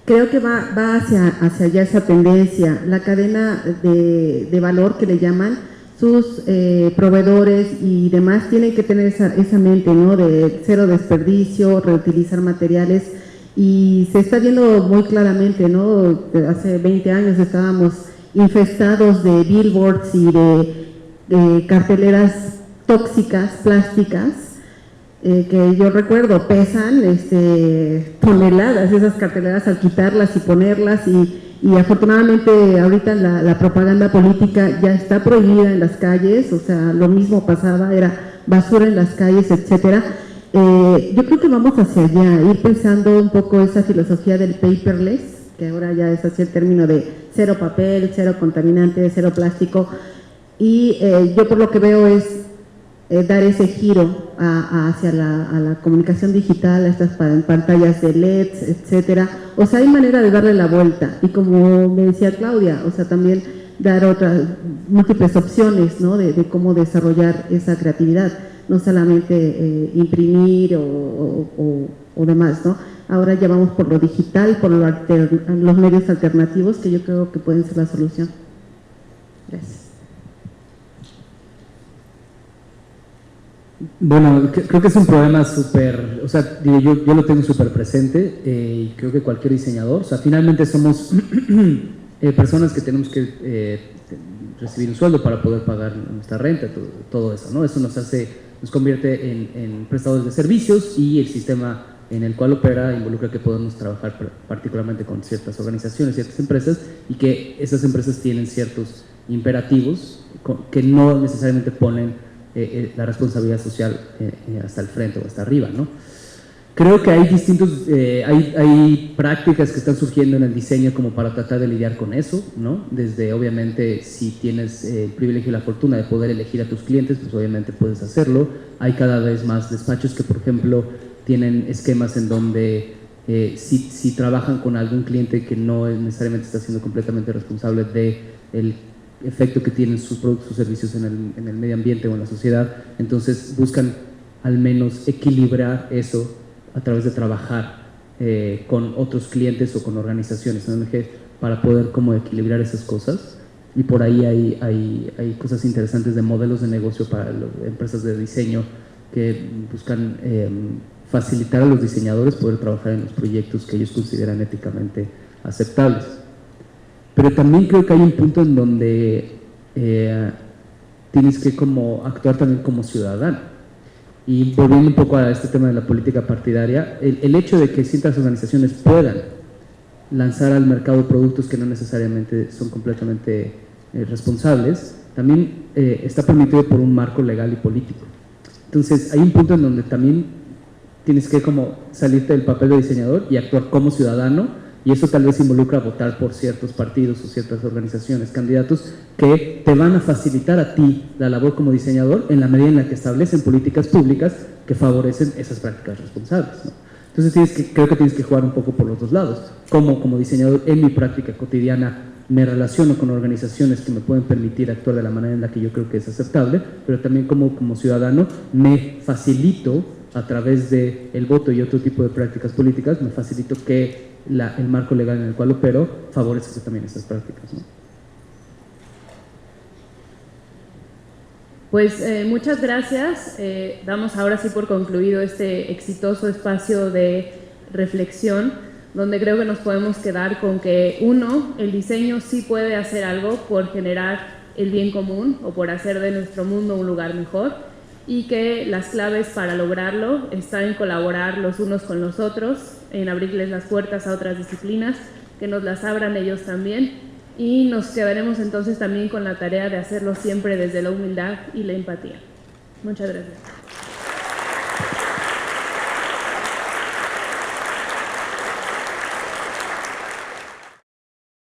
creo que va hacia allá esa tendencia, la cadena de valor que le llaman, sus proveedores y demás tienen que tener esa mente, ¿no?, de cero desperdicio, reutilizar materiales, y se está viendo muy claramente, ¿no? Hace 20 años estábamos infestados de billboards y de carteleras tóxicas, plásticas, que yo recuerdo pesan toneladas esas carteleras al quitarlas y ponerlas, y afortunadamente ahorita la propaganda política ya está prohibida en las calles. O sea, lo mismo pasaba, era basura en las calles, etcétera. Yo creo que vamos hacia allá, ir pensando un poco esa filosofía del paperless, que ahora ya es así el término de cero papel, cero contaminante, cero plástico, y yo por lo que veo es dar ese giro hacia la comunicación digital, a estas pantallas de LEDs, etcétera. O sea, hay manera de darle la vuelta, y como me decía Claudia, o sea, también dar otras múltiples opciones, ¿no? de cómo desarrollar esa creatividad, no solamente imprimir o demás, ¿no? Ahora ya vamos por lo digital, por los medios alternativos, que yo creo que pueden ser la solución. Gracias. Bueno, creo que es un problema súper, o sea, yo lo tengo súper presente y creo que cualquier diseñador, o sea, finalmente somos personas que tenemos que recibir un sueldo para poder pagar nuestra renta, todo eso, ¿no? Eso nos convierte en prestadores de servicios, y el sistema en el cual opera involucra que podemos trabajar particularmente con ciertas organizaciones, ciertas empresas, y que esas empresas tienen ciertos imperativos que no necesariamente ponen la responsabilidad social hasta el frente o hasta arriba, ¿no? Creo que hay hay prácticas que están surgiendo en el diseño como para tratar de lidiar con eso, ¿no? Desde, obviamente, si tienes el privilegio y la fortuna de poder elegir a tus clientes, pues obviamente puedes hacerlo. Hay cada vez más despachos que, por ejemplo, tienen esquemas en donde si trabajan con algún cliente que no necesariamente está siendo completamente responsable del efecto que tienen sus productos o servicios en el medio ambiente o en la sociedad, entonces buscan al menos equilibrar eso a través de trabajar con otros clientes o con organizaciones, ¿no? Para poder como equilibrar esas cosas. Y por ahí hay cosas interesantes de modelos de negocio para las empresas de diseño que buscan facilitar a los diseñadores poder trabajar en los proyectos que ellos consideran éticamente aceptables. Pero también creo que hay un punto en donde tienes que como actuar también como ciudadano. Y volviendo un poco a este tema de la política partidaria, el hecho de que ciertas organizaciones puedan lanzar al mercado productos que no necesariamente son completamente responsables, también está permitido por un marco legal y político. Entonces hay un punto en donde también tienes que como salirte del papel de diseñador y actuar como ciudadano, y eso tal vez involucra votar por ciertos partidos o ciertas organizaciones, candidatos que te van a facilitar a ti la labor como diseñador en la medida en la que establecen políticas públicas que favorecen esas prácticas responsables, ¿no? Entonces creo que tienes que jugar un poco por los dos lados. Como diseñador, en mi práctica cotidiana me relaciono con organizaciones que me pueden permitir actuar de la manera en la que yo creo que es aceptable, pero también como ciudadano me facilito a través del voto y otro tipo de prácticas políticas, me facilito que el marco legal en el cual opero favorece también esas prácticas, ¿no? Pues muchas gracias. Damos ahora sí por concluido este exitoso espacio de reflexión, donde creo que nos podemos quedar con que, uno, el diseño sí puede hacer algo por generar el bien común o por hacer de nuestro mundo un lugar mejor, y que las claves para lograrlo están en colaborar los unos con los otros, en abrirles las puertas a otras disciplinas, que nos las abran ellos también, y nos quedaremos entonces también con la tarea de hacerlo siempre desde la humildad y la empatía. Muchas gracias.